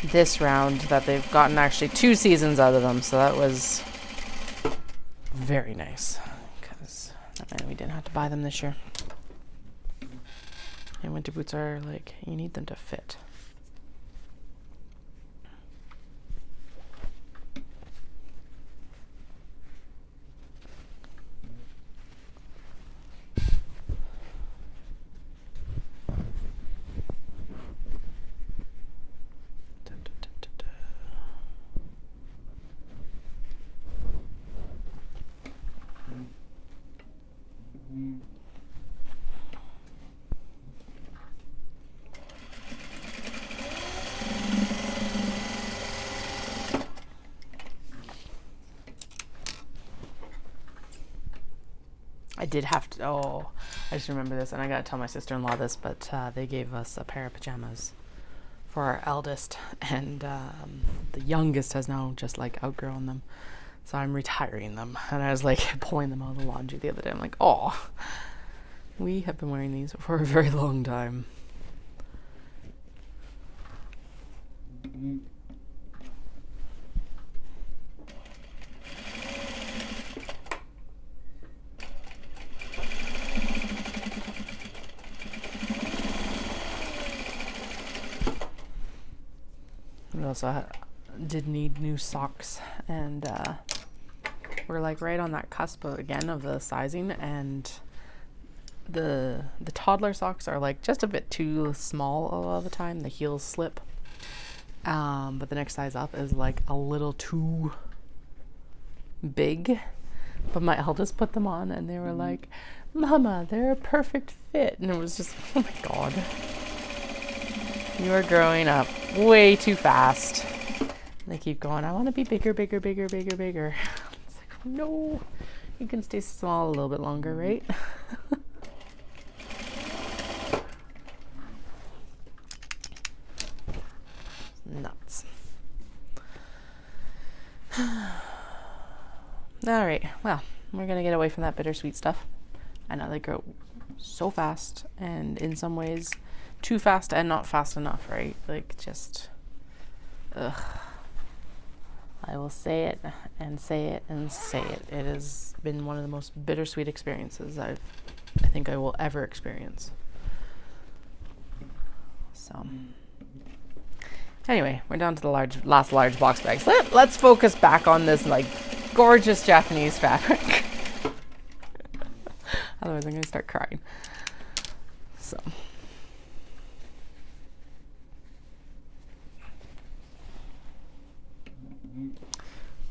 this round, that they've gotten actually 2 seasons out of them, so that was very nice, because that meant we didn't have to buy them this year. And winter boots are like, you need them to fit. I did have to, oh, I just remember this, and I gotta tell my sister-in-law this, but they gave us a pair of pajamas for our eldest, and the youngest has now just like outgrown them, so I'm retiring them. And I was like pulling them out of the laundry the other day. I'm like, oh, we have been wearing these for a very long time. We also did need new socks, and we're like right on that cusp again of the sizing, and the toddler socks are like just a bit too small a lot of the time. The heels slip, but the next size up is like a little too big. But my eldest put them on, and they were like, "Mama, they're a perfect fit," and it was just, oh my god. You are growing up way too fast. They keep going, I want to be bigger, bigger, bigger, bigger, bigger. It's like, no, you can stay small a little bit longer, right? Nuts. All right, well, we're going to get away from that bittersweet stuff. I know they grow so fast, and in some ways too fast and not fast enough, right? Like, just, ugh. I will say it and say it and say it. It has been one of the most bittersweet experiences I think I will ever experience. So, anyway, we're down to the last large box bags. Let's focus back on this like gorgeous Japanese fabric. Otherwise, I'm gonna start crying. So.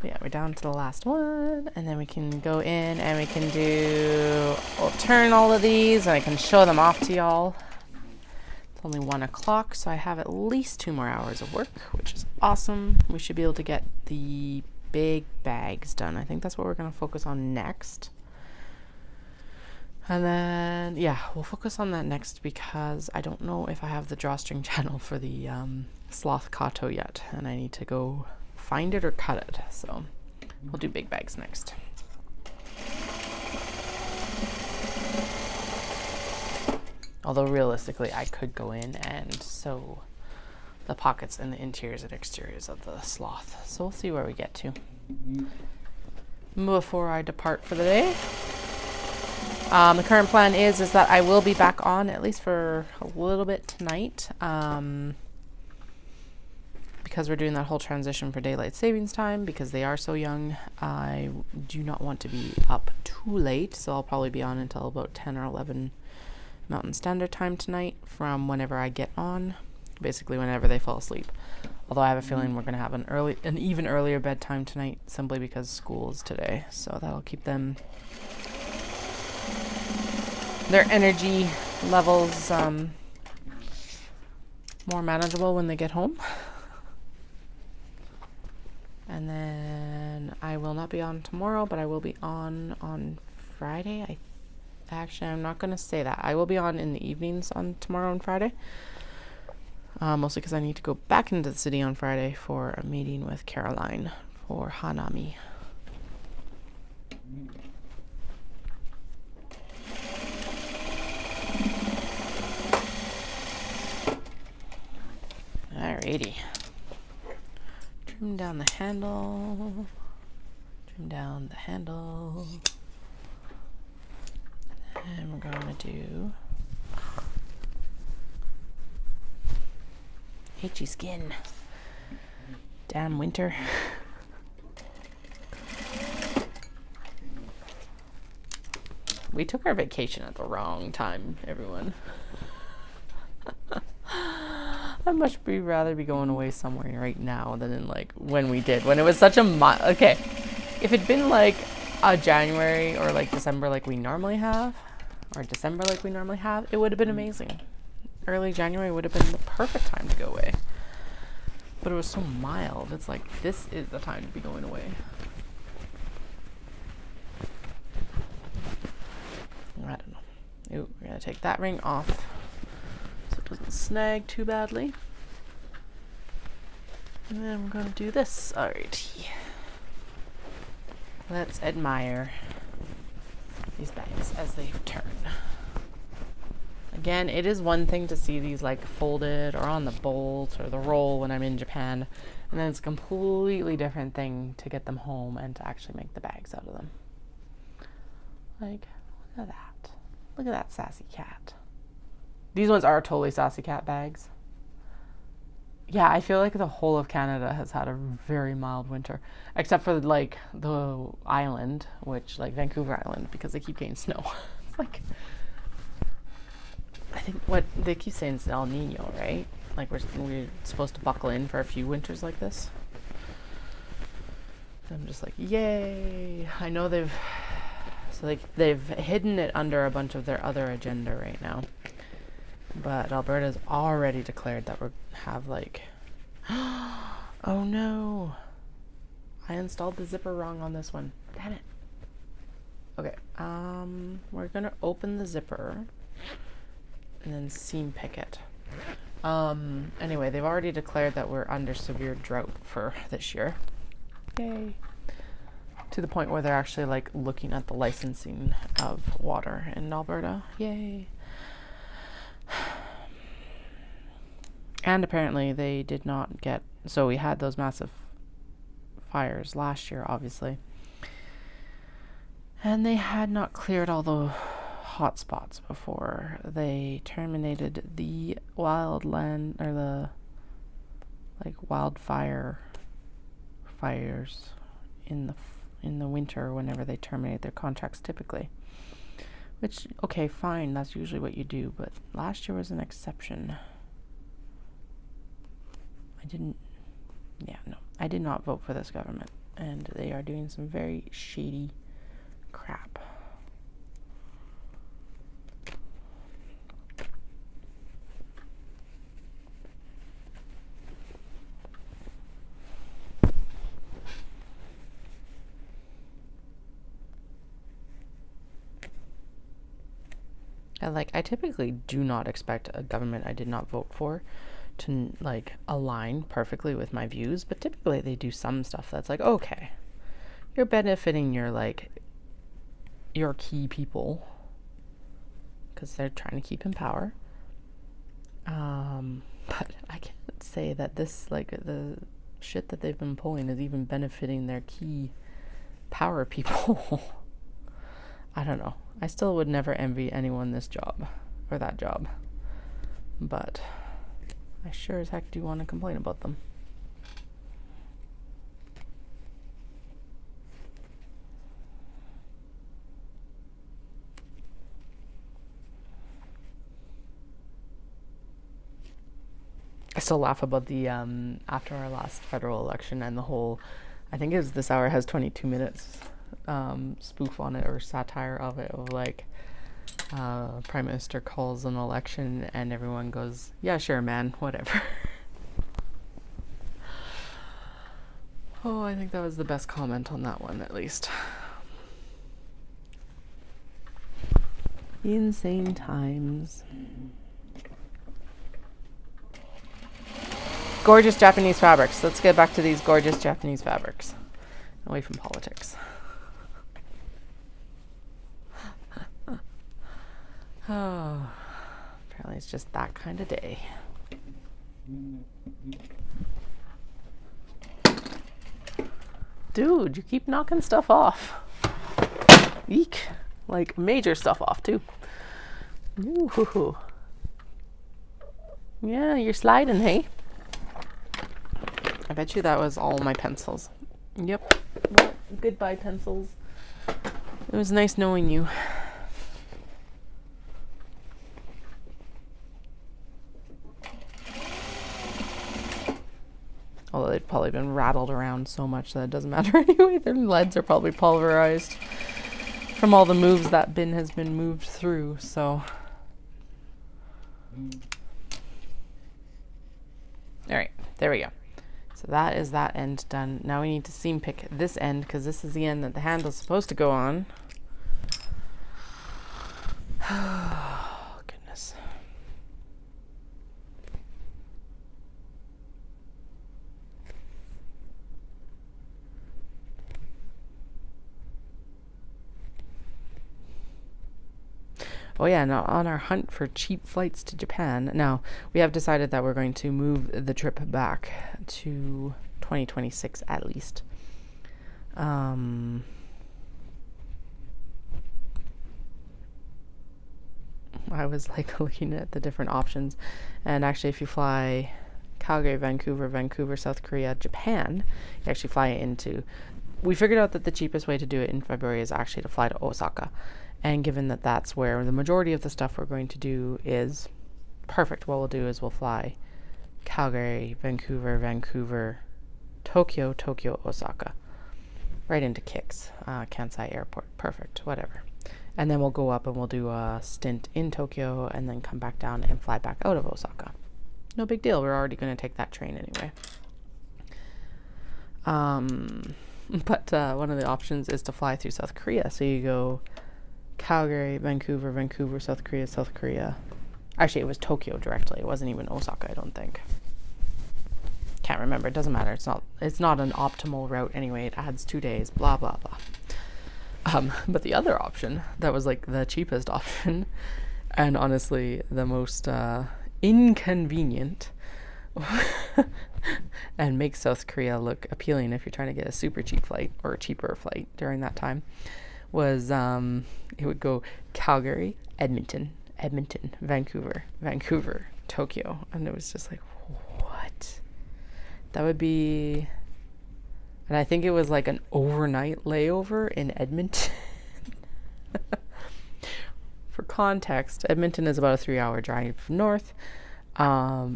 Yeah, we're down to the last one, and then we can go in and we can we'll turn all of these, and I can show them off to y'all. It's only 1 o'clock, so I have at least 2 more hours of work, which is awesome. We should be able to get the big bags done. I think that's what we're going to focus on next. And then, yeah, we'll focus on that next, because I don't know if I have the drawstring channel for the sloth kato yet, and I need to go find it or cut it. So we'll do big bags next. Although realistically, I could go in and sew the pockets and the interiors and exteriors of the sloth. So we'll see where we get to before I depart for the day. The current plan is that I will be back on at least for a little bit tonight. Because we're doing that whole transition for daylight savings time, because they are so young, I do not want to be up too late, so I'll probably be on until about 10 or 11 Mountain Standard Time tonight from whenever I get on, basically whenever they fall asleep. Although I have a feeling we're going to have an even earlier bedtime tonight, simply because school is today, so that'll keep them, their energy levels more manageable when they get home. And then I will not be on tomorrow, but I will be on Friday. Actually, I'm not going to say that. I will be on in the evenings on tomorrow and Friday. Mostly because I need to go back into the city on Friday for a meeting with Caroline for Hanami. Alrighty. Trim down the handle. Trim down the handle. And we're going to do itchy skin. Damn winter. We took our vacation at the wrong time, everyone. I'd much rather be going away somewhere right now than in like when we did, when it was such a okay, if it'd been like a January or like December like we normally have, or December like we normally have, it would have been amazing. Early January would have been the perfect time to go away, but it was so mild. It's like, this is the time to be going away. take that ring off so it doesn't snag too badly. And then we're going to do this. Alrighty. Let's admire these bags as they turn. Again, it is one thing to see these like folded or on the bolt or the roll when I'm in Japan, and then it's a completely different thing to get them home and to actually make the bags out of them. Like, look at that. Look at that sassy cat. These ones are totally sassy cat bags. Yeah, I feel like the whole of Canada has had a very mild winter, except for like the island, which like Vancouver Island, because they keep getting snow. It's like, I think what they keep saying is El Nino, right? Like we're supposed to buckle in for a few winters like this. I'm just like, yay! I know they've hidden it under a bunch of their other agenda right now. But Alberta's already declared that we have like, oh no, I installed the zipper wrong on this one. Damn it. Okay, we're gonna open the zipper and then seam pick it. Anyway, they've already declared that we're under severe drought for this year. Yay. To the point where they're actually like looking at the licensing of water in Alberta. Yay. And apparently they did not get, so we had those massive fires last year, obviously, and they had not cleared all the hot spots before they terminated the wildland or the like wildfire fires in the winter whenever they terminate their contracts typically. Which, okay, fine, that's usually what you do, but last year was an exception. I did not vote for this government, and they are doing some very shady crap. And like, I typically do not expect a government I did not vote for to like align perfectly with my views, but typically they do some stuff that's like, okay, you're benefiting your key people because they're trying to keep in power. But I can't say that this, like, the shit that they've been pulling is even benefiting their key power people. I don't know. I still would never envy anyone this job or that job, but I sure as heck do want to complain about them. I still laugh about the after our last federal election and the whole, I think it's This Hour Has 22 Minutes spoof on it or satire of it, of like Prime Minister calls an election and everyone goes, yeah, sure, man, whatever. Oh, I think that was the best comment on that one, at least. Insane times. Gorgeous Japanese fabrics. Let's get back to these gorgeous Japanese fabrics. Away from politics. Oh, apparently it's just that kind of day. Dude, you keep knocking stuff off. Eek. Like major stuff off too. Ooh. Yeah, you're sliding, hey? I bet you that was all my pencils. Yep. Well, goodbye, pencils. It was nice knowing you. Although they've probably been rattled around so much that it doesn't matter anyway. Their leads are probably pulverized from all the moves that bin has been moved through, so. Alright, there we go. So that is that end done. Now we need to seam pick this end because this is the end that the handle's supposed to go on. Oh yeah, now on our hunt for cheap flights to Japan. Now, we have decided that we're going to move the trip back to 2026 at least. I was like looking at the different options, and actually if you fly Calgary, Vancouver, South Korea, Japan, you actually fly into, we figured out that the cheapest way to do it in February is actually to fly to Osaka, and given that that's where the majority of the stuff we're going to do is, perfect. What we'll do is we'll fly Calgary, Vancouver, Tokyo, Osaka, right into Kix, Kansai Airport. Perfect, whatever. And then we'll go up and we'll do a stint in Tokyo and then come back down and fly back out of Osaka. No big deal. We're already going to take that train anyway. But one of the options is to fly through South Korea. So you go Calgary, Vancouver, South Korea. Actually, it was Tokyo directly. It wasn't even Osaka, I don't think. Can't remember. It doesn't matter. It's not an optimal route anyway. It adds 2 days. Blah, blah, blah. But the other option, that was like the cheapest option, and honestly the most inconvenient, and makes South Korea look appealing if you're trying to get a super cheap flight or a cheaper flight during that time, was it would go Calgary, Edmonton, Vancouver, Tokyo, and it was just like, what? That would be... And I think it was like an overnight layover in Edmonton. For context, Edmonton is about a 3-hour drive north.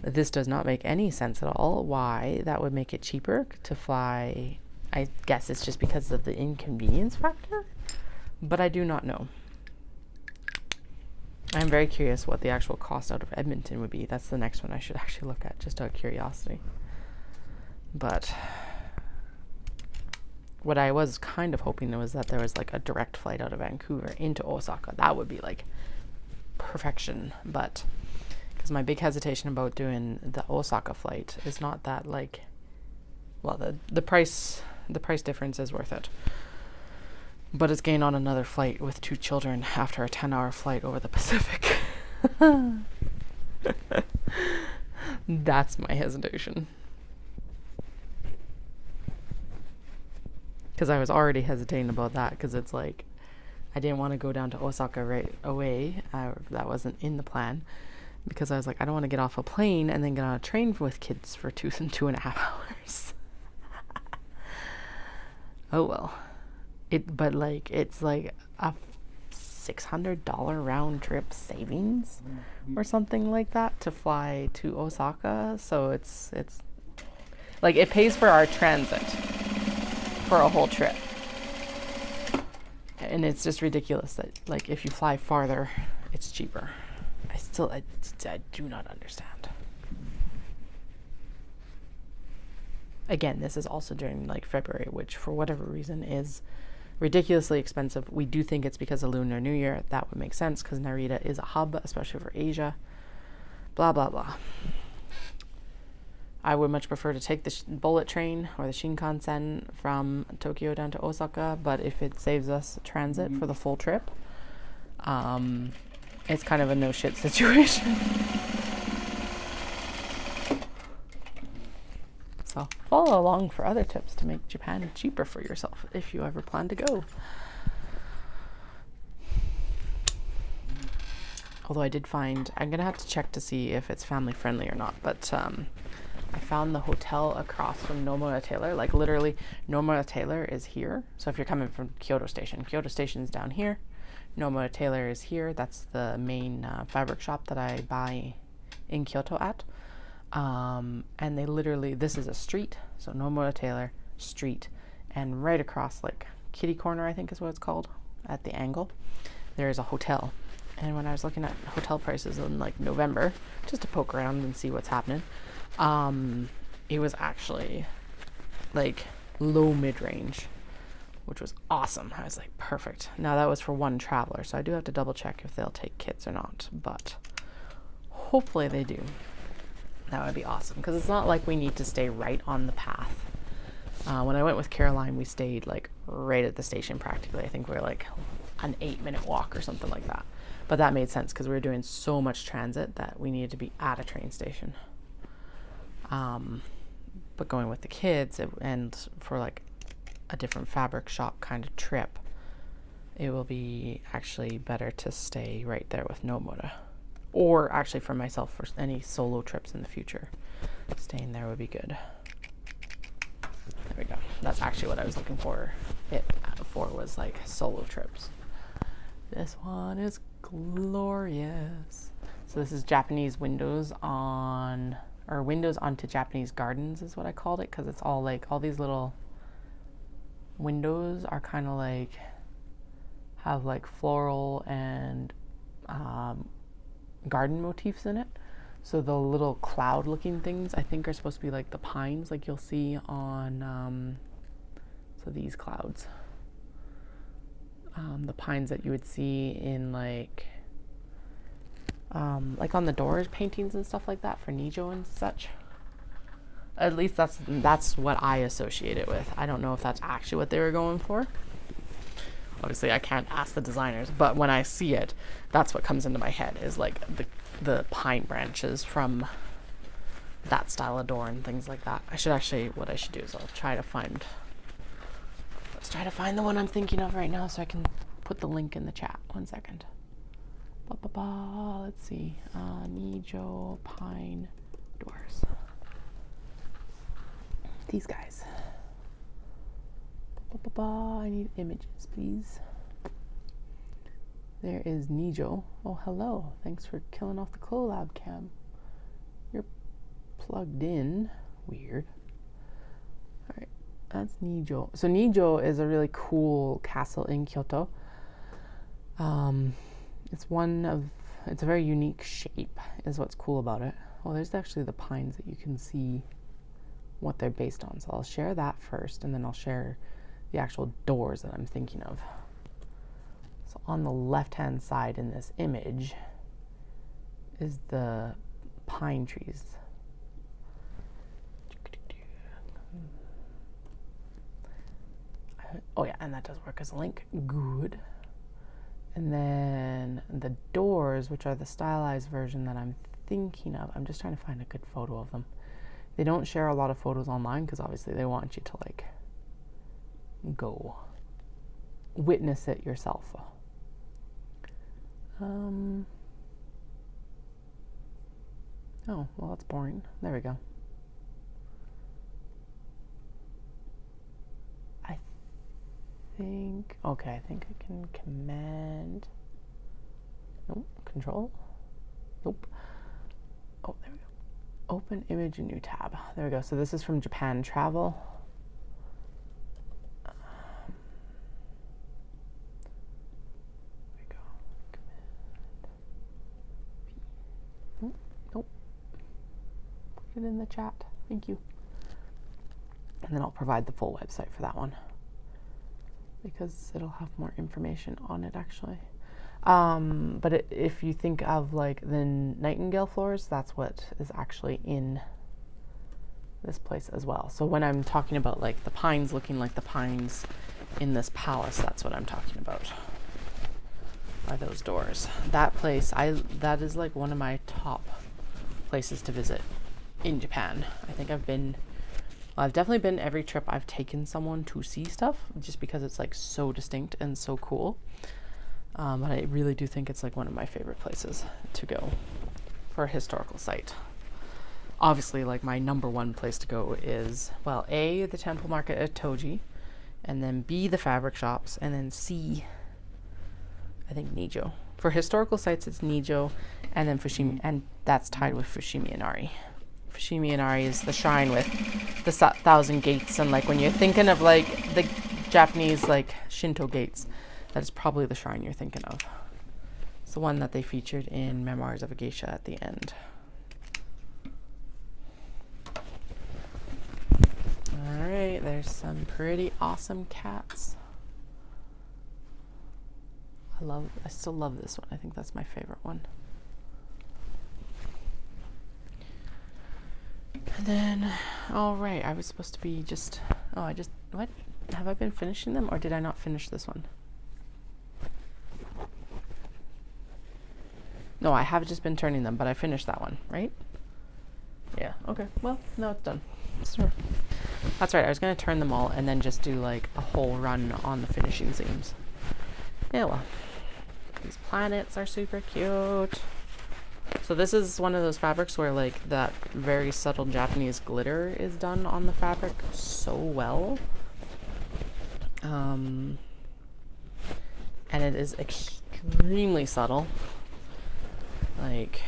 This does not make any sense at all. Why that would make it cheaper to fly. I guess it's just because of the inconvenience factor, but I do not know. I'm very curious what the actual cost out of Edmonton would be. That's the next one I should actually look at, just out of curiosity. But... what I was kind of hoping was that there was like a direct flight out of Vancouver into Osaka. That would be like perfection. But because my big hesitation about doing the Osaka flight is not that like, well, the price difference is worth it. But it's getting on another flight with 2 children after a 10-hour flight over the Pacific. That's my hesitation. Because I was already hesitating about that, because it's like, I didn't want to go down to Osaka right away. That wasn't in the plan. Because I was like, I don't want to get off a plane and then get on a train with kids for 2.5 hours. Oh well. But like, it's like a $600 round trip savings or something like that to fly to Osaka. So it's like, it pays for our transit for a whole trip. And it's just ridiculous that like if you fly farther it's cheaper. I do not understand. Again, this is also during like February, which for whatever reason is ridiculously expensive. We do think it's because of Lunar New Year. That would make sense because Narita is a hub, especially for Asia. Blah blah blah. I would much prefer to take the bullet train or the Shinkansen from Tokyo down to Osaka, but if it saves us transit for the full trip, it's kind of a no shit situation. So follow along for other tips to make Japan cheaper for yourself if you ever plan to go. Although I did find, I'm going to have to check to see if it's family friendly or not, but I found the hotel across from Nomura Taylor. Like literally, Nomura Taylor is here. So if you're coming from Kyoto Station is down here. Nomura Taylor is here. That's the main fabric shop that I buy in Kyoto at. And they literally, this is a street. So Nomura Taylor street, and right across, like kitty corner, I think is what it's called, at the angle, there is a hotel. And when I was looking at hotel prices in like November, just to poke around and see what's happening, it was actually like low mid-range, which was awesome. I was like, perfect. Now that was for one traveler, so I do have to double check if they'll take kids or not, but hopefully they do. That would be awesome, because it's not like we need to stay right on the path. When I went with Caroline, we stayed like right at the station practically. I think we were like an 8-minute walk or something like that. But that made sense because we were doing so much transit that we needed to be at a train station. But going with the kids and for like a different fabric shop kind of trip, it will be actually better to stay right there with Nomoda. Or actually for myself, for any solo trips in the future, staying there would be good. There we go. That's actually what I was looking for. Was like solo trips. This one is glorious. So this is Japanese windows on, or windows onto Japanese gardens is what I called it, because it's all like, all these little windows are kind of like, have like floral and garden motifs in it. So the little cloud looking things I think are supposed to be like the pines, like you'll see on so these clouds, the pines that you would see in like on the doors paintings and stuff like that for Nijo and such. At least that's what I associate it with. I don't know if that's actually what they were going for. Obviously I can't ask the designers, but when I see it, that's what comes into my head, is like the pine branches from that style of door and things like that. What I should do is I'll try to find, let's try to find the one I'm thinking of right now so I can put the link in the chat. 1 second. Let's see. Nijo pine doors. These guys. I need images, please. There is Nijo. Oh, hello. Thanks for killing off the collab cam. You're plugged in. Weird. Alright, that's Nijo. So Nijo is a really cool castle in Kyoto. It's a very unique shape, is what's cool about it. Oh, there's actually the pines that you can see what they're based on. So I'll share that first, and then I'll share the actual doors that I'm thinking of. So on the left-hand side in this image is the pine trees. Oh yeah, and that does work as a link. Good. And then the doors, which are the stylized version that I'm thinking of, I'm just trying to find a good photo of them. They don't share a lot of photos online because obviously they want you to like go witness it yourself. Oh, well, that's boring. There we go. I think I can command. Nope. Control. Nope. Oh, there we go. Open image, new tab. There we go. So this is from Japan Travel. There we go. Command. Nope. Put it in the chat. Thank you. And then I'll provide the full website for that one, because it'll have more information on it actually. But if you think of like the nightingale floors, that's what is actually in this place as well. So when I'm talking about like the pines looking like the pines in this palace, that's what I'm talking about, are those doors. That place, that is like one of my top places to visit in Japan. I think I've definitely been every trip I've taken someone to see stuff, just because it's like so distinct and so cool. But I really do think it's like one of my favorite places to go for a historical site. Obviously, like my number one place to go is, well, A, the temple market at Toji, and then B, the fabric shops, and then C, I think Nijo. For historical sites, it's Nijo, and then Fushimi, and that's tied with Fushimi Inari. Fushimi Inari is the shrine with the 1,000 gates, and like when you're thinking of like the Japanese like Shinto gates, that is probably the shrine you're thinking of. It's the one that they featured in Memoirs of a Geisha at the end. Alright, there's some pretty awesome cats. I still love this one. I think that's my favorite one. And then, all right, I was supposed to be just, Oh, what? Have I been finishing them, or did I not finish this one? No, I have just been turning them, but I finished that one, right? Yeah, okay. Well, now it's done. Sure. That's right, I was going to turn them all and then just do like a whole run on the finishing seams. Yeah, well. These planets are super cute. So this is one of those fabrics where like that very subtle Japanese glitter is done on the fabric so well. And it is extremely subtle. Like,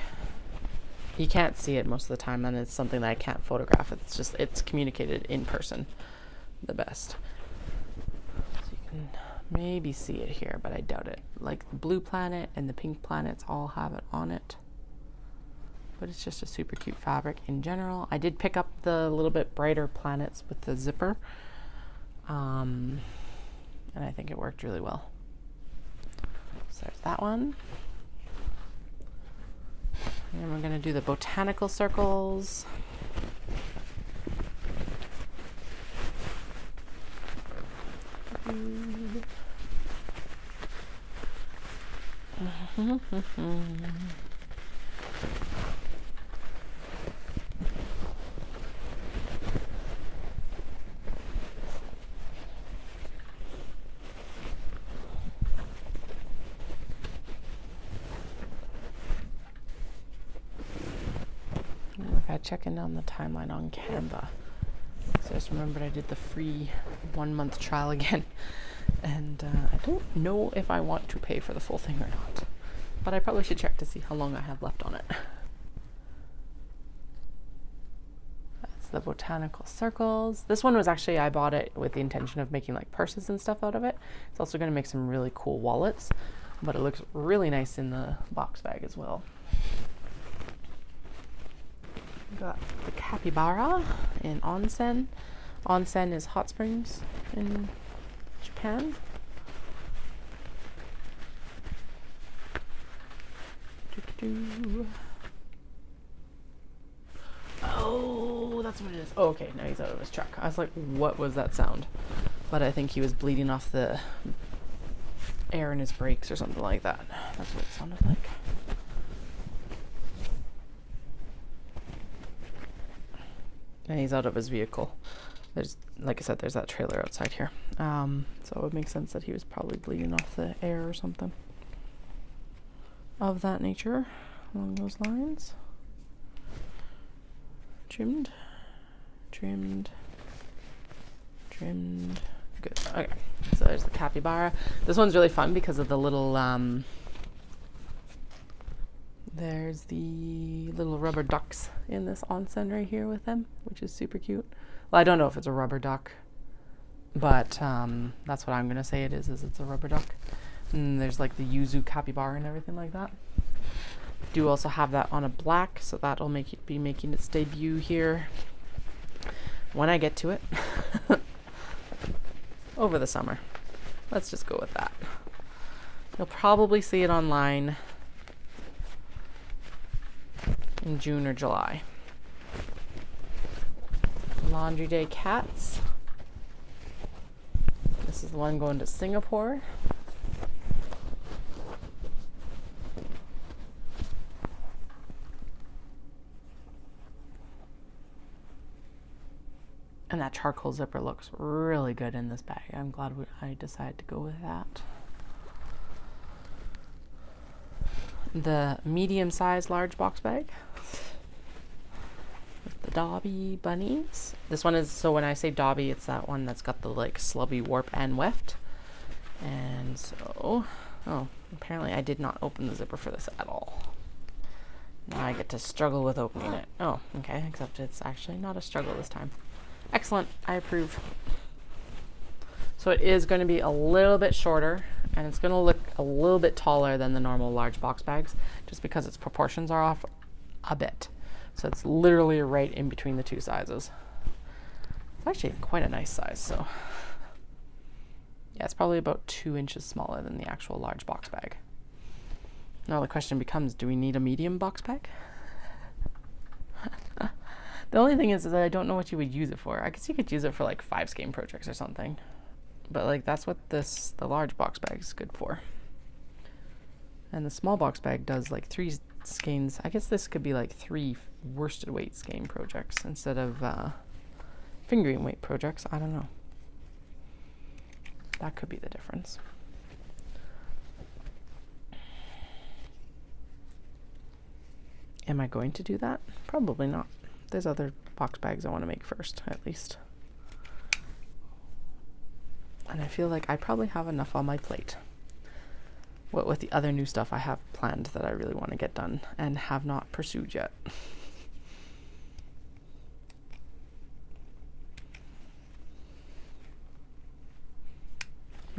you can't see it most of the time, and it's something that I can't photograph. It's communicated in person the best. So you can maybe see it here, but I doubt it. Like the blue planet and the pink planets all have it on it. But it's just a super cute fabric in general. I did pick up the little bit brighter planets with the zipper. And I think it worked really well. So there's that one. And we're going to do the botanical circles. I check in on the timeline on Canva. So I just remembered I did the free 1 month trial again. And I don't know if I want to pay for the full thing or not. But I probably should check to see how long I have left on it. That's the botanical circles. This one was actually, I bought it with the intention of making like purses and stuff out of it. It's also going to make some really cool wallets. But it looks really nice in the box bag as well. Got the capybara in onsen. Onsen is hot springs in Japan. Oh, that's what it is. Oh, okay, now he's out of his truck. I was like, what was that sound? But I think he was bleeding off the air in his brakes or something like that. That's what it sounded like. And he's out of his vehicle. There's, like I said, there's that trailer outside here. So it would make sense that he was probably bleeding off the air or something of that nature, along those lines. Trimmed, trimmed, trimmed. Good. Okay, so there's the capybara. This one's really fun because of the little, there's the little rubber ducks in this onsen right here with them, which is super cute. Well, I don't know if it's a rubber duck, but that's what I'm going to say it is it's a rubber duck. And there's like the yuzu capybara and everything like that. Do also have that on a black, so that'll be making its debut here when I get to it over the summer. Let's just go with that. You'll probably see it online in June or July. Laundry Day cats. This is the one going to Singapore. And that charcoal zipper looks really good in this bag. I'm glad I decided to go with that. The medium-sized large box bag with the Dobby bunnies. This one is, so when I say Dobby, it's that one that's got the like slubby warp and weft. And so, oh, apparently I did not open the zipper for this at all. Now I get to struggle with opening it. Oh, okay, except it's actually not a struggle this time. Excellent, I approve. So it is going to be a little bit shorter, and it's going to look a little bit taller than the normal large box bags, just because its proportions are off a bit. So it's literally right in between the two sizes. It's actually quite a nice size, so yeah, it's probably about 2 inches smaller than the actual large box bag. Now the question becomes, do we need a medium box bag? The only thing is that I don't know what you would use it for. I guess you could use it for like 5 skein projects or something. But like that's what the large box bag is good for. And the small box bag does like 3 skeins. I guess this could be like 3 worsted weight skein projects instead of fingering weight projects. I don't know. That could be the difference. Am I going to do that? Probably not. There's other box bags I want to make first, at least. And I feel like I probably have enough on my plate. What with the other new stuff I have planned that I really want to get done and have not pursued yet.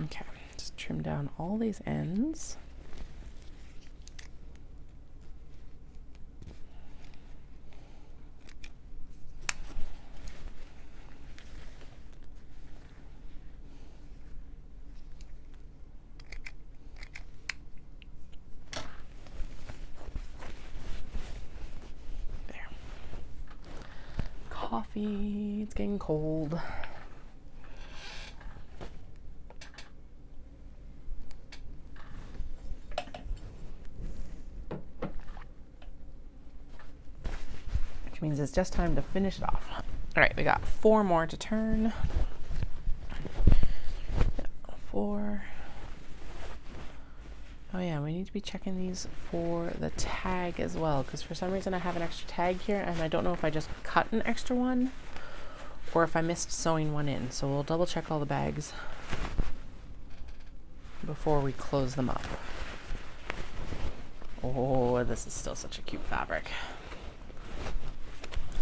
Okay, just trim down all these ends. There. Coffee, it's getting cold. Means it's just time to finish it off. All right, we got 4 more to turn. 4. Oh yeah, we need to be checking these for the tag as well, because for some reason I have an extra tag here and I don't know if I just cut an extra one or if I missed sewing one in. So we'll double check all the bags before we close them up. Oh, this is still such a cute fabric.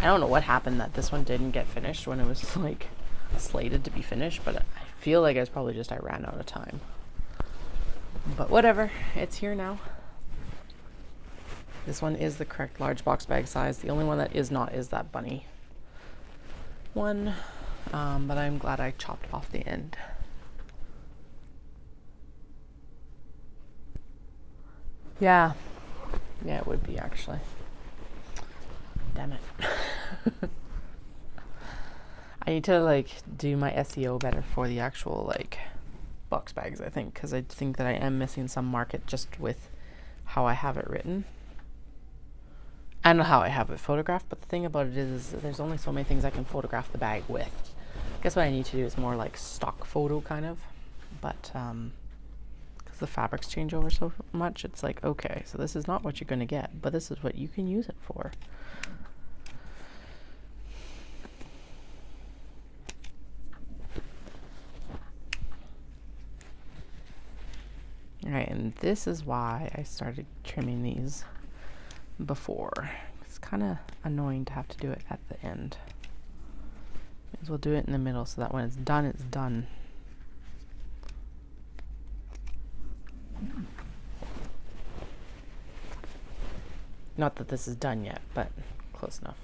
I don't know what happened that this one didn't get finished when it was like slated to be finished, but I feel like it's probably just I ran out of time. But whatever, it's here now. This one is the correct large box bag size. The only one that is not is that bunny one, but I'm glad I chopped off the end. Yeah, it would be actually. Damn it. I need to like do my SEO better for the actual like box bags, I think, because I think that I am missing some market just with how I have it written and how I have it photographed. But the thing about it is there's only so many things I can photograph the bag with. I guess what I need to do is more like stock photo kind of, but because the fabrics change over so much, it's like, okay, so this is not what you're going to get, but this is what you can use it for. All right, and this is why I started trimming these before. It's kind of annoying to have to do it at the end. May as well do it in the middle so that when it's done, it's done. Not that this is done yet, but close enough.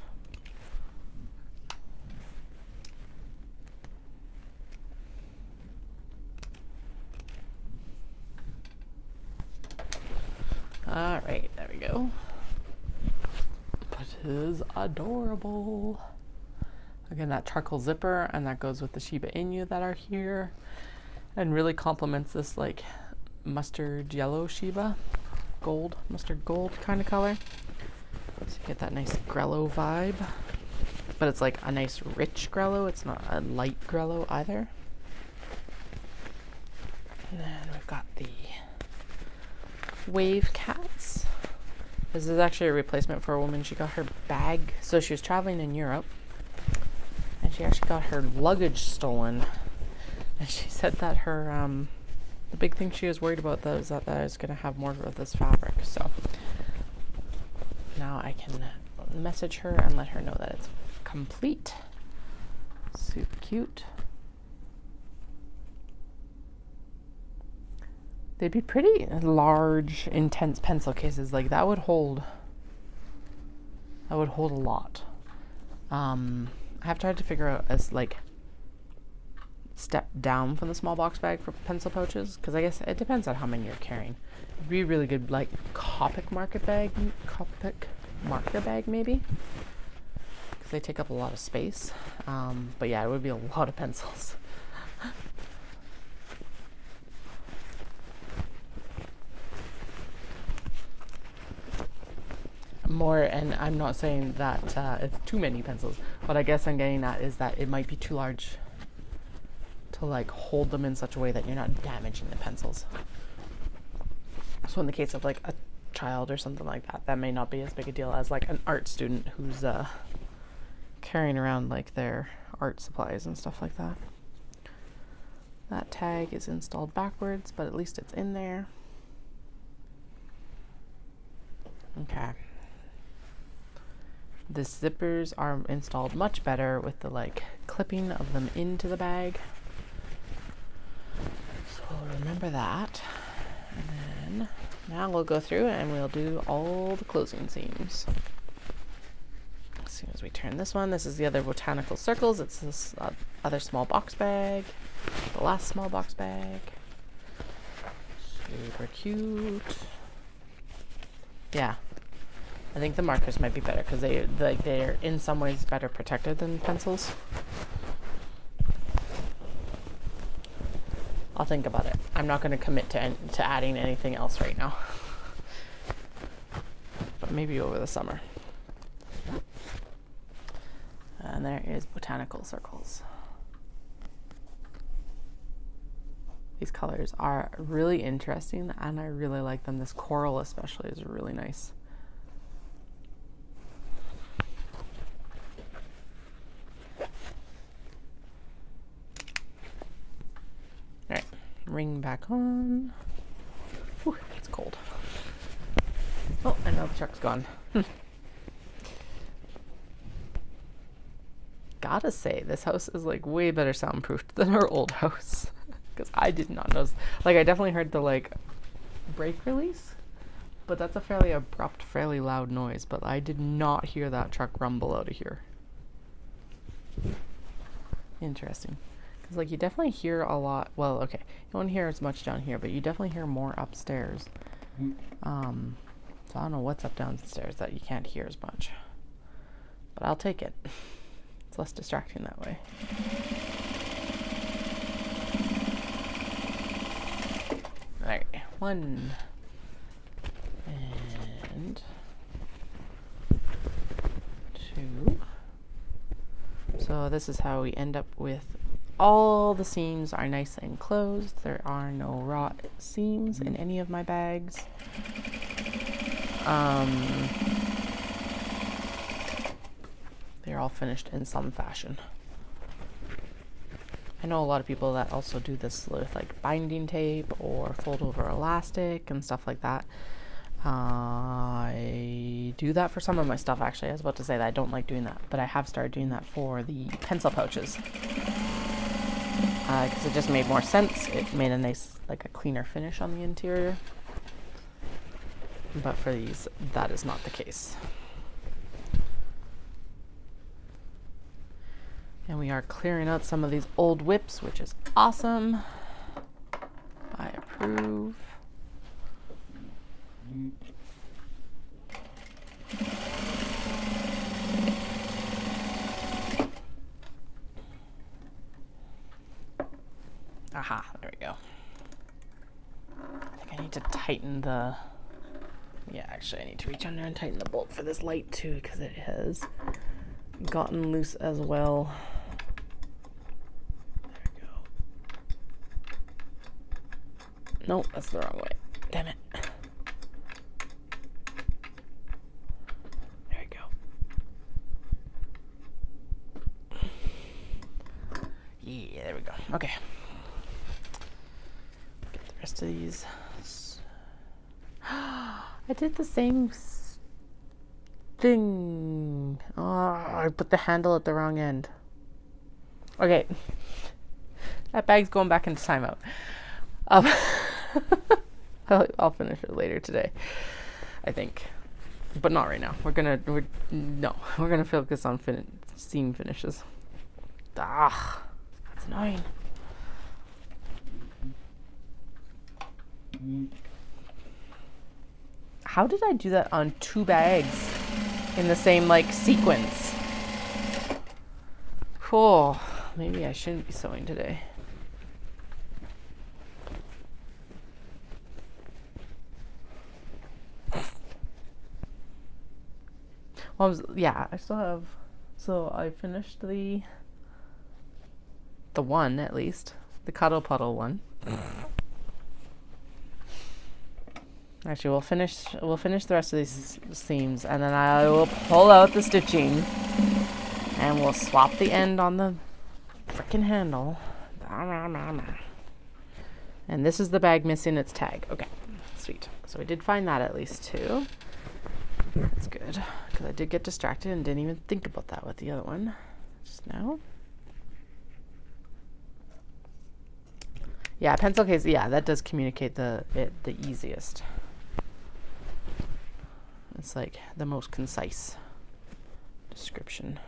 All right, there we go. That is adorable. Again, that charcoal zipper, and that goes with the Shiba Inu that are here, and really complements this like mustard yellow Shiba, gold, mustard gold kind of color. So you get that nice grello vibe, but it's like a nice rich grello. It's not a light grello either. And then we've got the wave cats. This is actually a replacement for a woman. She got her bag, so she was traveling in Europe and she actually got her luggage stolen, and she said that her the big thing she was worried about though is that I was going to have more of this fabric. So now I can message her and let her know that it's complete. Super cute. They'd be pretty large, intense pencil cases. Like that would hold a lot. I have tried to figure out as like step down from the small box bag for pencil pouches, because I guess it depends on how many you're carrying. It'd be a really good like Copic marker bag maybe, because they take up a lot of space. But yeah, it would be a lot of pencils. More, and I'm not saying that it's too many pencils. What I guess I'm getting at is that it might be too large to like hold them in such a way that you're not damaging the pencils. So in the case of like a child or something like that, that may not be as big a deal as like an art student who's carrying around like their art supplies and stuff like that. That tag is installed backwards, but at least it's in there. Okay. The zippers are installed much better with the like clipping of them into the bag. So we'll remember that. And then now we'll go through and we'll do all the closing seams. As soon as we turn this one, this is the other botanical circles. It's this other small box bag, the last small box bag. Super cute. Yeah, I think the markers might be better because they're in some ways better protected than pencils. I'll think about it. I'm not going to commit to adding anything else right now, but maybe over the summer. And there is botanical circles. These colors are really interesting and I really like them. This coral especially is really nice. All right, ring back on. Whew, it's cold. Oh, and now the truck's gone. Gotta say, this house is like way better soundproofed than our old house. Because I did not know. Like, I definitely heard the like brake release, but that's a fairly abrupt, fairly loud noise. But I did not hear that truck rumble out of here. Interesting. Because like you definitely hear a lot. Well, okay, you don't hear as much down here, but you definitely hear more upstairs. So I don't know what's up downstairs that you can't hear as much. But I'll take it. It's less distracting that way. Alright, 1 and 2. So this is how we end up with all the seams are nice and closed. There are no raw seams in any of my bags. They're all finished in some fashion. I know a lot of people that also do this with like binding tape or fold over elastic and stuff like that. I do that for some of my stuff actually. I was about to say that I don't like doing that, but I have started doing that for the pencil pouches. Because it just made more sense. It made a nice, like a cleaner finish on the interior. But for these, that is not the case. And we are clearing out some of these old whips, which is awesome. I approve. Aha, there we go. I think I need to tighten the... Yeah, actually I need to reach under and tighten the bolt for this light too, because it has gotten loose as well. There we go. Nope, that's the wrong way. Damn it. There we go. Yeah, there we go. Okay. Get the rest of these. I did the same thing. Oh, I put the handle at the wrong end. Okay. That bag's going back into timeout. I'll finish it later today, I think. But not right now. We're gonna focus on seam finishes. Ah, that's annoying. How did I do that on 2 bags in the same like sequence? cool. Maybe I shouldn't be sewing today. Well, yeah, I still have. So I finished the one at least, the cuddle puddle one. Actually, we'll finish the rest of these seams, and then I will pull out the stitching, and we'll swap the end on the frickin' handle. And this is the bag missing its tag. Okay, sweet. So we did find that at least too. That's good, because I did get distracted and didn't even think about that with the other one just now. Yeah, pencil case. Yeah, that does communicate the easiest. It's like the most concise description.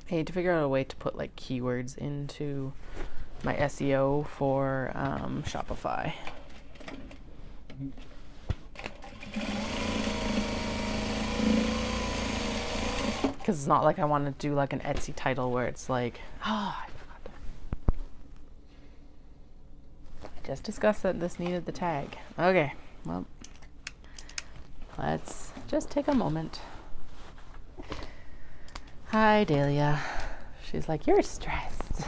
I need to figure out a way to put like keywords into my SEO for Shopify. Because it's not like I want to do like an Etsy title where it's like, oh, I forgot that. I just discussed that this needed the tag. Okay, well, let's just take a moment. Hi, Dahlia. She's like, you're stressed.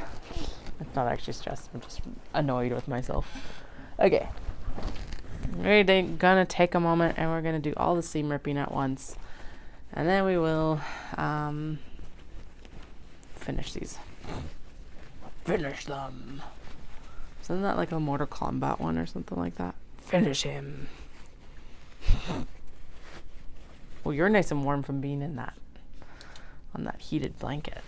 It's not actually stressed. I'm just annoyed with myself. Okay. We're gonna take a moment and we're gonna do all the seam ripping at once. And then we will finish these. Finish them. Isn't that like a Mortal Kombat one or something like that? Finish him. Well, you're nice and warm from being in that, on that heated blanket.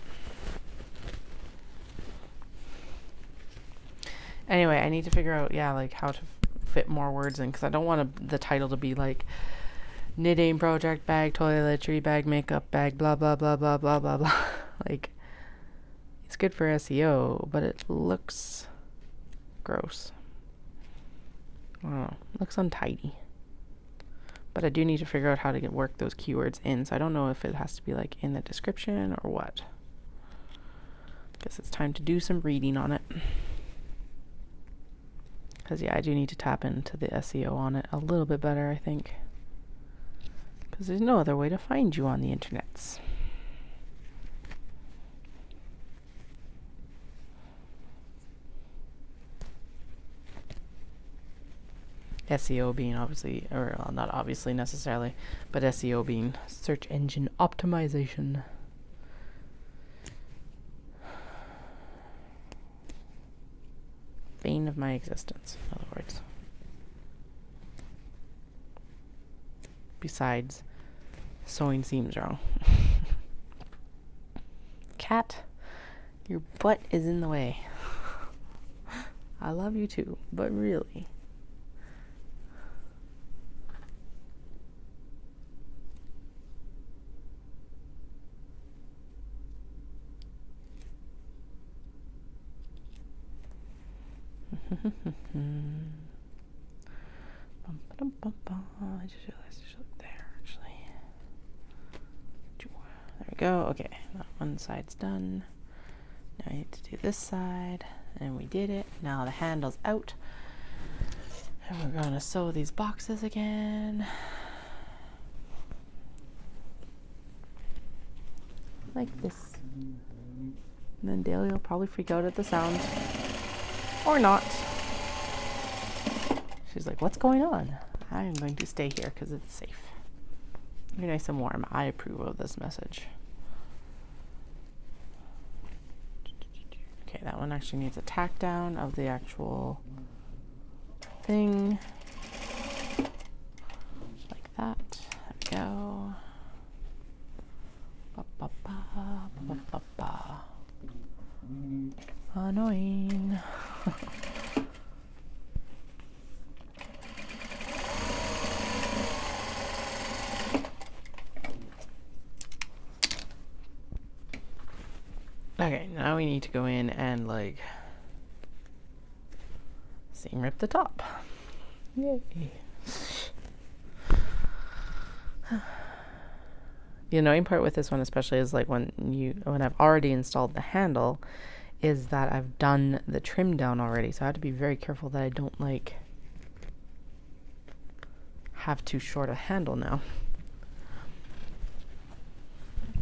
Anyway, I need to figure out, yeah, like how to fit more words in, because I don't want the title to be like knitting project bag, toiletry bag, makeup bag, blah blah blah blah blah blah blah. Like, it's good for SEO, but it looks gross. I don't know, it looks untidy. But I do need to figure out how to work those keywords in, so I don't know if it has to be like in the description or what. Guess it's time to do some reading on it. Because yeah, I do need to tap into the SEO on it a little bit better, I think. Because there's no other way to find you on the internets. SEO being obviously, or well, not obviously necessarily, but SEO being search engine optimization. Bane of my existence, in other words. Besides sewing seams wrong. Cat, your butt is in the way. I love you too, but really. I just realized I should look there, actually. There we go. Okay, that one side's done. Now I need to do this side, and we did it. Now the handle's out, and we're going to sew these boxes again. Like this. And then Dahlia will probably freak out at the sound. Or not. She's like, what's going on? I'm going to stay here because it's safe. You're nice and warm. I approve of this message. Okay, that one actually needs a tack down of the actual thing. Like that. There we go. Ba, ba, ba, ba, ba, ba. Annoying. Okay, now we need to go in and like seam rip the top. Yay. The annoying part with this one especially is like when I've already installed the handle, is that I've done the trim down already. So I have to be very careful that I don't like have too short a handle now,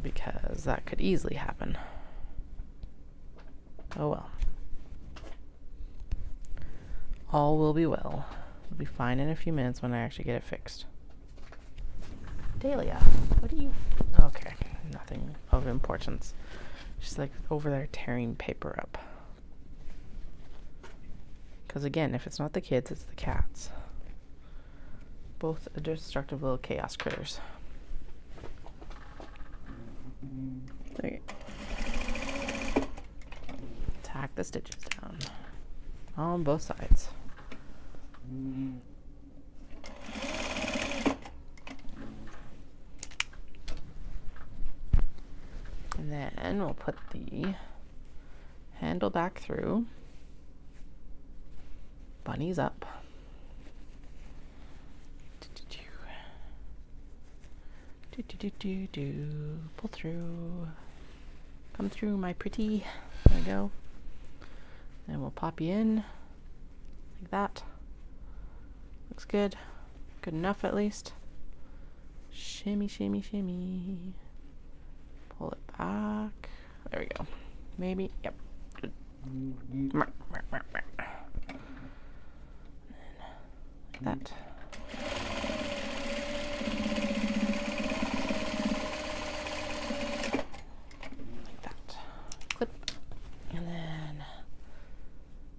because that could easily happen. Oh well. All will be well. It'll be fine in a few minutes when I actually get it fixed. Dahlia, what are you... Okay, nothing of importance. She's like over there tearing paper up. Because again, if it's not the kids, it's the cats. Both destructive little chaos critters. Okay. Tack the stitches down on both sides. And then we'll put the handle back through. Bunnies up. Pull through. Come through, my pretty. There we go. And we'll pop you in like that. Looks good. Good enough at least. Shimmy, shimmy, shimmy. Pull it back. There we go. Maybe. Yep. Good. Like that. Like that. Clip. And then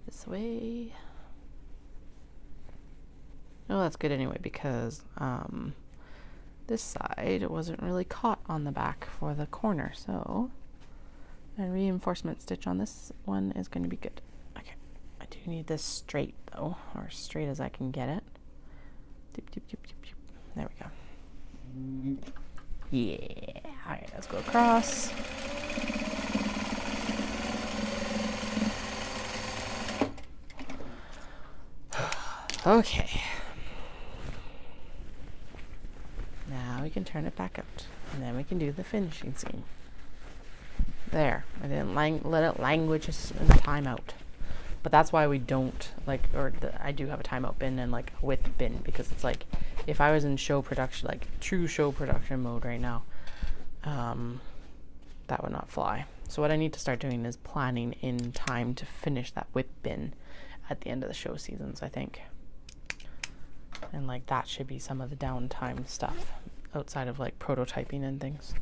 this way. Oh, that's good anyway, because this side wasn't really caught on the back for the corner, so a reinforcement stitch on this one is going to be good. Okay, I do need this straight though, or straight as I can get it. Dip, dip, dip, dip, dip. There we go. Yeah. All right, let's go across. Okay. Now we can turn it back out, and then we can do the finishing scene. There, I didn't let it languish in timeout, but that's why we don't like, I do have a timeout bin and like a width bin, because it's like if I was in show production, like true show production mode right now, that would not fly. So what I need to start doing is planning in time to finish that width bin at the end of the show seasons, I think. And like that should be some of the downtime stuff outside of like prototyping and things.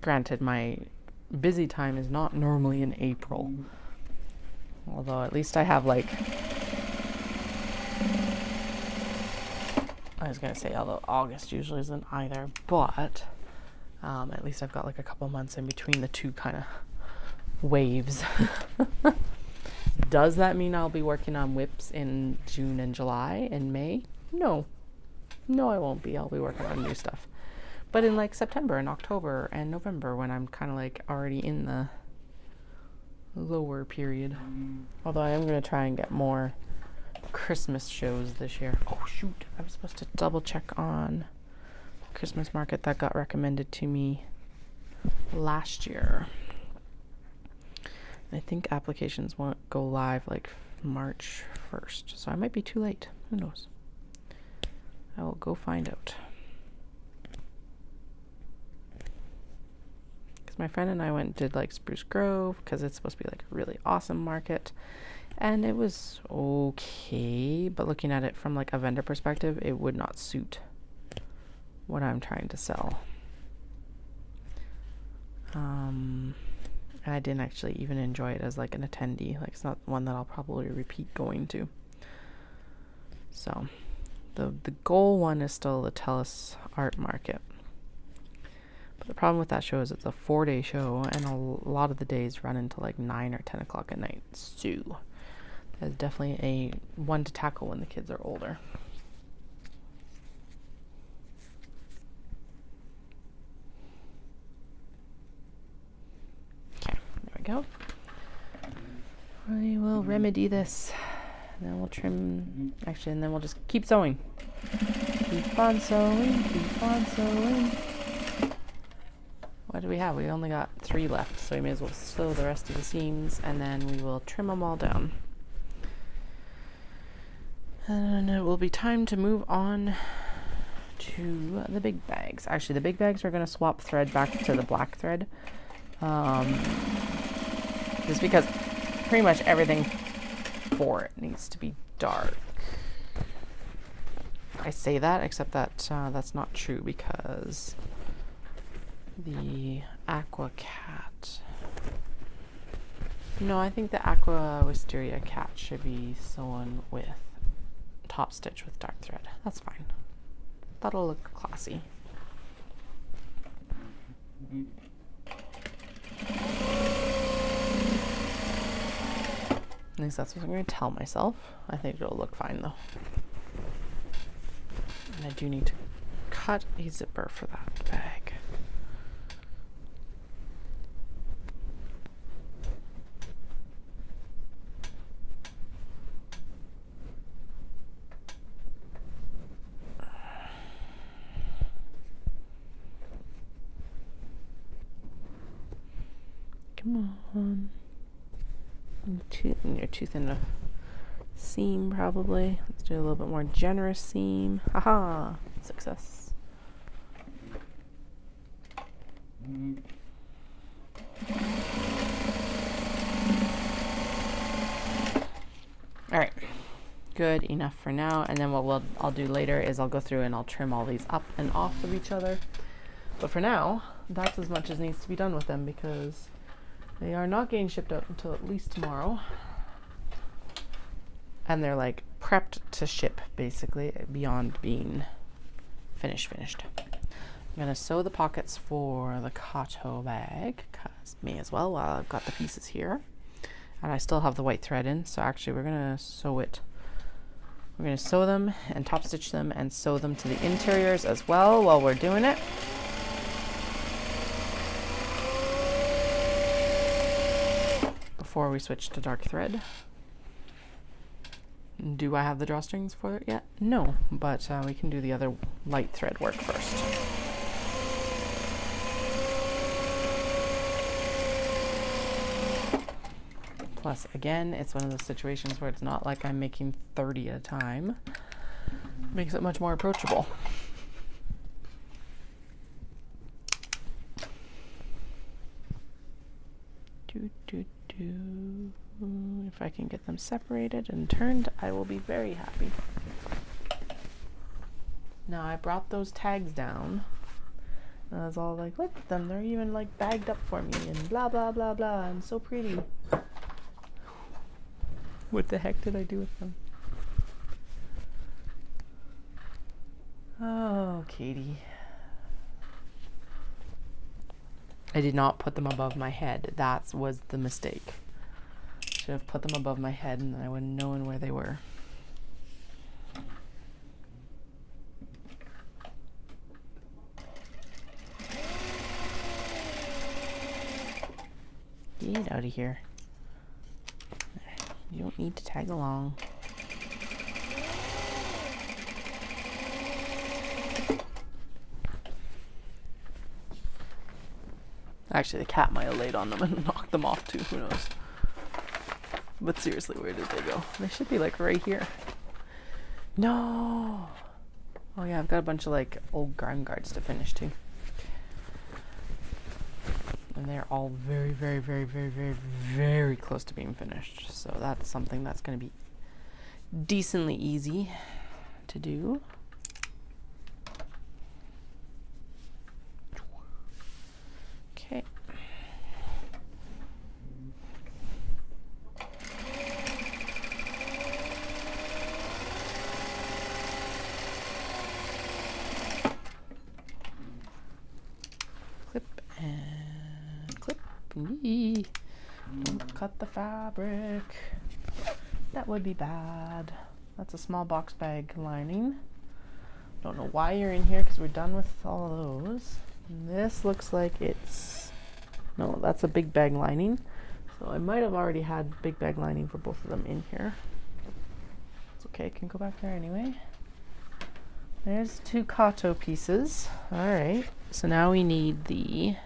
Granted, my busy time is not normally in April. Although at least I have like, I was gonna say, although August usually isn't either, but at least I've got like a couple months in between the two kind of waves. Does that mean I'll be working on whips in June and July and May? No. No, I won't be. I'll be working on new stuff. But in like September and October and November, when I'm kind of like already in the lower period. Although I am going to try and get more Christmas shows this year. Oh shoot, I was supposed to double check on Christmas market that got recommended to me last year. I think applications won't go live like March 1st, so I might be too late. Who knows? I will go find out. Because my friend and I went and did like Spruce Grove, because it's supposed to be like a really awesome market, and it was okay, but looking at it from like a vendor perspective, it would not suit what I'm trying to sell. And I didn't actually even enjoy it as like an attendee. Like it's not one that I'll probably repeat going to. So the goal one is still the Telus Art Market. But the problem with that show is it's a 4-day show, and a lot of the days run into like 9 or 10 o'clock at night. So that's definitely a one to tackle when the kids are older. Okay, there we go. I will remedy this. And then we'll trim, actually, and then we'll just keep sewing. Keep on sewing, keep on sewing. What do we have? We only got 3 left, so we may as well sew the rest of the seams, and then we will trim them all down. And it will be time to move on to the big bags. Actually, the big bags we're going to swap thread back to the black thread. Just because pretty much everything for it needs to be dark. I say that, except that that's not true, because the aqua cat. No, I think the aqua wisteria cat should be sewn with top stitch with dark thread. That's fine. That'll look classy. At least that's what I'm going to tell myself. I think it'll look fine though. And I do need to cut a zipper for that bag. Come on. You're too thin a seam, probably. Let's do a little bit more generous seam. Haha! Success. Alright. Good enough for now. And then what I'll do later is I'll go through and I'll trim all these up and off of each other. But for now, that's as much as needs to be done with them, because they are not getting shipped out until at least tomorrow. And they're like prepped to ship, basically, beyond being finished. I'm gonna sew the pockets for the Kato bag, cause me as well, while I've got the pieces here. And I still have the white thread in, so actually we're gonna sew it. We're gonna sew them and top stitch them and sew them to the interiors as well while we're doing it. Before we switch to dark thread. Do I have the drawstrings for it yet? No, but we can do the other light thread work first. Plus, again, it's one of those situations where it's not like I'm making 30 at a time. It makes it much more approachable. If I can get them separated and turned, I will be very happy. Now I brought those tags down. And I was all like, look at them, they're even like bagged up for me and blah blah blah blah, and so pretty. What the heck did I do with them? Oh, Katie. I did not put them above my head. That was the mistake. Should have put them above my head and then I wouldn't have known where they were. Get out of here. You don't need to tag along. Actually, the cat might have laid on them and knocked them off too. Who knows? But seriously, where did they go? They should be like right here. No! Oh yeah, I've got a bunch of like old grime guards to finish too. And they're all very, very, very, very, very, very close to being finished. So that's something that's going to be decently easy to do. Okay. Clip and clip. Yee. Don't cut the fabric. That would be bad. That's a small box bag lining. Don't know why you're in here because we're done with all of those. And this looks like it's, no, that's a big bag lining. So I might have already had big bag lining for both of them in here. It's okay, it can go back there anyway. There's 2 Kato pieces. All right, so now we need the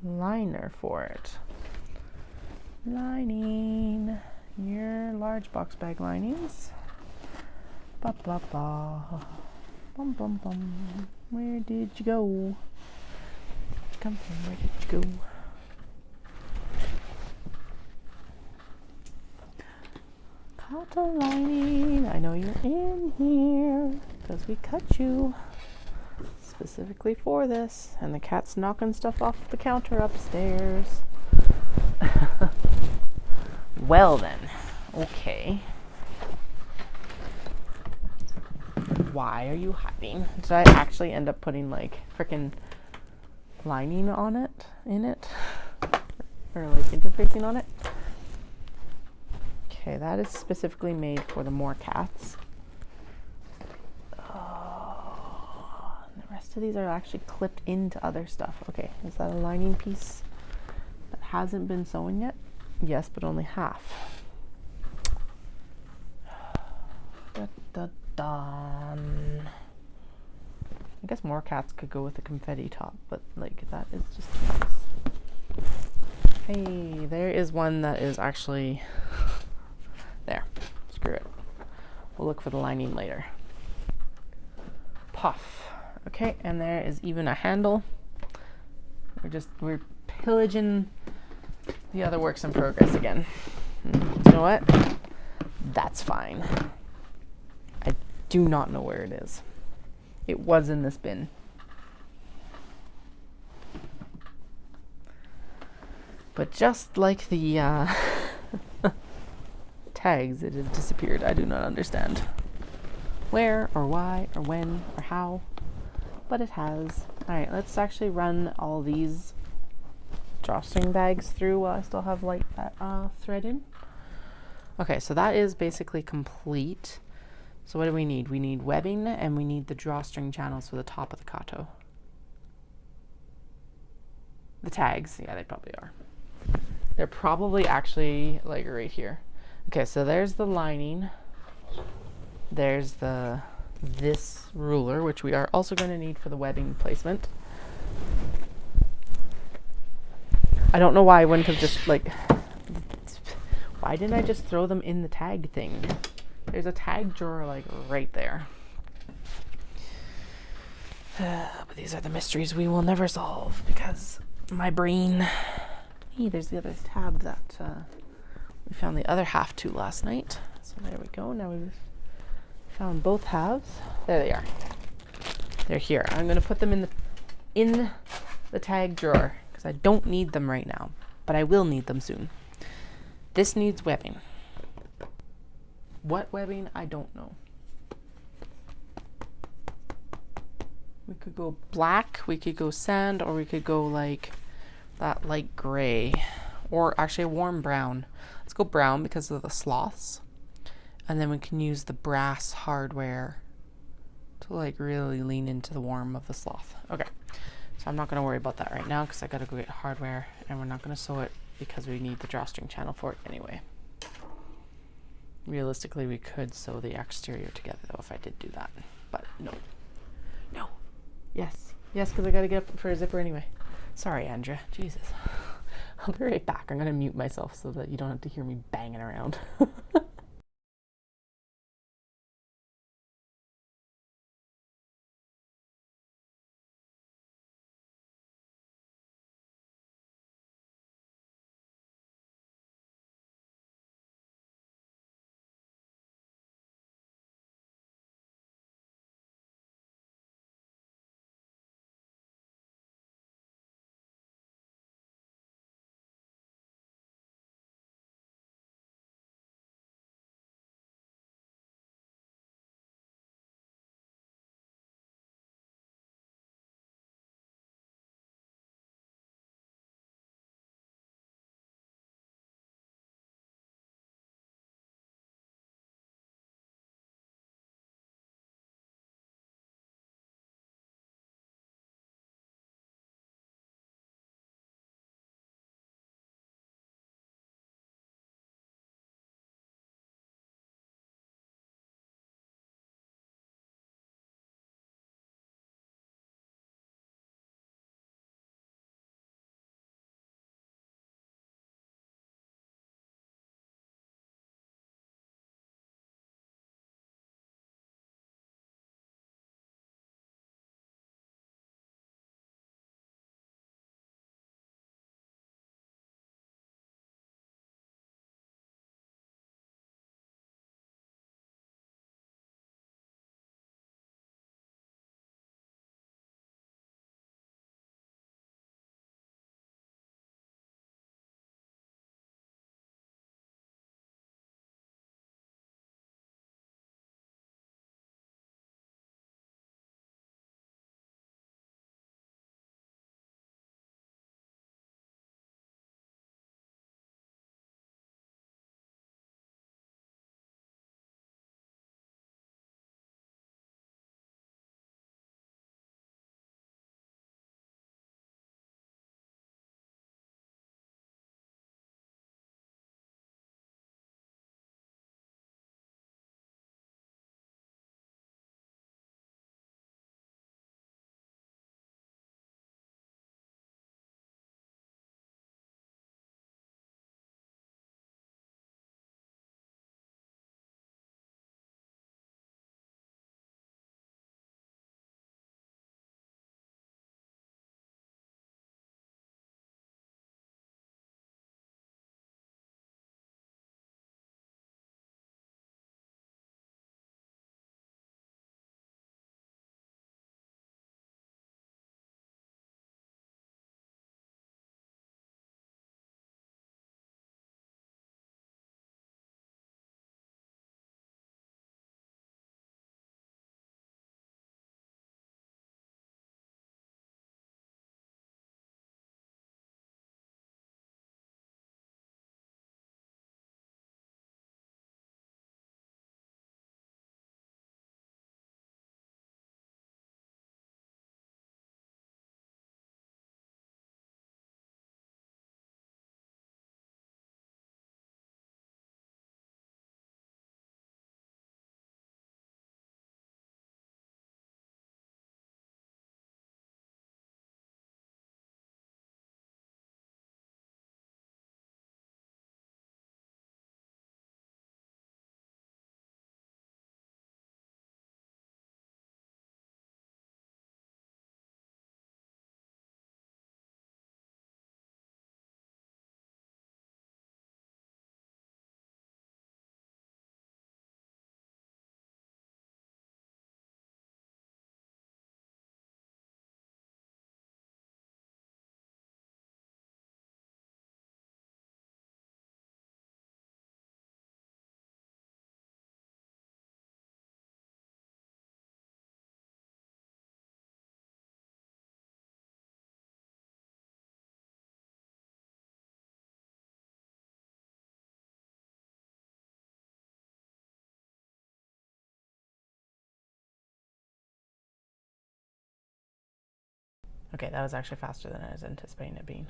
liner for it. Lining, your large box bag linings. Ba ba ba. Bum bum bum. Where did you go? Come from, where did you go? Cotton lining, I know you're in here because we cut you specifically for this, and the cat's knocking stuff off the counter upstairs. Well then, okay. Why are you hiding? Did I actually end up putting like frickin' lining on it, in it? Or like interfacing on it? Okay, that is specifically made for the more cats. Oh, and the rest of these are actually clipped into other stuff. Okay, is that a lining piece that hasn't been sewn yet? Yes, but only half. Da, da, done. I guess more cats could go with a confetti top, but like that is just nice. Hey, there is one that is actually there. Screw it. We'll look for the lining later. Puff. Okay, and there is even a handle. We're pillaging the other works in progress again. You know what? That's fine. I do not know where it is. It was in this bin. But just like the tags, it has disappeared. I do not understand where or why or when or how, but it has. All right, let's actually run all these drawstring bags through while I still have like that thread in. Okay, so that is basically complete. So what do we need? We need webbing and we need the drawstring channels for the top of the Kato. The tags, yeah, they probably are. They're probably actually like right here. Okay, so there's the lining. There's this ruler, which we are also going to need for the webbing placement. I don't know why I wouldn't have just like, why didn't I just throw them in the tag thing? There's a tag drawer like right there. But these are the mysteries we will never solve because my brain. Hey, there's the other tab that we found the other half to last night. So there we go. Now we've found both halves. There they are. They're here. I'm going to put them in the tag drawer because I don't need them right now, but I will need them soon. This needs webbing. What webbing? I don't know. We could go black, we could go sand, or we could go like that light gray, or actually a warm brown. Let's go brown because of the sloths. And then we can use the brass hardware to like really lean into the warm of the sloth. Okay, so I'm not going to worry about that right now because I got to go get hardware, and we're not going to sew it because we need the drawstring channel for it anyway. Realistically, we could sew the exterior together though if I did do that, but no. No. Yes, because I got to get up for a zipper anyway. Sorry, Andrea. Jesus. I'll be right back. I'm going to mute myself so that you don't have to hear me banging around. Okay, that was actually faster than I was anticipating it being.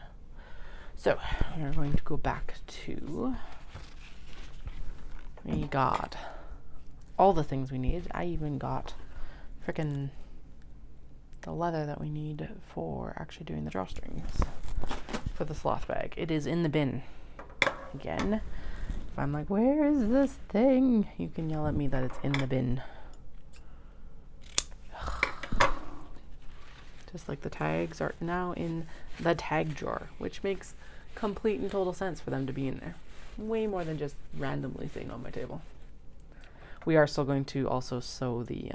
So we're going to go back to, we got all the things we need. I even got frickin' the leather that we need for actually doing the drawstrings for the sloth bag. It is in the bin. Again, if I'm like, where is this thing? You can yell at me that it's in the bin. Just like the tags are now in the tag drawer, which makes complete and total sense for them to be in there. Way more than just randomly sitting on my table. We are still going to also sew the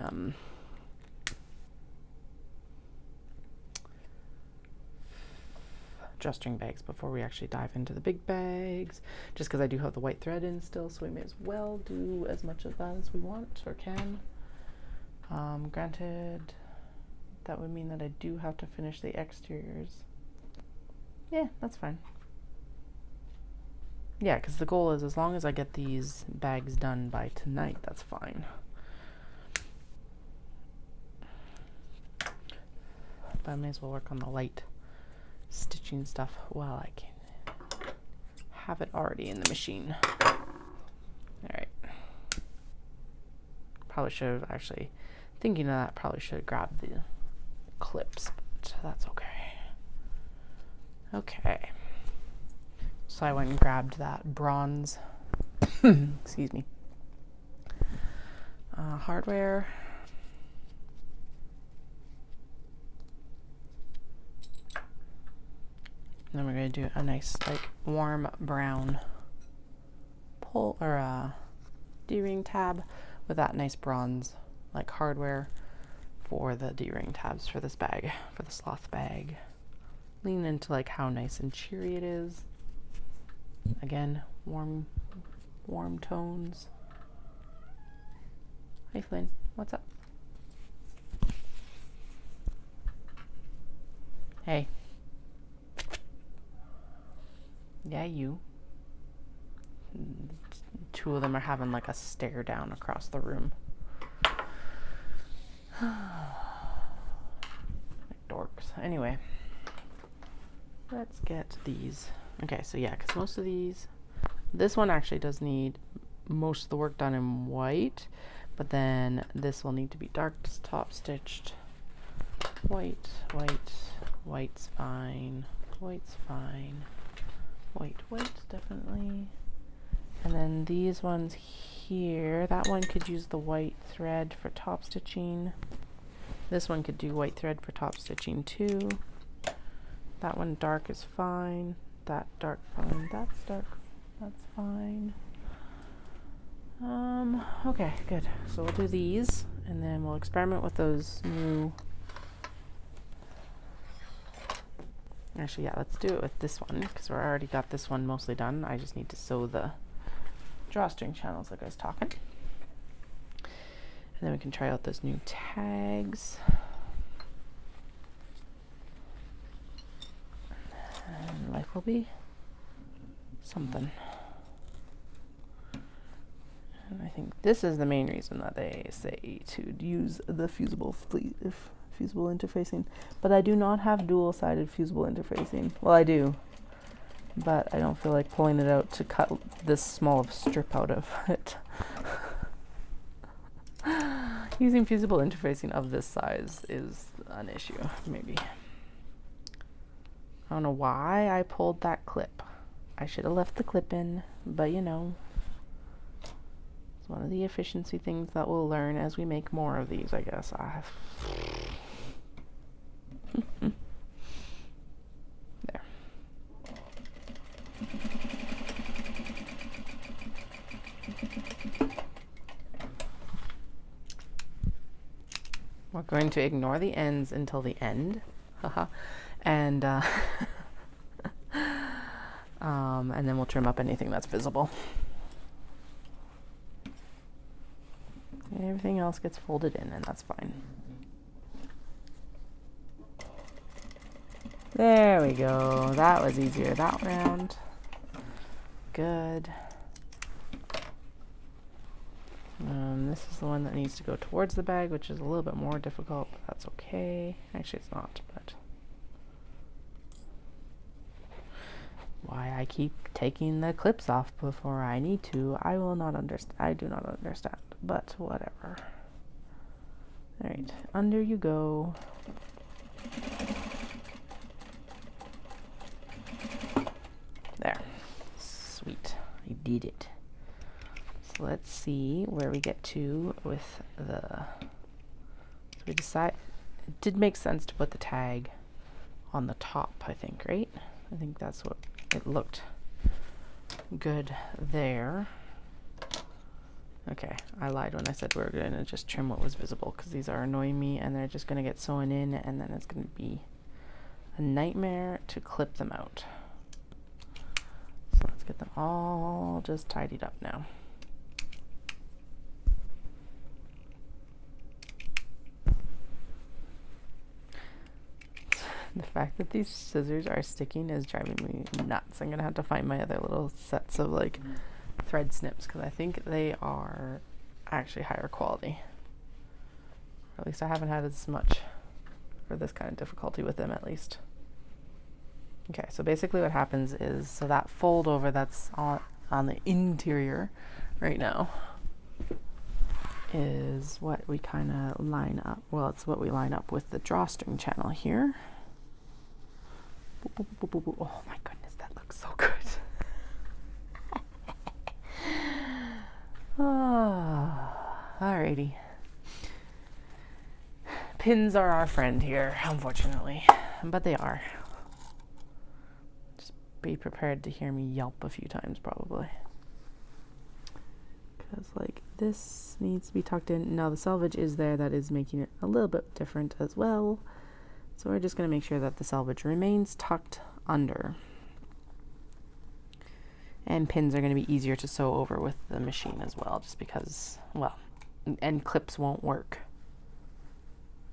drawstring bags before we actually dive into the big bags, just because I do have the white thread in still, so we may as well do as much of that as we want or can. Granted, that would mean that I do have to finish the exteriors. Yeah, that's fine. Yeah, because the goal is as long as I get these bags done by tonight, that's fine. But I may as well work on the light stitching stuff while I can have it already in the machine. Alright. Probably should have actually, thinking of that, probably should have grabbed the clips, but that's okay. Okay. So I went and grabbed that bronze, excuse me, hardware. And then we're going to do a nice, like, warm brown pull or D-ring tab with that nice bronze, like, hardware for the D-ring tabs for this bag, for the sloth bag. Lean into, like, how nice and cheery it is. Again, warm tones. Hey, Flynn, what's up? Hey. Yeah, you. Two of them are having like a stare down across the room. Like dorks. Anyway, let's get these. Okay, so yeah, because most of these, this one actually does need most of the work done in white, but then this will need to be dark top stitched. White, white's fine, white's fine, white, definitely. And then these ones here, that one could use the white thread for top stitching. This one could do white thread for top stitching too. That one dark is fine. That dark fine. That's dark. That's fine. Okay, good. So we'll do these and then we'll experiment with those new. Actually, yeah, let's do it with this one because we already got this one mostly done. I just need to sew the drawstring channels like I was talking. And then we can try out those new tags. And life will be something. And I think this is the main reason that they say to use the fusible interfacing. But I do not have dual-sided fusible interfacing. Well, I do, but I don't feel like pulling it out to cut this small of a strip out of it. Using fusible interfacing of this size is an issue, maybe. I don't know why I pulled that clip. I should have left the clip in, but you know, it's one of the efficiency things that we'll learn as we make more of these, I guess. There. We're going to ignore the ends until the end. Haha. And and then we'll trim up anything that's visible. And everything else gets folded in, and that's fine. There we go. That was easier that round. Good. This is the one that needs to go towards the bag, which is a little bit more difficult, but that's okay. Actually, it's not, but Why I keep taking the clips off before I need to, I will not understand. I do not understand, but whatever. Alright, under you go. There. Sweet. I did it. So let's see where we get to with the... So we decide... It did make sense to put the tag on the top, I think, right? I think that's what it looked good there. Okay, I lied when I said we were going to just trim what was visible, because these are annoying me and they're just going to get sewn in, and then it's going to be a nightmare to clip them out. So let's get them all just tidied up now. The fact that these scissors are sticking is driving me nuts. I'm going to have to find my other little sets of like thread snips, because I think they are actually higher quality. Or at least I haven't had as much for this kind of difficulty with them, at least. Okay, so basically what happens is, so that fold over that's on the interior right now is what we kind of line up. Well, it's what we line up with the drawstring channel here. Oh my goodness, that looks so good. Alrighty. Pins are our friend here, unfortunately, but they are. Just be prepared to hear me yelp a few times, probably. Because, like, this needs to be tucked in. Now, the selvage is there, that is making it a little bit different as well. So we're just going to make sure that the selvage remains tucked under. And pins are going to be easier to sew over with the machine as well, just because, well, and clips won't work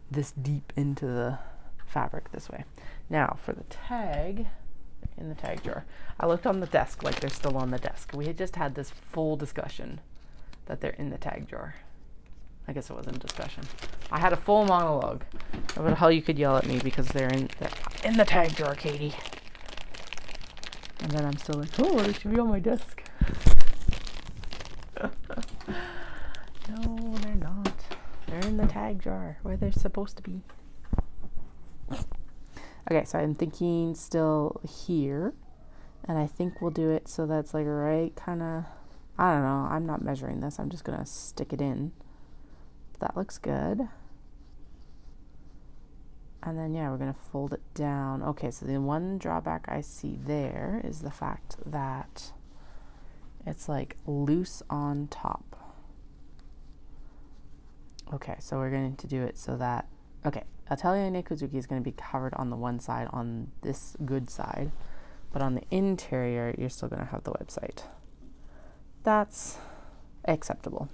this deep into the fabric this way. Now for the tag, in the tag drawer, I looked on the desk like they're still on the desk. We had just had this full discussion that they're in the tag drawer. I guess it wasn't a discussion. I had a full monologue about how you could yell at me because they're in the tag drawer, Katie. And then I'm still like, oh, they should be on my desk. No, they're not. They're in the tag drawer where they're supposed to be. Okay, so I'm thinking still here. And I think we'll do it so that's like right kind of, I don't know. I'm not measuring this. I'm just going to stick it in. That looks good. And then, yeah, we're going to fold it down. Okay, so the one drawback I see there is the fact that it's like loose on top. Okay, so we're going to do it so that, okay, Atelier Nekuzuki is going to be covered on the one side, on this good side, but on the interior, you're still going to have the website. That's acceptable.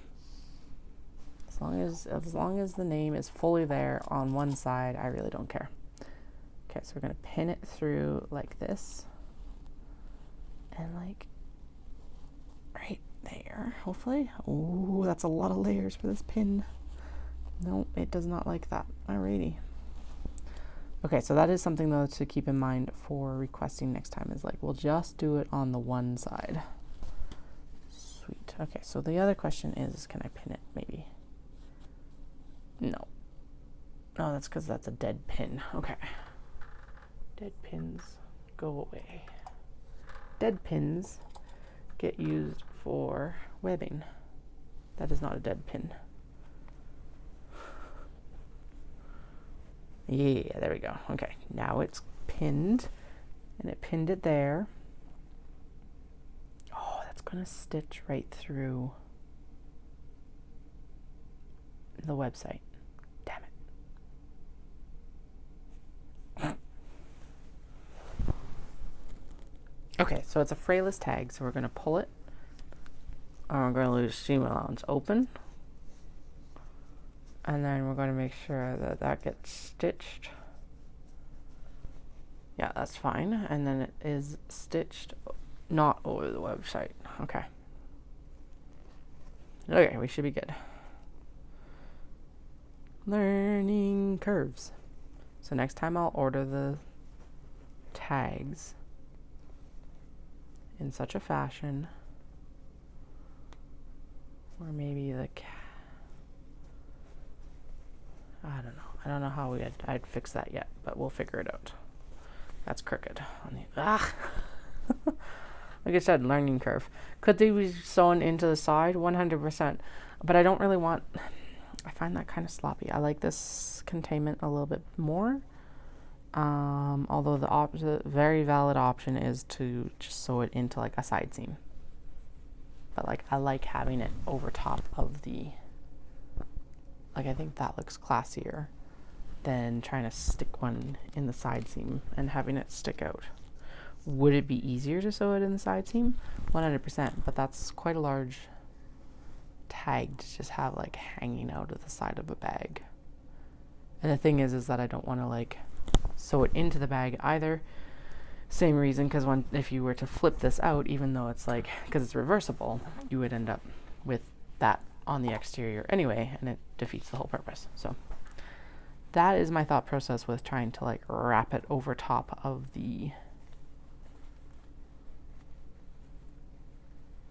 As long as the name is fully there on one side, I really don't care. Okay, so we're going to pin it through like this. And like right there, hopefully. Oh, that's a lot of layers for this pin. No, it does not like that. Alrighty. Okay, so that is something though to keep in mind for requesting next time, is like we'll just do it on the one side. Sweet. Okay, so the other question is, can I pin it maybe? No. Oh, that's because that's a dead pin. Okay. Dead pins go away. Dead pins get used for webbing. That is not a dead pin. Yeah, there we go. Okay, now it's pinned, and it pinned it there. Oh, that's gonna stitch right through the website. Damn it. Okay, so it's a frayless tag, so we're going to pull it. We're going to leave the seam allowance open. And then we're going to make sure that that gets stitched. Yeah, that's fine. And then it is stitched not over the website. Okay. Okay, we should be good. Learning curves. So next time I'll order the tags in such a fashion, or maybe like, I don't know. I don't know how I'd fix that yet, but we'll figure it out. That's crooked. Like I said, learning curve. Could they be sewn into the side? 100%. But I don't really want, I find that kind of sloppy. I like this containment a little bit more. Although the very valid option is to just sew it into like a side seam. But like, I like having it over top of the, like, I think that looks classier than trying to stick one in the side seam and having it stick out. Would it be easier to sew it in the side seam? 100%, but that's quite a large tag to just have like hanging out of the side of a bag. And the thing is that I don't want to like sew it into the bag either. Same reason, because if you were to flip this out, even though it's like, because it's reversible, you would end up with that on the exterior anyway, and it defeats the whole purpose. So that is my thought process with trying to like wrap it over top of the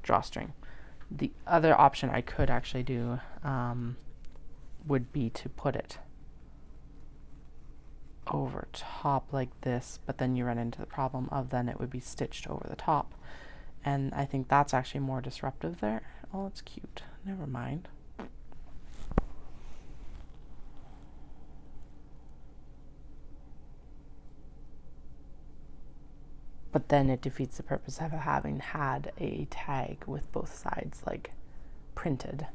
drawstring. The other option I could actually do would be to put it over top like this, but then you run into the problem of then it would be stitched over the top, and I think that's actually more disruptive there. Oh, it's cute. Never mind. But then it defeats the purpose of having had a tag with both sides like printed.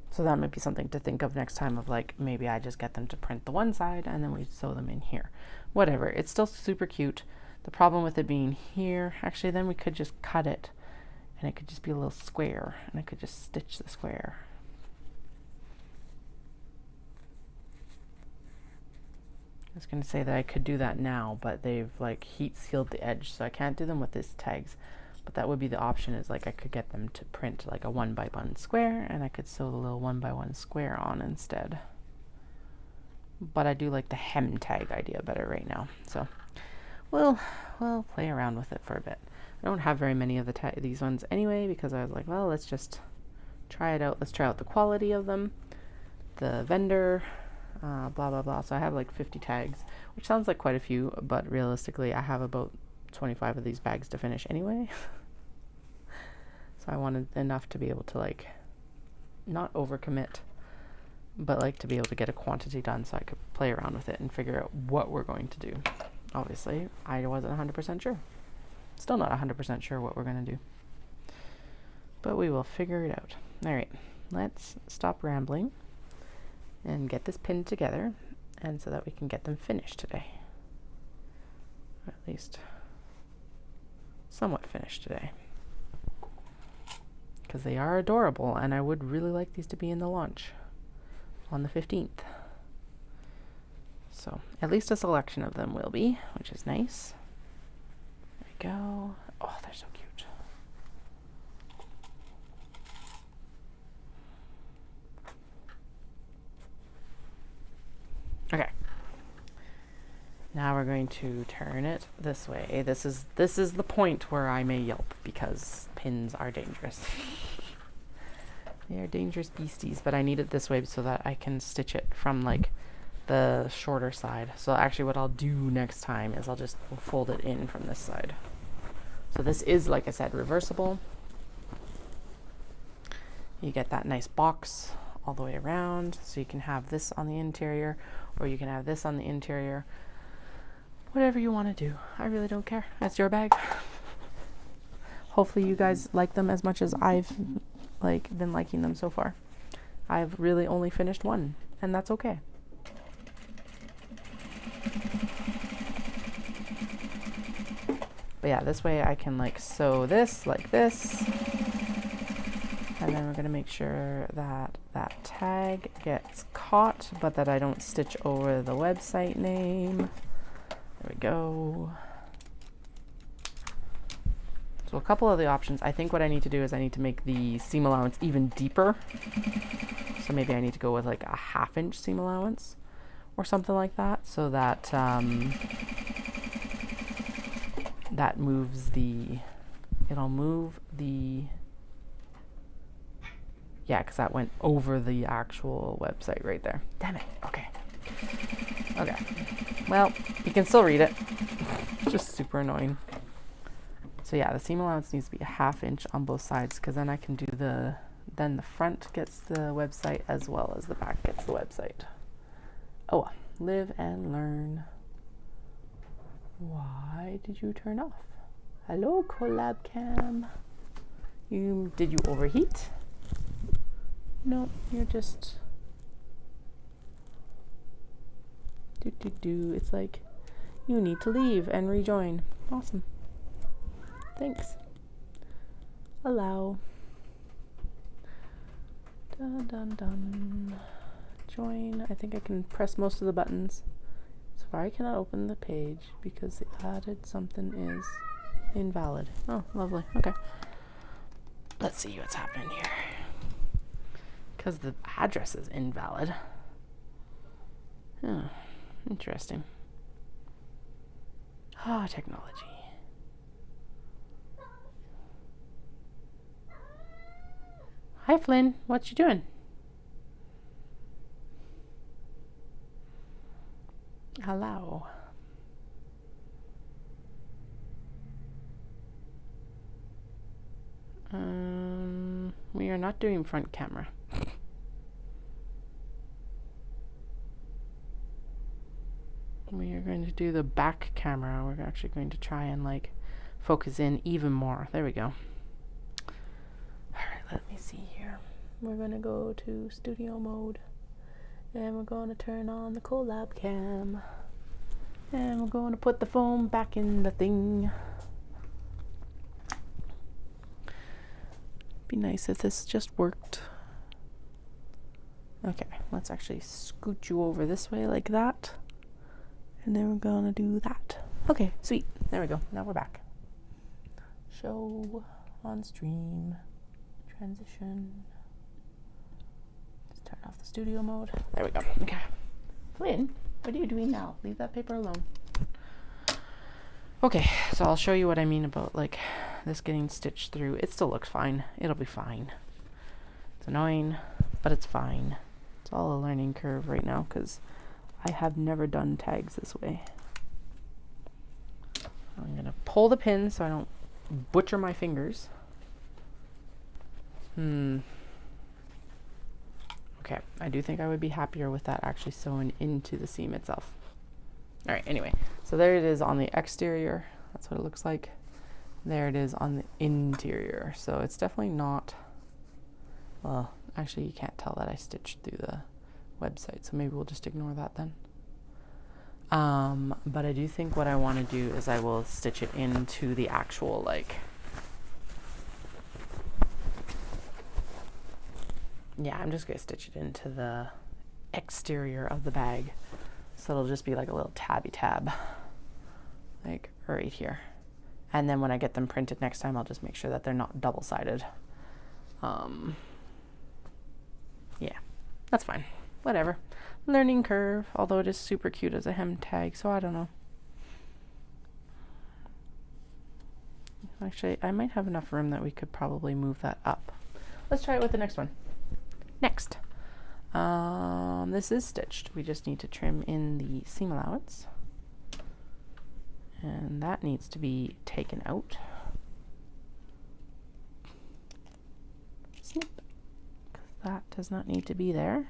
So that might be something to think of next time, of like, maybe I just get them to print the one side and then we sew them in here. Whatever, it's still super cute. The problem with it being here, actually then we could just cut it and it could just be a little square and I could just stitch the square. I was going to say that I could do that now, but they've like heat sealed the edge, so I can't do them with these tags. But that would be the option, is like I could get them to print like a 1x1 square and I could sew the little 1x1 square on instead. But I do like the hem tag idea better right now. So we'll play around with it for a bit. I don't have very many of these ones anyway, because I was like, well, let's just try it out. Let's try out the quality of them, the vendor, blah, blah, blah. So I have like 50 tags, which sounds like quite a few, but realistically I have about 25 of these bags to finish anyway. So I wanted enough to be able to like not overcommit, but like to be able to get a quantity done so I could play around with it and figure out what we're going to do. Obviously, I wasn't 100% sure. Still not 100% sure what we're going to do. But we will figure it out. All right, let's stop rambling and get this pinned together, and so that we can get them finished today. Or at least somewhat finished today. Because they are adorable, and I would really like these to be in the launch on the 15th. So at least a selection of them will be, which is nice. There we go. Oh, they're so cute. Okay. Now we're going to turn it this way. This is the point where I may yelp, because pins are dangerous. They are dangerous beasties, but I need it this way so that I can stitch it from like the shorter side. So actually what I'll do next time is I'll just fold it in from this side. So this is, like I said, reversible. You get that nice box all the way around, so you can have this on the interior, or you can have this on the interior. Whatever you want to do. I really don't care. That's your bag. Hopefully you guys like them as much as I've been liking them so far. I've really only finished one, and that's okay. But yeah, this way I can like sew this like this. And then we're going to make sure that that tag gets caught, but that I don't stitch over the website name. There we go. So a couple of the options, I think what I need to do is I need to make the seam allowance even deeper. So maybe I need to go with like a 1/2 inch seam allowance, or something like that, so that that moves the, it'll move the, yeah, because that went over the actual website right there. Damn it. Okay. Okay. Well, you can still read it. It's just super annoying. So yeah, the seam allowance needs to be a 1/2 inch on both sides, because then I can do the, then the front gets the website as well as the back gets the website. Oh well, live and learn. Why did you turn off? Hello, collab cam. Did you overheat? No, you're just It's like you need to leave and rejoin. Awesome. Thanks. Allow. Dun dun dun. Join. I think I can press most of the buttons. Safari cannot open the page because the added something is invalid. Oh, lovely. Okay. Let's see what's happening here. Because the address is invalid. Oh, interesting. Ah, technology. Hi, Flynn. What you doing? Hello. We are not doing front camera. We are going to do the back camera. We're actually going to try and like focus in even more. There we go. Alright, let me see here. We're going to go to studio mode. And we're going to turn on the collab cam. And we're going to put the foam back in the thing. Be nice if this just worked. Okay, let's actually scoot you over this way like that. And then we're gonna do that. Okay, sweet. There we go. Now we're back. Show on stream. Transition. Let's turn off the studio mode. There we go. Okay. Flynn, what are you doing now? Leave that paper alone. Okay, so I'll show you what I mean about like this getting stitched through. It still looks fine. It'll be fine. It's annoying, but it's fine. It's all a learning curve right now because I have never done tags this way. I'm gonna pull the pin so I don't butcher my fingers. Okay, I do think I would be happier with that actually sewn into the seam itself. All right, anyway, so there it is on the exterior. That's what it looks like. There it is on the interior. So it's definitely not, well, actually you can't tell that I stitched through the website, so maybe we'll just ignore that then. But I do think what I want to do is I will stitch it into the actual, like, yeah, I'm just going to stitch it into the exterior of the bag. So it'll just be like a little tabby tab, like right here. And then when I get them printed next time, I'll just make sure that they're not double-sided. Yeah, that's fine. Whatever. Learning curve, although it is super cute as a hem tag, so I don't know. Actually, I might have enough room that we could probably move that up. Let's try it with the next one. Next. This is stitched. We just need to trim in the seam allowance. And that needs to be taken out. Snip. That does not need to be there.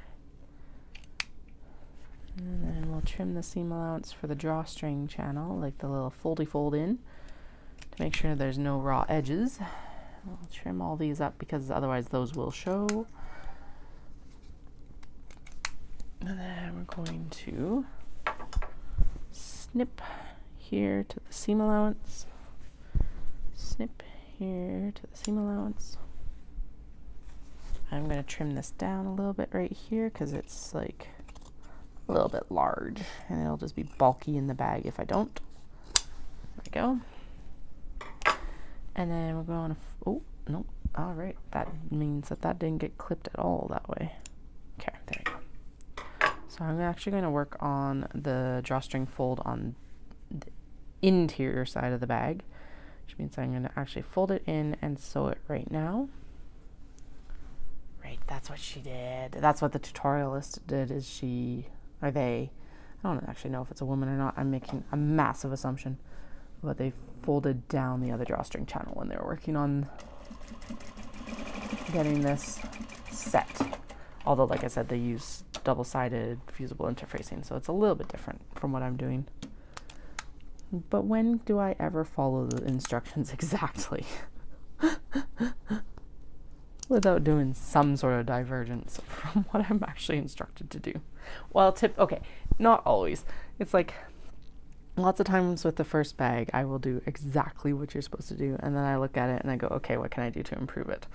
And then we'll trim the seam allowance for the drawstring channel, like the little foldy fold in, to make sure there's no raw edges. We'll trim all these up because otherwise those will show. And then we're going to snip here to the seam allowance, snip here to the seam allowance. I'm going to trim this down a little bit right here because it's like a little bit large and it'll just be bulky in the bag if I don't. There we go. And then we're going to, oh, no, all right. That means that that didn't get clipped at all that way. Okay, there we go. So So I'm actually going to work on the drawstring fold on the interior side of the bag, which means I'm going to actually fold it in and sew it right now. Right, that's what she did. That's what the tutorialist did, I don't actually know if it's a woman or not. I'm making a massive assumption. But they folded down the other drawstring channel when they were working on getting this set. Although, like I said, they use double-sided fusible interfacing, so it's a little bit different from what I'm doing. But when do I ever follow the instructions exactly? Without doing some sort of divergence from what I'm actually instructed to do. Well, okay, not always. It's like lots of times with the first bag, I will do exactly what you're supposed to do, and then I look at it and I go, okay, what can I do to improve it?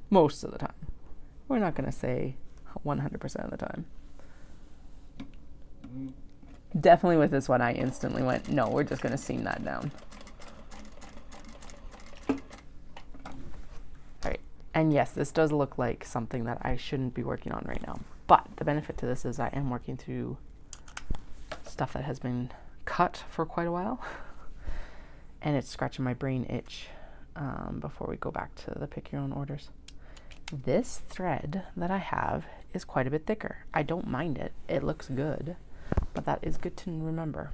Most of the time. We're not going to say 100% of the time. Definitely with this one, I instantly went, no, we're just going to seam that down. And yes, this does look like something that I shouldn't be working on right now. But the benefit to this is I am working through stuff that has been cut for quite a while. And it's scratching my brain itch before we go back to the pick your own orders. This thread that I have is quite a bit thicker. I don't mind it. It looks good. But that is good to remember.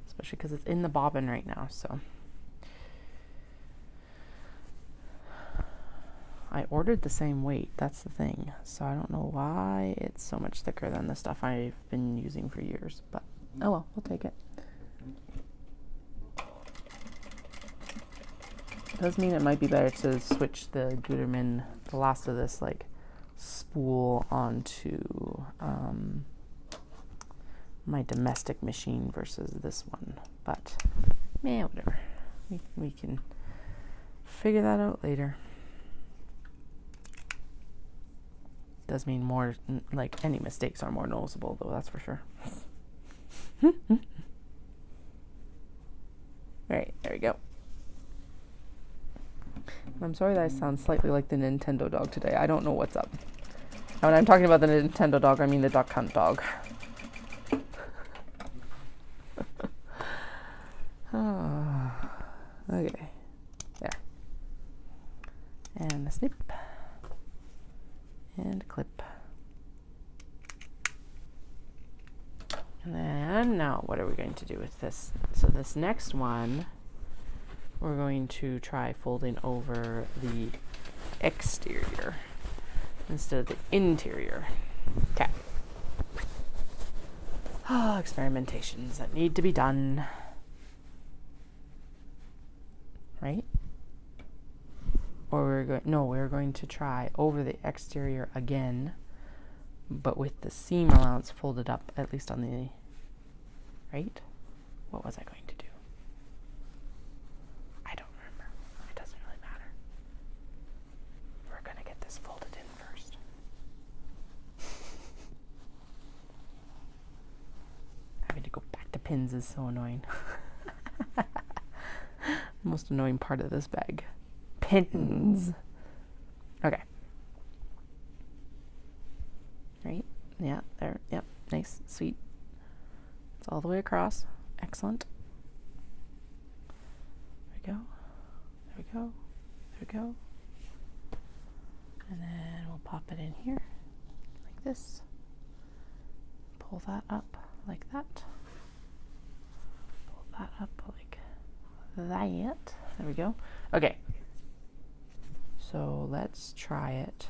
Especially because it's in the bobbin right now, so. I ordered the same weight, that's the thing. So I don't know why it's so much thicker than the stuff I've been using for years, but oh well, we'll take it. Does mean it might be better to switch the Gutermann, the last of this like spool onto my domestic machine versus this one, but man, whatever. We can figure that out later. Does mean more, like any mistakes are more noticeable though, that's for sure. Alright, there we go. I'm sorry that I sound slightly like the Nintendo dog today. I don't know what's up. And when I'm talking about the Nintendo dog, I mean the Duck Hunt dog. Oh, okay, there. And the snip. And clip. And then now what are we going to do with this? So this next one, we're going to try folding over the exterior instead of the interior. Okay. Oh, experimentations that need to be done. Right? Or we're going to try over the exterior again, but with the seam allowance folded up, at least on the, right? What was I going to do? I don't remember. It doesn't really matter. We're going to get this folded in first. Having to go back to pins is so annoying. Most annoying part of this bag. Pins. Okay. Right? Yeah, there. Yep. Nice, sweet. It's all the way across. Excellent. There we go. There we go. There we go. And then we'll pop it in here like this. Pull that up like that. Pull that up like that. There we go. Okay. So let's try it.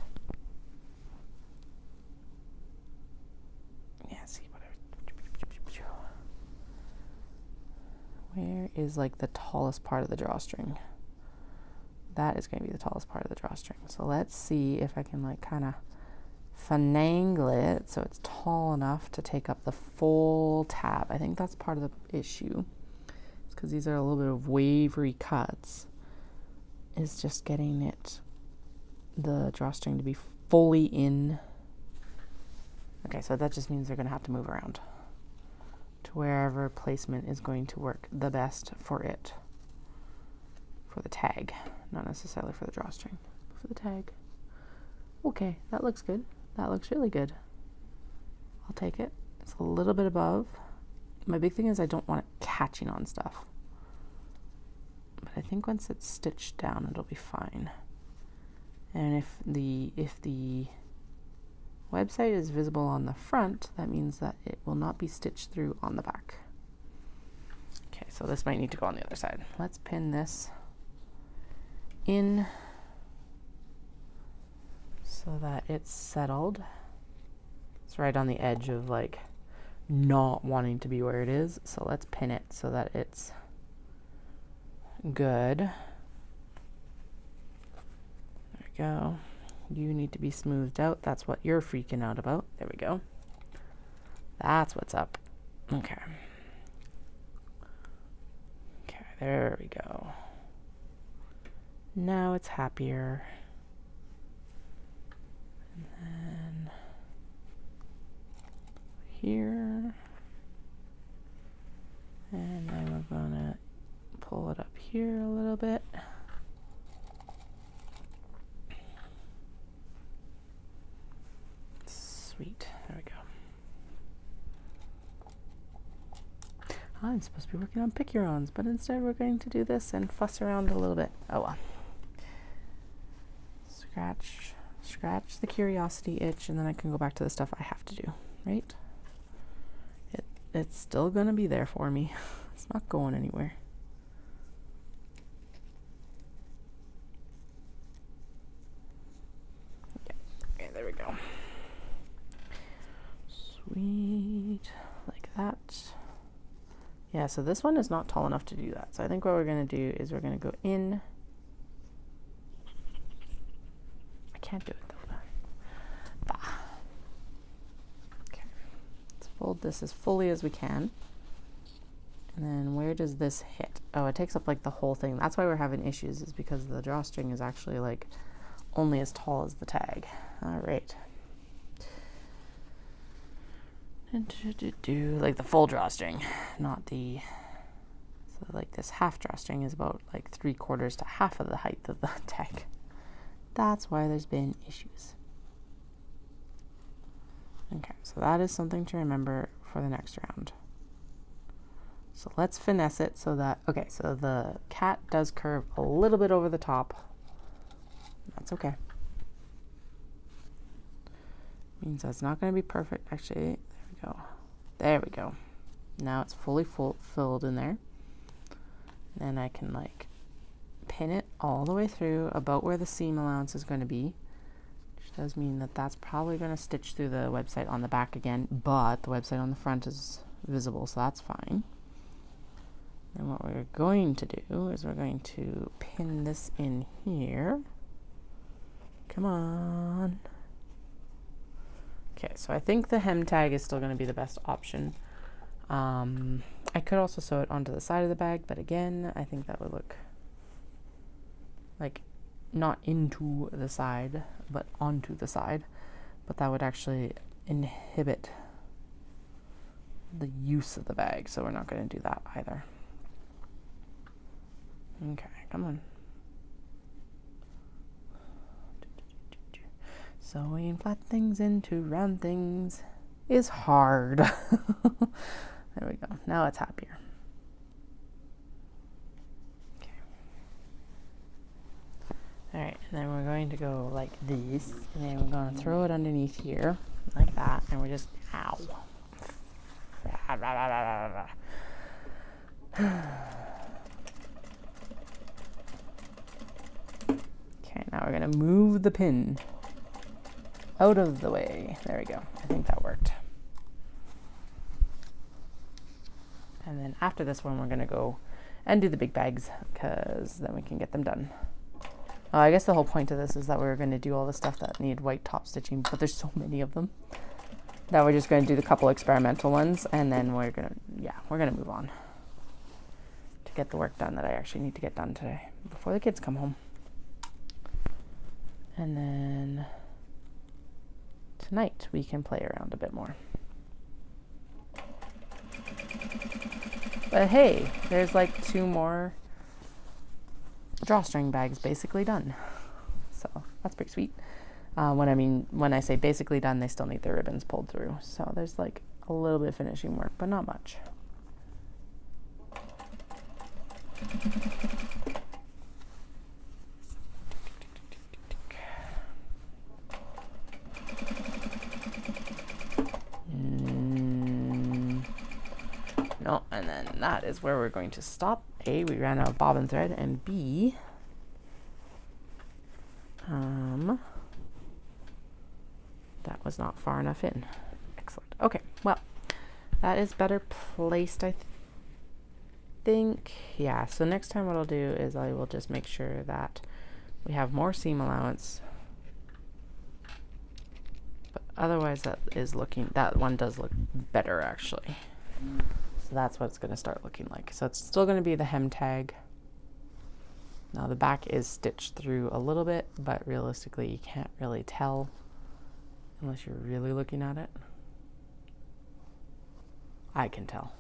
Yeah, see whatever. Where is like the tallest part of the drawstring? That is going to be the tallest part of the drawstring. So let's see if I can like kind of finagle it so it's tall enough to take up the full tab. I think that's part of the issue. It's because these are a little bit of wavery cuts. Is just getting it, the drawstring to be fully in. Okay, so that just means they're going to have to move around to wherever placement is going to work the best for it. For the tag, not necessarily for the drawstring, but for the tag. Okay, that looks good. That looks really good. I'll take it. It's a little bit above. My big thing is I don't want it catching on stuff. But I think once it's stitched down, it'll be fine. And if the website is visible on the front, that means that it will not be stitched through on the back. Okay, so this might need to go on the other side. Let's pin this in so that it's settled. It's right on the edge of like not wanting to be where it is. So let's pin it so that it's good. There we go. You need to be smoothed out. That's what you're freaking out about. There we go. That's what's up. Okay. Okay, there we go. Now it's happier. And then here. And then we're gonna pull it up here a little bit. Sweet. There we go. I'm supposed to be working on pick-your-owns, but instead we're going to do this and fuss around a little bit. Oh well. Scratch the curiosity itch, and then I can go back to the stuff I have to do, right? It's still gonna be there for me. It's not going anywhere. Okay, there we go. Sweet, like that. Yeah, so this one is not tall enough to do that. So I think what we're gonna do is we're gonna go in. I can't do it though. Bah. Okay, let's fold this as fully as we can. And then where does this hit? Oh, it takes up like the whole thing. That's why we're having issues, is because the drawstring is actually like only as tall as the tag. All right. Like the full drawstring, not the, so like this half drawstring is about like 3/4 to half of the height of the tag. That's why there's been issues. Okay, so that is something to remember for the next round. So let's finesse it so that, okay, so the cat does curve a little bit over the top. That's okay. Means that's not going to be perfect. Actually, go. There we go. Now it's fully filled in there. Then I can like pin it all the way through about where the seam allowance is going to be, which does mean that that's probably going to stitch through the website on the back again, but the website on the front is visible, so that's fine. Then what we're going to do is we're going to pin this in here. Come on. Okay, so I think the hem tag is still going to be the best option. I could also sew it onto the side of the bag, but again, I think that would look like not into the side, but onto the side. But that would actually inhibit the use of the bag, so we're not going to do that either. Okay, come on. Sewing flat things into round things is hard. There we go. Now it's happier. Okay. All right, and then we're going to go like this, and then we're going to throw it underneath here, like that, and we're just, ow. Okay, now we're going to move the pin out of the way. There we go. I think that worked. And then after this one, we're going to go and do the big bags, because then we can get them done. I guess the whole point of this is that we're going to do all the stuff that need white top stitching, but there's so many of them that we're just going to do the couple experimental ones, and then we're going to move on to get the work done that I actually need to get done today before the kids come home. And then tonight we can play around a bit more. But hey, there's like 2 more drawstring bags basically done. So that's pretty sweet. When I say basically done, they still need their ribbons pulled through. So there's like a little bit of finishing work, but not much. No, and then that is where we're going to stop. A, we ran out of bobbin thread, and B, that was not far enough in. Excellent. Okay, well, that is better placed, I think. Yeah, so next time what I'll do is I will just make sure that we have more seam allowance. But otherwise that one does look better actually. So that's what it's going to start looking like. So it's still going to be the hem tag. Now the back is stitched through a little bit, but realistically you can't really tell unless you're really looking at it. I can tell,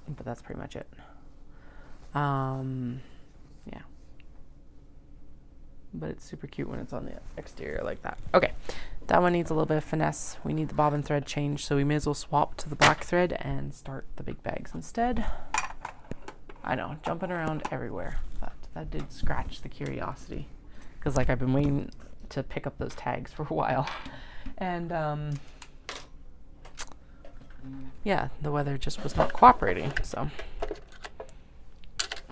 but that's pretty much it. Yeah. But it's super cute when it's on the exterior like that. Okay, that one needs a little bit of finesse. We need the bobbin thread changed, so we may as well swap to the black thread and start the big bags instead. I know, jumping around everywhere, but that did scratch the curiosity, because like I've been waiting to pick up those tags for a while, and yeah, the weather just was not cooperating, so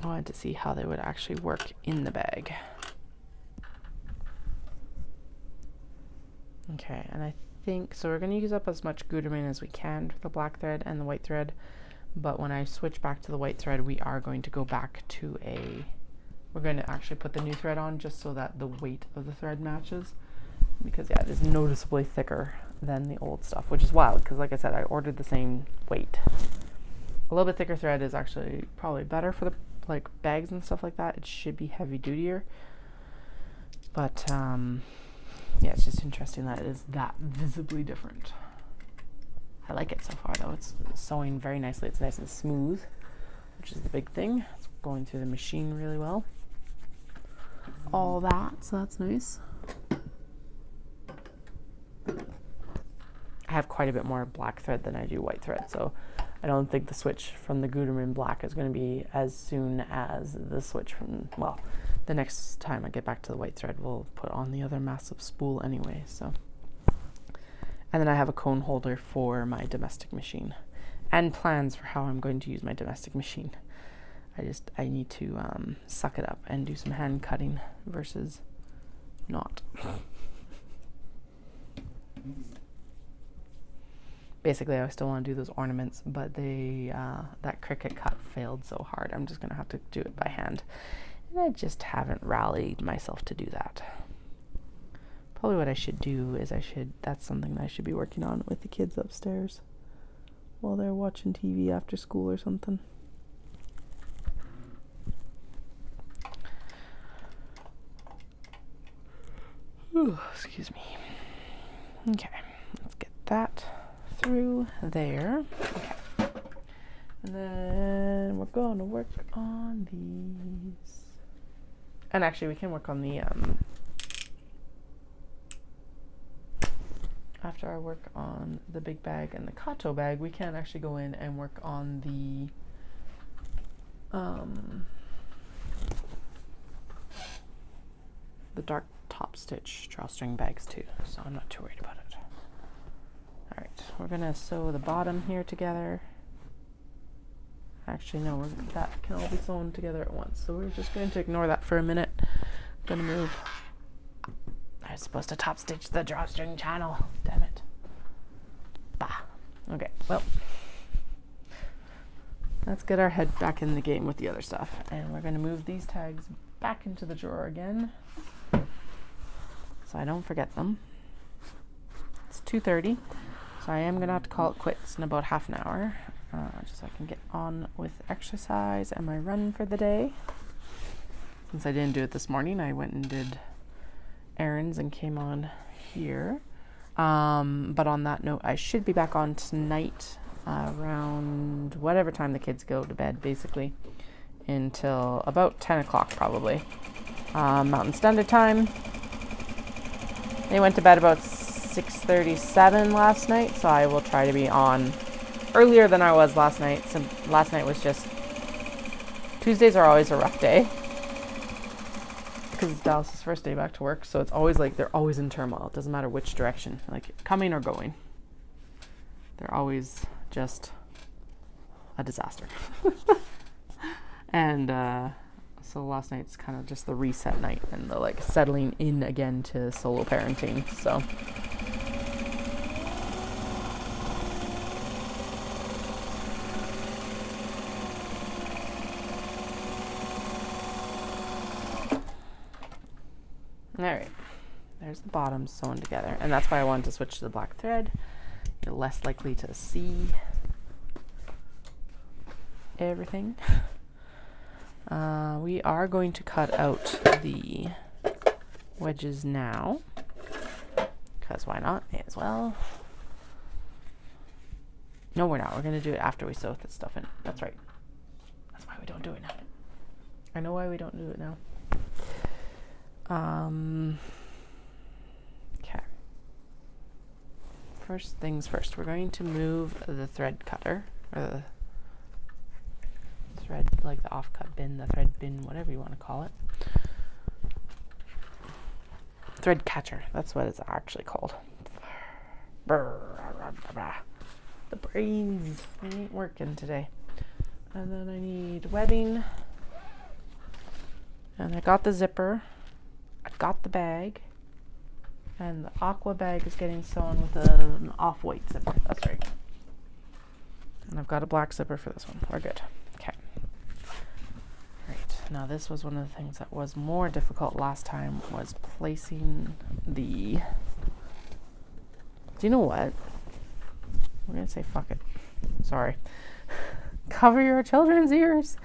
I wanted to see how they would actually work in the bag. Okay, and I think, so we're going to use up as much Gutermann as we can for the black thread and the white thread, but when I switch back to the white thread, we are going to go back to we're going to actually put the new thread on just so that the weight of the thread matches, because yeah, it is noticeably thicker than the old stuff, which is wild, because like I said, I ordered the same weight. A little bit thicker thread is actually probably better for the like bags and stuff like that. It should be heavy dutier, but yeah, it's just interesting that it is that visibly different. I like it so far though. It's sewing very nicely. It's nice and smooth, which is the big thing. It's going through the machine really well. All that, so that's nice. I have quite a bit more black thread than I do white thread, so I don't think the switch from the Gutermann black is going to be as soon as the switch from, well, the next time I get back to the white thread, we'll put on the other massive spool anyway, so. And then I have a cone holder for my domestic machine and plans for how I'm going to use my domestic machine. I need to suck it up and do some hand cutting versus not. Basically, I still want to do those ornaments, but that Cricut cut failed so hard. I'm just going to have to do it by hand. And I just haven't rallied myself to do that. Probably what I should do is that's something that I should be working on with the kids upstairs while they're watching TV after school or something. Ooh, excuse me. Okay, let's get that through there. Okay. And then we're going to work on these. And actually, we can work on the, after I work on the big bag and the Kato bag, we can actually go in and work on the dark top stitch drawstring bags too, so I'm not too worried about it. All right, we're gonna sew the bottom here together. Actually, no, that can all be sewn together at once, so we're just going to ignore that for a minute. I'm gonna move. I was supposed to top stitch the drawstring channel. Damn it. Bah. Okay, well, let's get our head back in the game with the other stuff, and we're gonna move these tags back into the drawer again, so I don't forget them. It's 2:30, so I am gonna have to call it quits in about half an hour. Just so I can get on with exercise and my run for the day. Since I didn't do it this morning, I went and did errands and came on here. But on that note, I should be back on tonight around whatever time the kids go to bed, basically, until about 10 o'clock probably. Mountain Standard Time. They went to bed about 6:37 last night, so I will try to be on earlier than I was last night. So last night was just... Tuesdays are always a rough day because it's Dallas's first day back to work, so it's always like they're always in turmoil. It doesn't matter which direction, like coming or going. They're always just a disaster. And so last night's kind of just the reset night and the like settling in again to solo parenting. So all right, there's the bottoms sewn together, and that's why I wanted to switch to the black thread. You're less likely to see everything. We are going to cut out the wedges now, because why not? May as well. No, we're not. We're going to do it after we sew this stuff in. That's right. That's why we don't do it now. I know why we don't do it now. Okay. First things first, we're going to move the thread cutter, or the thread, like the offcut bin, the thread bin, whatever you want to call it. Thread catcher, that's what it's actually called. The brains ain't working today. And then I need webbing. And I got the zipper. I got the bag. And the aqua bag is getting sewn with an off-white zipper. That's right. And I've got a black zipper for this one. We're good. Okay. Right. Now this was one of the things that was more difficult last time, was placing the... Do you know what? We're going to say fuck it. Sorry. Cover your children's ears.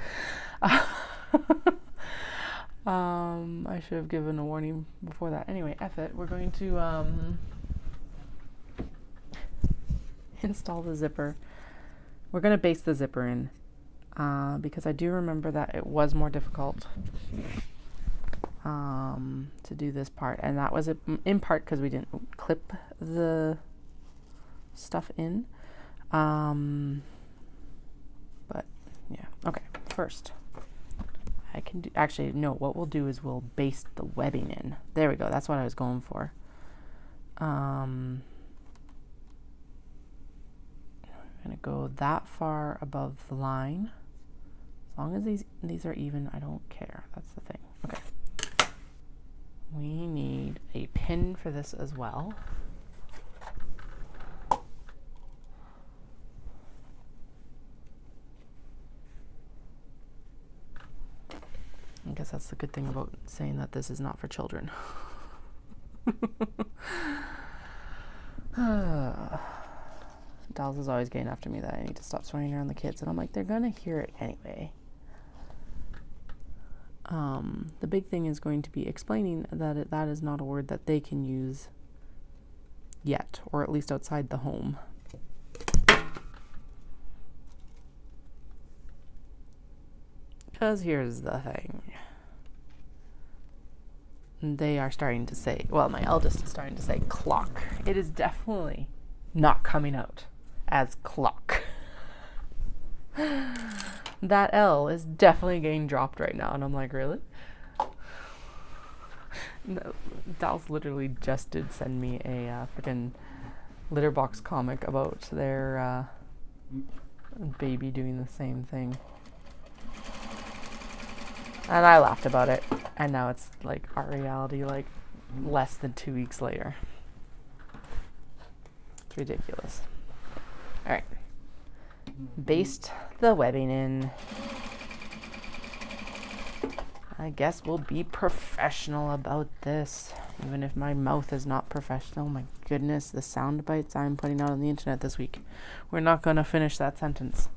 I should have given a warning before that. Anyway, F it. We're going to install the zipper. We're going to base the zipper in because I do remember that it was more difficult to do this part, and that was in part because we didn't clip the stuff in. But yeah, okay. First, I can do, actually, no, what we'll do is we'll baste the webbing in. There we go. That's what I was going for. I'm going to go that far above the line. As long as these are even, I don't care. That's the thing. Okay. We need a pin for this as well. I guess that's the good thing about saying that this is not for children. Dolls is always getting after me that I need to stop swearing around the kids, and I'm like, they're gonna hear it anyway. The big thing is going to be explaining that that is not a word that they can use yet, or at least outside the home. Because here's the thing. They are starting to say, well, my eldest is starting to say clock. It is definitely not coming out as clock. That L is definitely getting dropped right now. And I'm like, really? No, Dallas literally just did send me a freaking litter box comic about their baby doing the same thing. And I laughed about it. And now it's like our reality, like less than 2 weeks later. It's ridiculous. All right. Baste the webbing in. I guess we'll be professional about this. Even if my mouth is not professional. My goodness, the sound bites I'm putting out on the internet this week. We're not going to finish that sentence.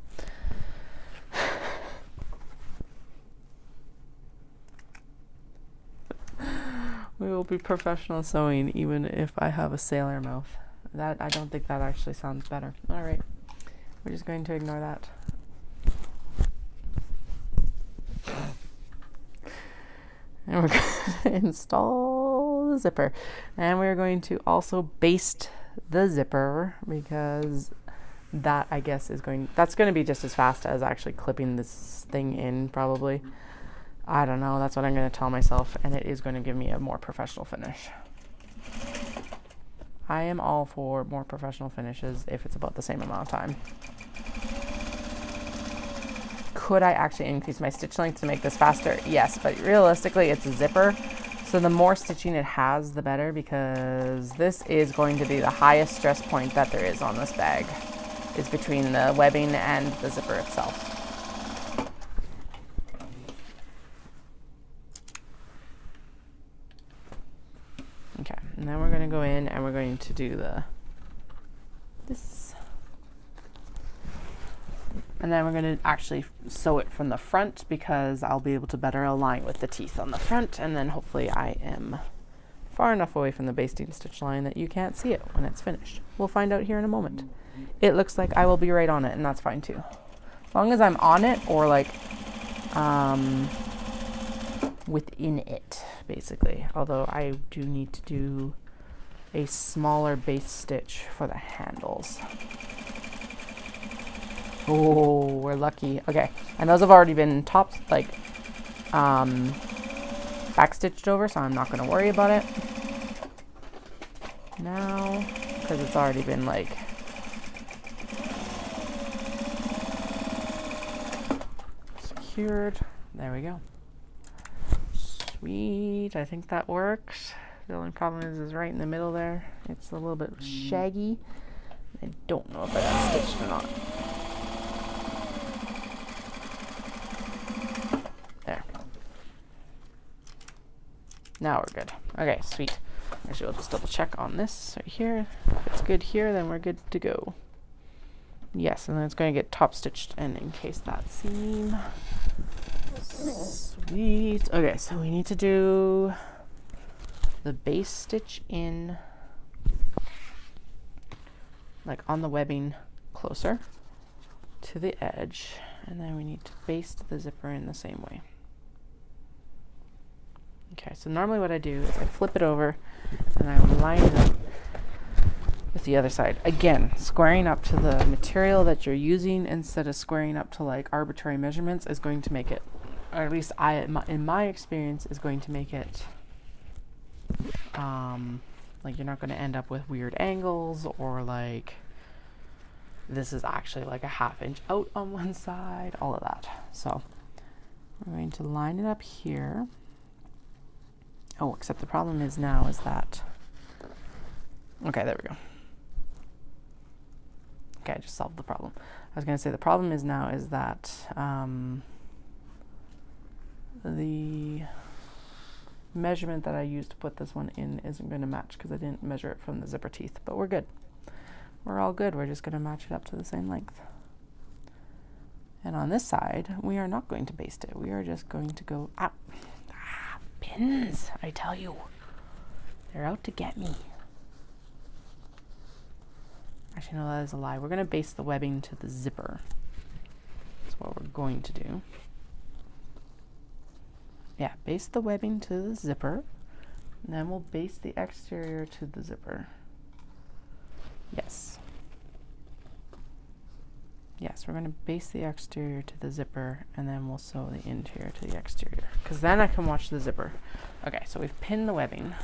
We will be professional sewing even if I have a sailor mouth. That, I don't think that actually sounds better. All right. We're just going to ignore that. And we're going to install the zipper. And we're going to also baste the zipper, because that, I guess, that's going to be just as fast as actually clipping this thing in, probably. I don't know. That's what I'm going to tell myself, and it is going to give me a more professional finish. I am all for more professional finishes if it's about the same amount of time. Could I actually increase my stitch length to make this faster? Yes, but realistically it's a zipper. So the more stitching it has, the better, because this is going to be the highest stress point that there is on this bag, is between the webbing and the zipper itself. Okay, and then we're going to go in and we're going to do this. And then we're going to actually sew it from the front, because I'll be able to better align with the teeth on the front. And then hopefully I am far enough away from the basting stitch line that you can't see it when it's finished. We'll find out here in a moment. It looks like I will be right on it, and that's fine too. As long as I'm on it, or like within it, basically. Although I do need to do a smaller base stitch for the handles. Oh, we're lucky. Okay, and those have already been back stitched over, so I'm not going to worry about it now, because it's already been like secured. There we go. Sweet. I think that works. The only problem is right in the middle there. It's a little bit shaggy. I don't know if I got stitched or not. Now we're good. Okay, sweet. Actually, we'll just double check on this right here. If it's good here, then we're good to go. Yes, and then it's going to get top stitched and encase that seam. Sweet. Okay, so we need to do the base stitch in, like on the webbing closer to the edge, and then we need to baste the zipper in the same way. Okay, so normally what I do is I flip it over and I line it up with the other side. Again, squaring up to the material that you're using instead of squaring up to like arbitrary measurements is going to make it, or at least in my experience, is going to make it like you're not going to end up with weird angles, or like this is actually like a ½ inch out on one side, all of that. So we're going to line it up here. Oh, except the problem is now is that, okay, there we go. Okay, I just solved the problem. I was going to say the problem is now is that the measurement that I used to put this one in isn't going to match, because I didn't measure it from the zipper teeth, but we're good. We're all good. We're just going to match it up to the same length. And on this side, we are not going to baste it. We are just going to go up. Pins, I tell you, they're out to get me. Actually, no, that is a lie. We're going to baste the webbing to the zipper. That's what we're going to do. Yeah, baste the webbing to the zipper, and then we'll baste the exterior to the zipper. Yes. Yes, we're going to baste the exterior to the zipper, and then we'll sew the interior to the exterior, because then I can watch the zipper. Okay, so we've pinned the webbing.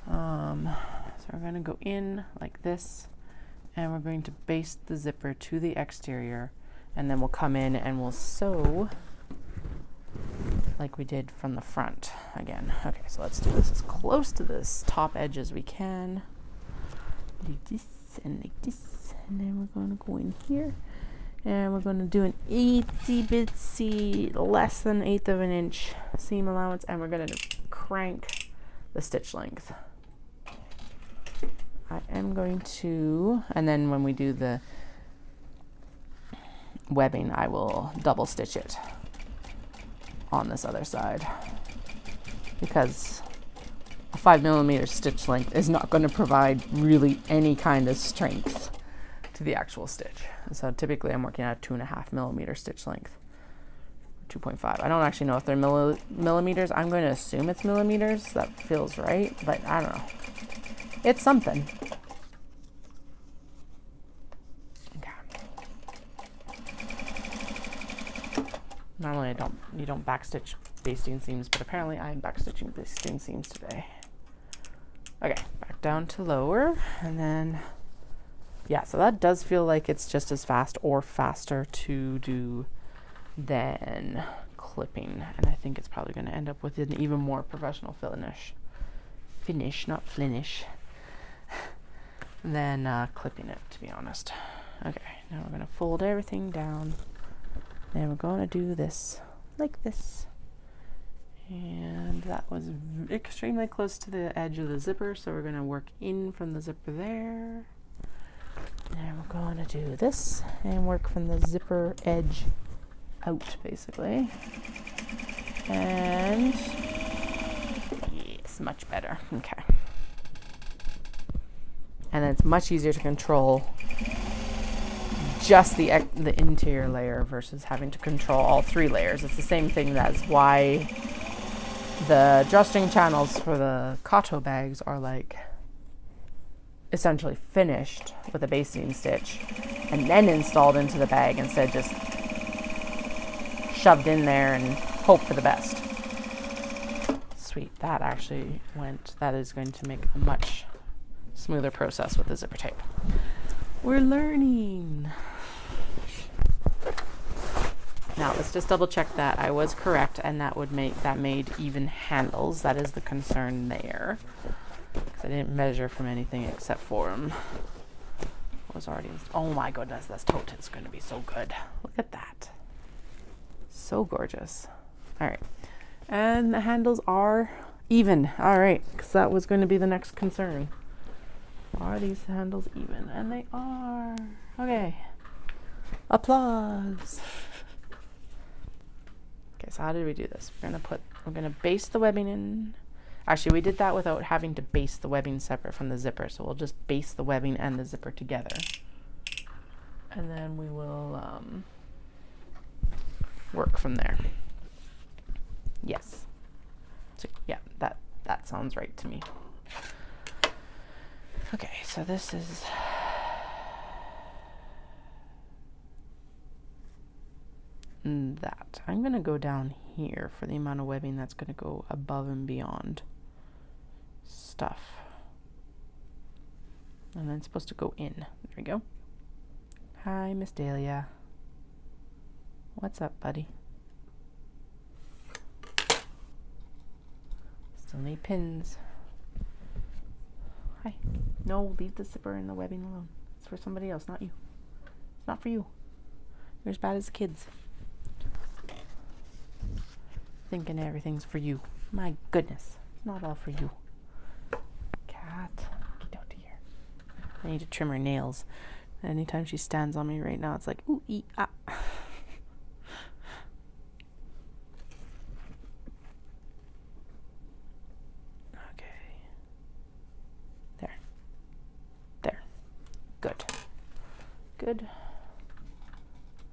So we're going to go in like this, and we're going to baste the zipper to the exterior, and then we'll come in and we'll sew like we did from the front again. Okay, so let's do this as close to this top edge as we can. Like this and like this, and then we're going to go in here, and we're going to do an itsy bitsy, less than 1/8 of an inch seam allowance, and we're going to crank the stitch length. I am going to, and then when we do the webbing, I will double stitch it on this other side, because a 5mm stitch length is not going to provide really any kind of strength to the actual stitch. So typically I'm working at a 2.5mm stitch length, 2.5. I don't actually know if they're millimeters. I'm going to assume it's millimeters. That feels right, but I don't know. It's something. Okay. Normally you don't backstitch basting seams, but apparently I'm backstitching basting seams today. Okay, back down to lower, and then, yeah, so that does feel like it's just as fast or faster to do than clipping, and I think it's probably going to end up with an even more professional finish, not flinish, than clipping it, to be honest. Okay, now we're going to fold everything down, and we're going to do this like this. And that was extremely close to the edge of the zipper, so we're going to work in from the zipper there. And we're going to do this and work from the zipper edge out, basically. And yes, much better. Okay. And then it's much easier to control just the interior layer versus having to control all 3 layers. It's the same thing. That's why the drawstring channels for the Kato bags are like essentially finished with a basting stitch and then installed into the bag instead of just shoved in there and hope for the best. Sweet, that actually that is going to make a much smoother process with the zipper tape. We're learning. Now let's just double check that I was correct, and that made even handles. That is the concern there, because I didn't measure from anything except for them. Was already. Oh my goodness, this tote is going to be so good. Look at that, so gorgeous. All right, and the handles are even. All right, because that was going to be the next concern. Are these handles even? And they are. Okay. Applause. Okay, so how did we do this? We're gonna baste the webbing in. Actually, we did that without having to baste the webbing separate from the zipper. So we'll just baste the webbing and the zipper together. And then we will work from there. Yes. So yeah, that sounds right to me. Okay, so this is that. I'm going to go down here for the amount of webbing that's going to go above and beyond stuff. And then it's supposed to go in. There we go. Hi, Miss Dahlia. What's up, buddy? Still need pins. Hi. No, leave the zipper and the webbing alone. It's for somebody else, not you. It's not for you. You're as bad as the kids. Thinking everything's for you. My goodness. Not all for you. Cat. Get out of here. I need to trim her nails. Anytime she stands on me right now, it's like, ooh, ee, ah. Okay. There. There. Good. Good.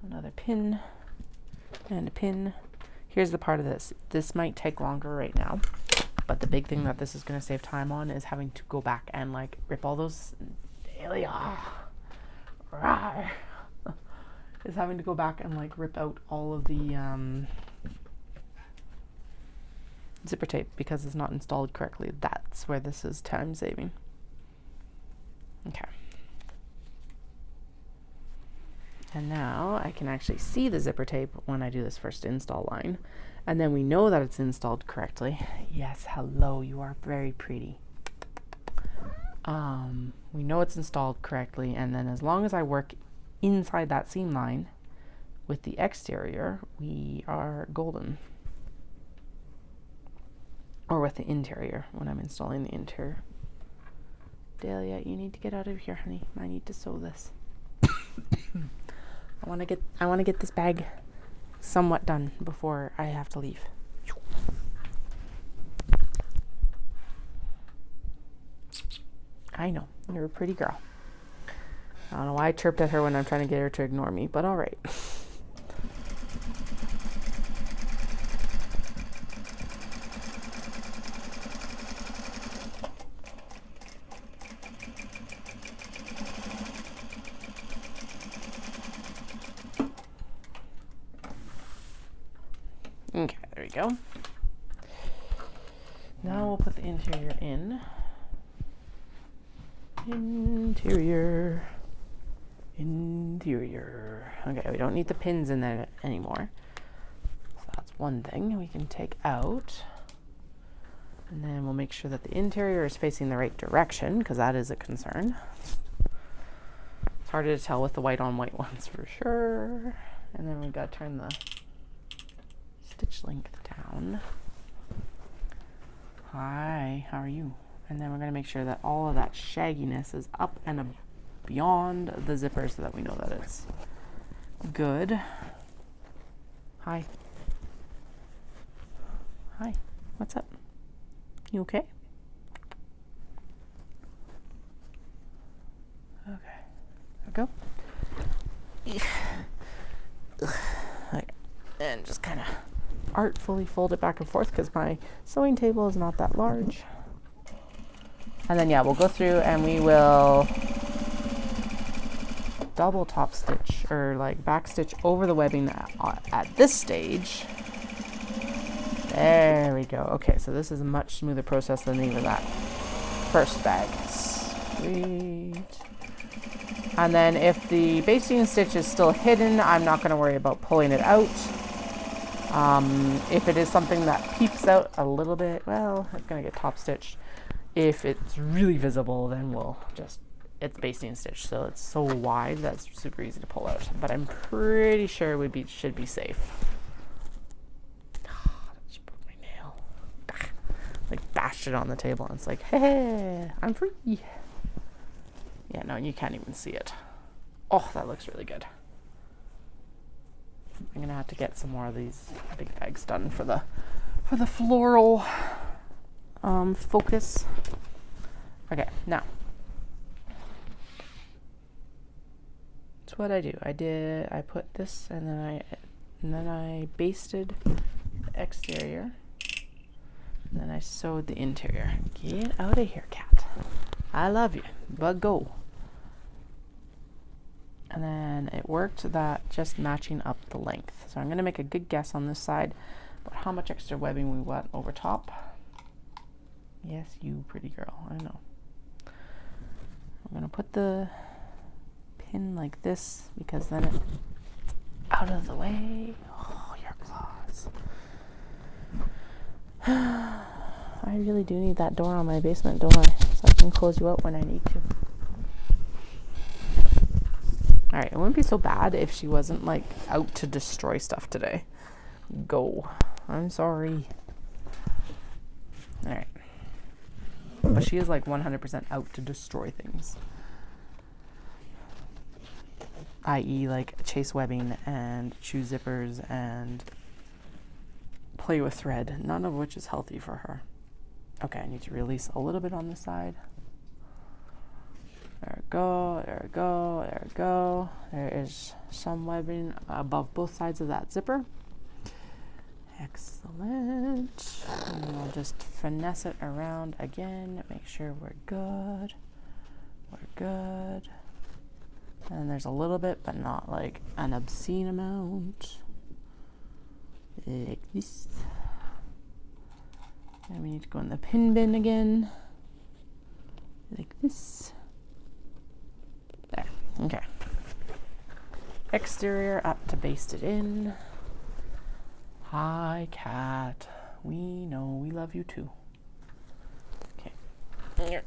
Another pin. And a pin. Here's the part of this. This might take longer right now, but the big thing that this is going to save time on is having to go back and like rip all those is having to go back and like rip out all of the zipper tape because it's not installed correctly. That's where this is time saving. Okay. And now I can actually see the zipper tape when I do this first install line. And then we know that it's installed correctly. Yes, hello, you are very pretty. We know it's installed correctly, and then as long as I work inside that seam line with the exterior, we are golden. Or with the interior, when I'm installing the interior. Dahlia, you need to get out of here, honey. I need to sew this. I want to get this bag somewhat done before I have to leave. I know, you're a pretty girl. I don't know why I chirped at her when I'm trying to get her to ignore me, but all right. go. Now we'll put the interior in. Interior. Okay, we don't need the pins in there anymore. So that's one thing we can take out. And then we'll make sure that the interior is facing the right direction, because that is a concern. It's harder to tell with the white on white ones for sure. And then we've got to turn the stitch length down. Hi, how are you? And then we're going to make sure that all of that shagginess is up and beyond the zipper so that we know that it's good. Hi. Hi, what's up? You okay? Okay, there we go. Okay. And just kind of artfully fold it back and forth because my sewing table is not that large. And then yeah, we'll go through and we will double top stitch or like back stitch over the webbing at this stage. There we go. Okay, so this is a much smoother process than even that first bag. Sweet. And then if the basting stitch is still hidden, I'm not going to worry about pulling it out. If it is something that peeps out a little bit, well, it's going to get top stitched. If it's really visible, then we'll just, it's basting stitch, so it's so wide that's super easy to pull out. But I'm pretty sure it should be safe. Like bashed it on the table and it's like, hey, I'm free. Yeah, no, you can't even see it. Oh, that looks really good. I'm gonna have to get some more of these big bags done for the floral focus. Okay, now that's what I do. I put this and then I basted the exterior. And then I sewed the interior. Get out of here, cat. I love you, but go. And then it worked that just matching up the length. So I'm going to make a good guess on this side about how much extra webbing we want over top. Yes, you pretty girl. I know. I'm going to put the pin like this because then it's out of the way. Oh, your claws. I really do need that door on my basement, don't I? So I can close you out when I need to. Alright, it wouldn't be so bad if she wasn't like out to destroy stuff today. Go. I'm sorry. Alright. But she is like 100% out to destroy things. I.e. like chase webbing and chew zippers and play with thread, none of which is healthy for her. Okay, I need to release a little bit on this side. There we go, there we go, there we go. There is some webbing above both sides of that zipper. Excellent. And we'll just finesse it around again, make sure we're good. We're good. And there's a little bit, but not like an obscene amount. Like this. And we need to go in the pin bin again. Like this. There. Okay. Exterior up to baste it in. Hi, cat. We know we love you too. Okay. And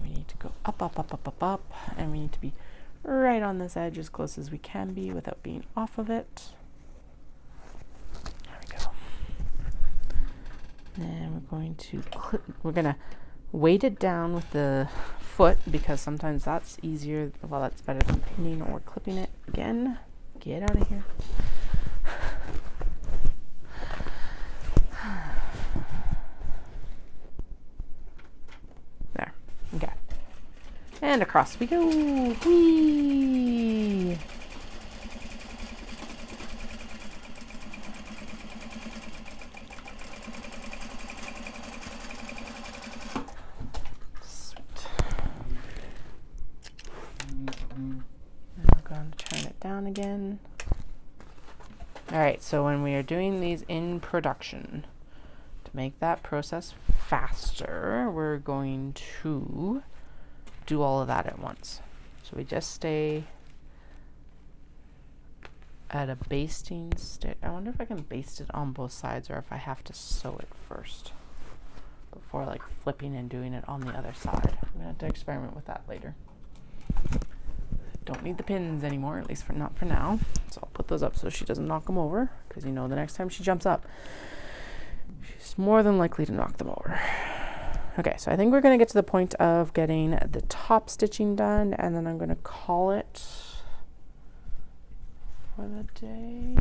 we need to go up, up, up, up, up, up. And we need to be right on this edge as close as we can be without being off of it. There we go. And we're going to we're gonna weight it down with the foot because sometimes that's easier. Well, that's better than pinning or clipping it. Again, get out of here. There. Okay. And across we go. Whee! Sweet. And we're going to turn it down again. All right, so when we are doing these in production, to make that process faster, we're going to do all of that at once. So we just stay at a basting stitch. I wonder if I can baste it on both sides or if I have to sew it first before like flipping and doing it on the other side. I'm gonna have to experiment with that later. Don't need the pins anymore, at least not for now. So I'll put those up so she doesn't knock them over, because you know the next time she jumps up, she's more than likely to knock them over. Okay, so I think we're gonna get to the point of getting the top stitching done, and then I'm gonna call it for the day.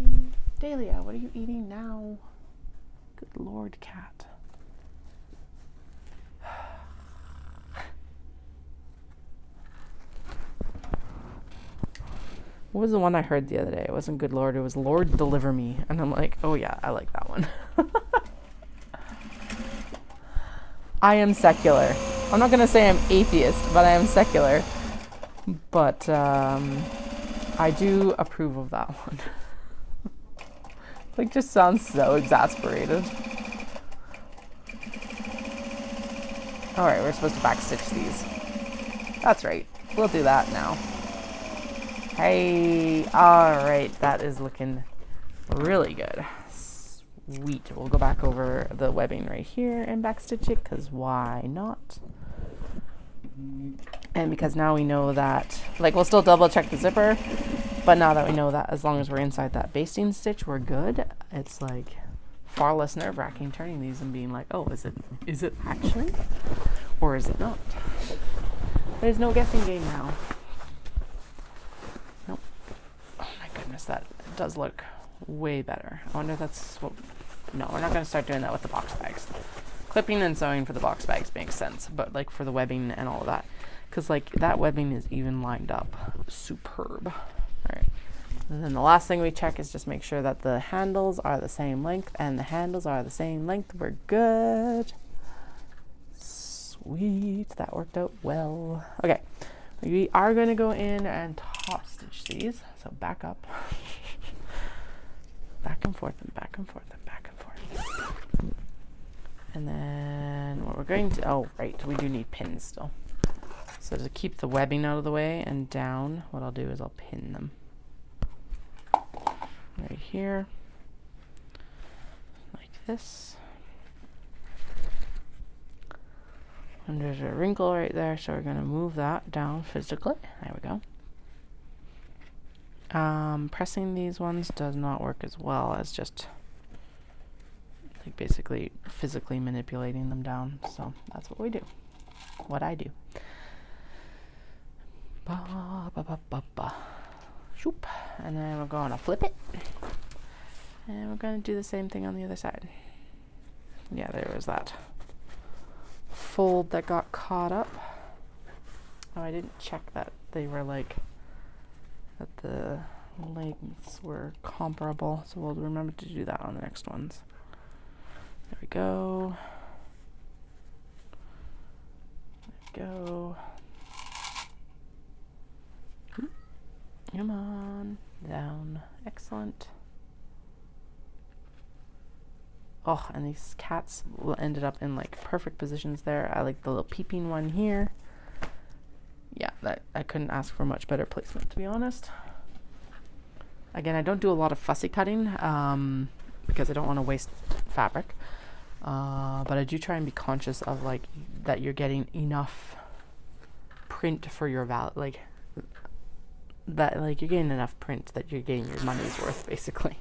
Dahlia, what are you eating now? Good Lord, cat. What was the one I heard the other day? It wasn't Good Lord, it was Lord Deliver Me. And I'm like, oh yeah, I like that one. I am secular. I'm not going to say I'm atheist, but I am secular. But I do approve of that one. Like, just sounds so exasperated. Alright, we're supposed to backstitch these. That's right. We'll do that now. Hey, alright, that is looking really good. Sweet. We'll go back over the webbing right here and backstitch it, because why not? And because now we know that, like, we'll still double check the zipper, but now that we know that as long as we're inside that basting stitch, we're good. It's like far less nerve-wracking turning these and being like, oh, is it actually, or is it not? There's no guessing game now. Nope. Oh my goodness, that does look way better. I wonder if that's what, no, we're not going to start doing that with the box bags. Clipping and sewing for the box bags makes sense, but like for the webbing and all of that, because like that webbing is even lined up superb. All right, and then the last thing we check is just make sure that the handles are the same length, and the handles are the same length. We're good. Sweet, that worked out well. Okay, we are going to go in and top stitch these, so back up. Back and forth and back and forth and back and forth. And then what we're going to, oh right, we do need pins still. So to keep the webbing out of the way and down, what I'll do is I'll pin them. Right here. Like this. And there's a wrinkle right there, so we're going to move that down physically. There we go. Pressing these ones does not work as well as just like basically physically manipulating them down. So that's what we do. What I do. Ba, ba, ba, ba, ba. Shoop. And then we're going to flip it. And we're going to do the same thing on the other side. Yeah, there was that fold that got caught up. Oh, I didn't check that they were like, that the lengths were comparable, so we'll remember to do that on the next ones. There we go. There we go. Come on, down. Excellent. Oh, and these cats ended up in like perfect positions there. I like the little peeping one here. Yeah, that I couldn't ask for much better placement, to be honest. Again, I don't do a lot of fussy cutting because I don't want to waste fabric. But I do try and be conscious of like that you're getting enough print for your like that, like you're getting enough print that you're getting your money's worth, basically.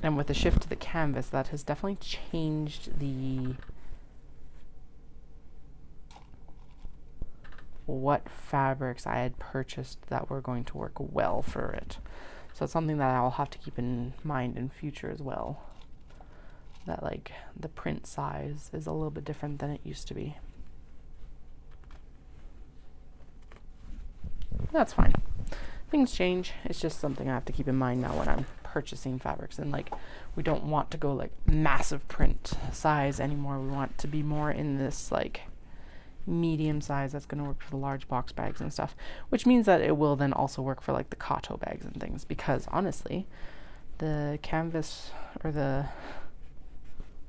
And with the shift to the canvas, that has definitely changed the what fabrics I had purchased that were going to work well for it. So it's something that I'll have to keep in mind in future as well. That like the print size is a little bit different than it used to be. That's fine. Things change. It's just something I have to keep in mind now when I'm purchasing fabrics, and like we don't want to go like massive print size anymore. We want to be more in this like medium size. That's going to work for the large box bags and stuff, which means that it will then also work for like the Kato bags and things, because honestly, the canvas or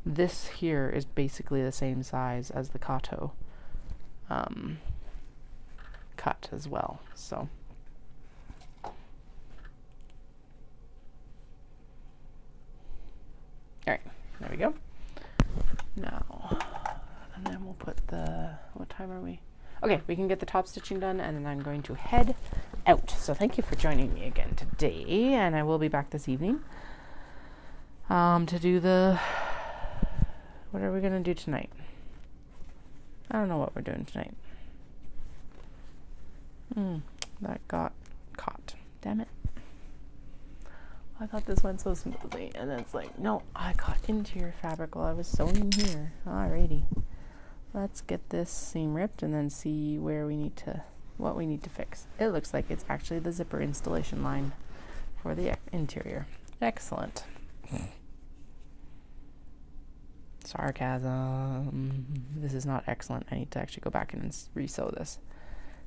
this here is basically the same size as the Kato cut as well. So all right, there we go. Now, and then we'll put what time are we? Okay, we can get the top stitching done, and then I'm going to head out. So thank you for joining me again today, and I will be back this evening to do what are we going to do tonight? I don't know what we're doing tonight. That got caught. Damn it. I thought this went so smoothly, and then it's like, no, I got into your fabric while I was sewing here. Alrighty. Let's get this seam ripped and then see what we need to fix. It looks like it's actually the zipper installation line for the interior. Excellent. Sarcasm. This is not excellent. I need to actually go back and re-sew this.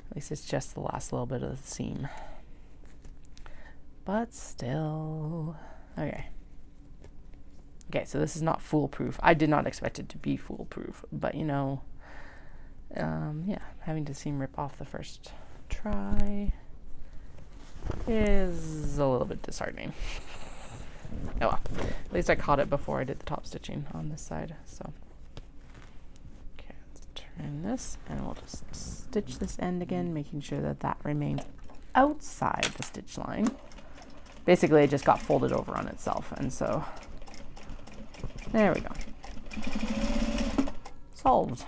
At least it's just the last little bit of the seam. But still. Okay. Okay, so this is not foolproof. I did not expect it to be foolproof, but you know, yeah, having to seam rip off the first try is a little bit disheartening. Oh well, at least I caught it before I did the top stitching on this side, so. Okay, let's turn this, and we'll just stitch this end again, making sure that that remains outside the stitch line. Basically, it just got folded over on itself, and so there we go. Solved.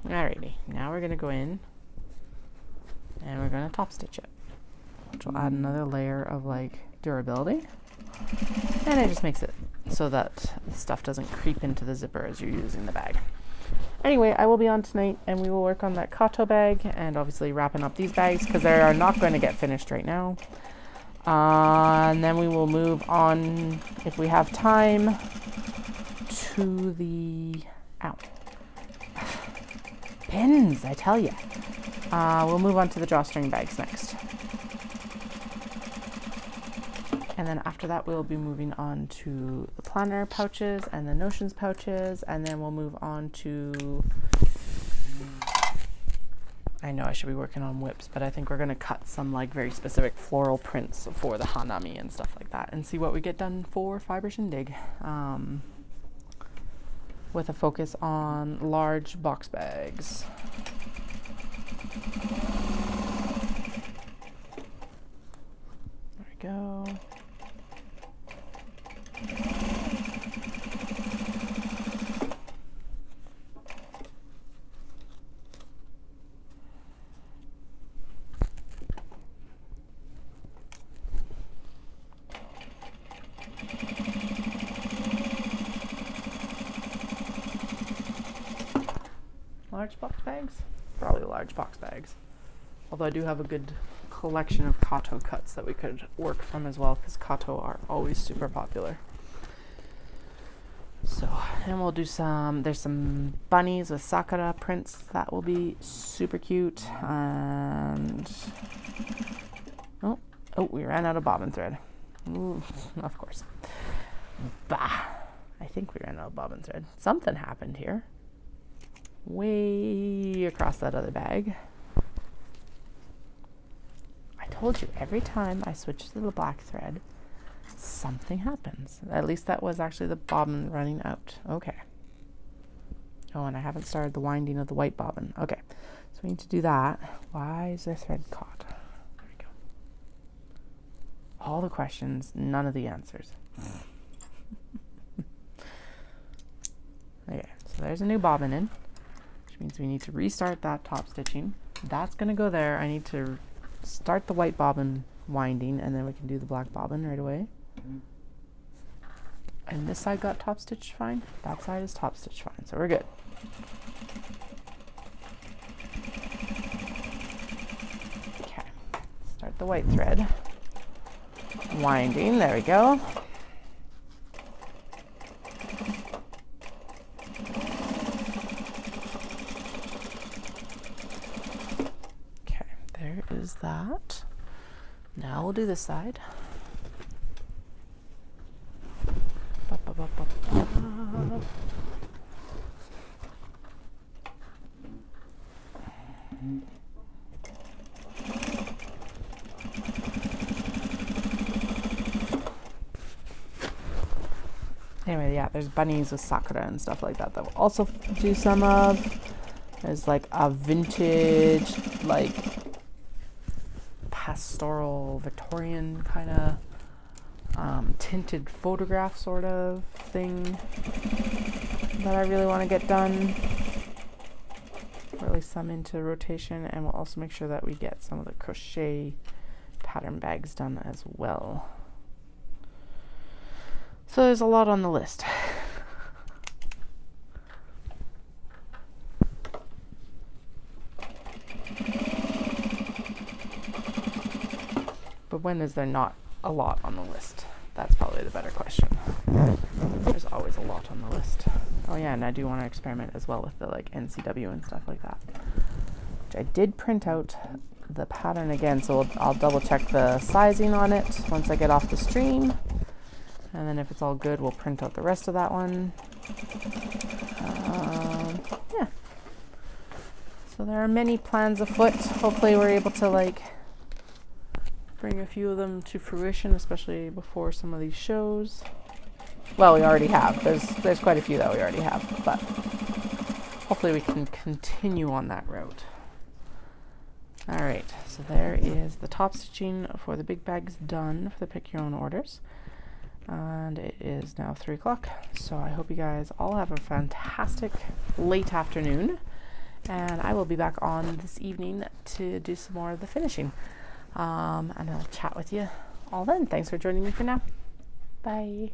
Alrighty, now we're gonna go in and we're gonna top stitch it, which will add another layer of like durability, and it just makes it so that the stuff doesn't creep into the zipper as you're using the bag. Anyway, I will be on tonight, and we will work on that Kato bag, and obviously wrapping up these bags because they are not going to get finished right now. And then we will move on, if we have time, to the pins, I tell you. We'll move on to the drawstring bags next. And then after that, we'll be moving on to the planner pouches and the notions pouches, and then we'll move on to, I know I should be working on whips, but I think we're going to cut some like very specific floral prints for the Hanami and stuff like that, and see what we get done for Fibre Shindig, with a focus on large box bags. There we go. Large box bags? Probably large box bags. Although I do have a good collection of Kato cuts that we could work from as well, because Kato are always super popular. So, and we'll do there's some bunnies with Sakura prints that will be super cute. And oh, we ran out of bobbin thread. Ooh, of course. Bah, I think we ran out of bobbin thread. Something happened here. Way across that other bag. I told you, every time I switch to the black thread, something happens. At least that was actually the bobbin running out. Okay. Oh, and I haven't started the winding of the white bobbin. Okay, so we need to do that. Why is the thread caught? There we go. All the questions, none of the answers. Okay, so there's a new bobbin in, which means we need to restart that top stitching. That's going to go there. I need to start the white bobbin winding, and then we can do the black bobbin right away. And this side got top stitched fine. That side is top stitched fine, so we're good. Okay, start the white thread winding. There we go. that. Now we'll do this side. Ba, ba, ba, ba, ba. Anyway, yeah, there's bunnies with sakura and stuff like that we'll also do some of. There's like a vintage, like pastoral Victorian kind of tinted photograph sort of thing that I really want to get done. Really some into rotation, and we'll also make sure that we get some of the crochet pattern bags done as well. So there's a lot on the list. But when is there not a lot on the list? That's probably the better question. There's always a lot on the list. Oh yeah, and I do want to experiment as well with the like NCW and stuff like that. Which I did print out the pattern again, so I'll double check the sizing on it once I get off the stream. And then if it's all good, we'll print out the rest of that one. Yeah. So there are many plans afoot. Hopefully we're able to like bring a few of them to fruition, especially before some of these shows. Well, we already have. There's quite a few that we already have, but hopefully we can continue on that route. All right, so there is the top stitching for the big bags done for the pick your own orders. And it is now 3 o'clock. So I hope you guys all have a fantastic late afternoon. And I will be back on this evening to do some more of the finishing. And I'll chat with you all then. Thanks for joining me for now. Bye.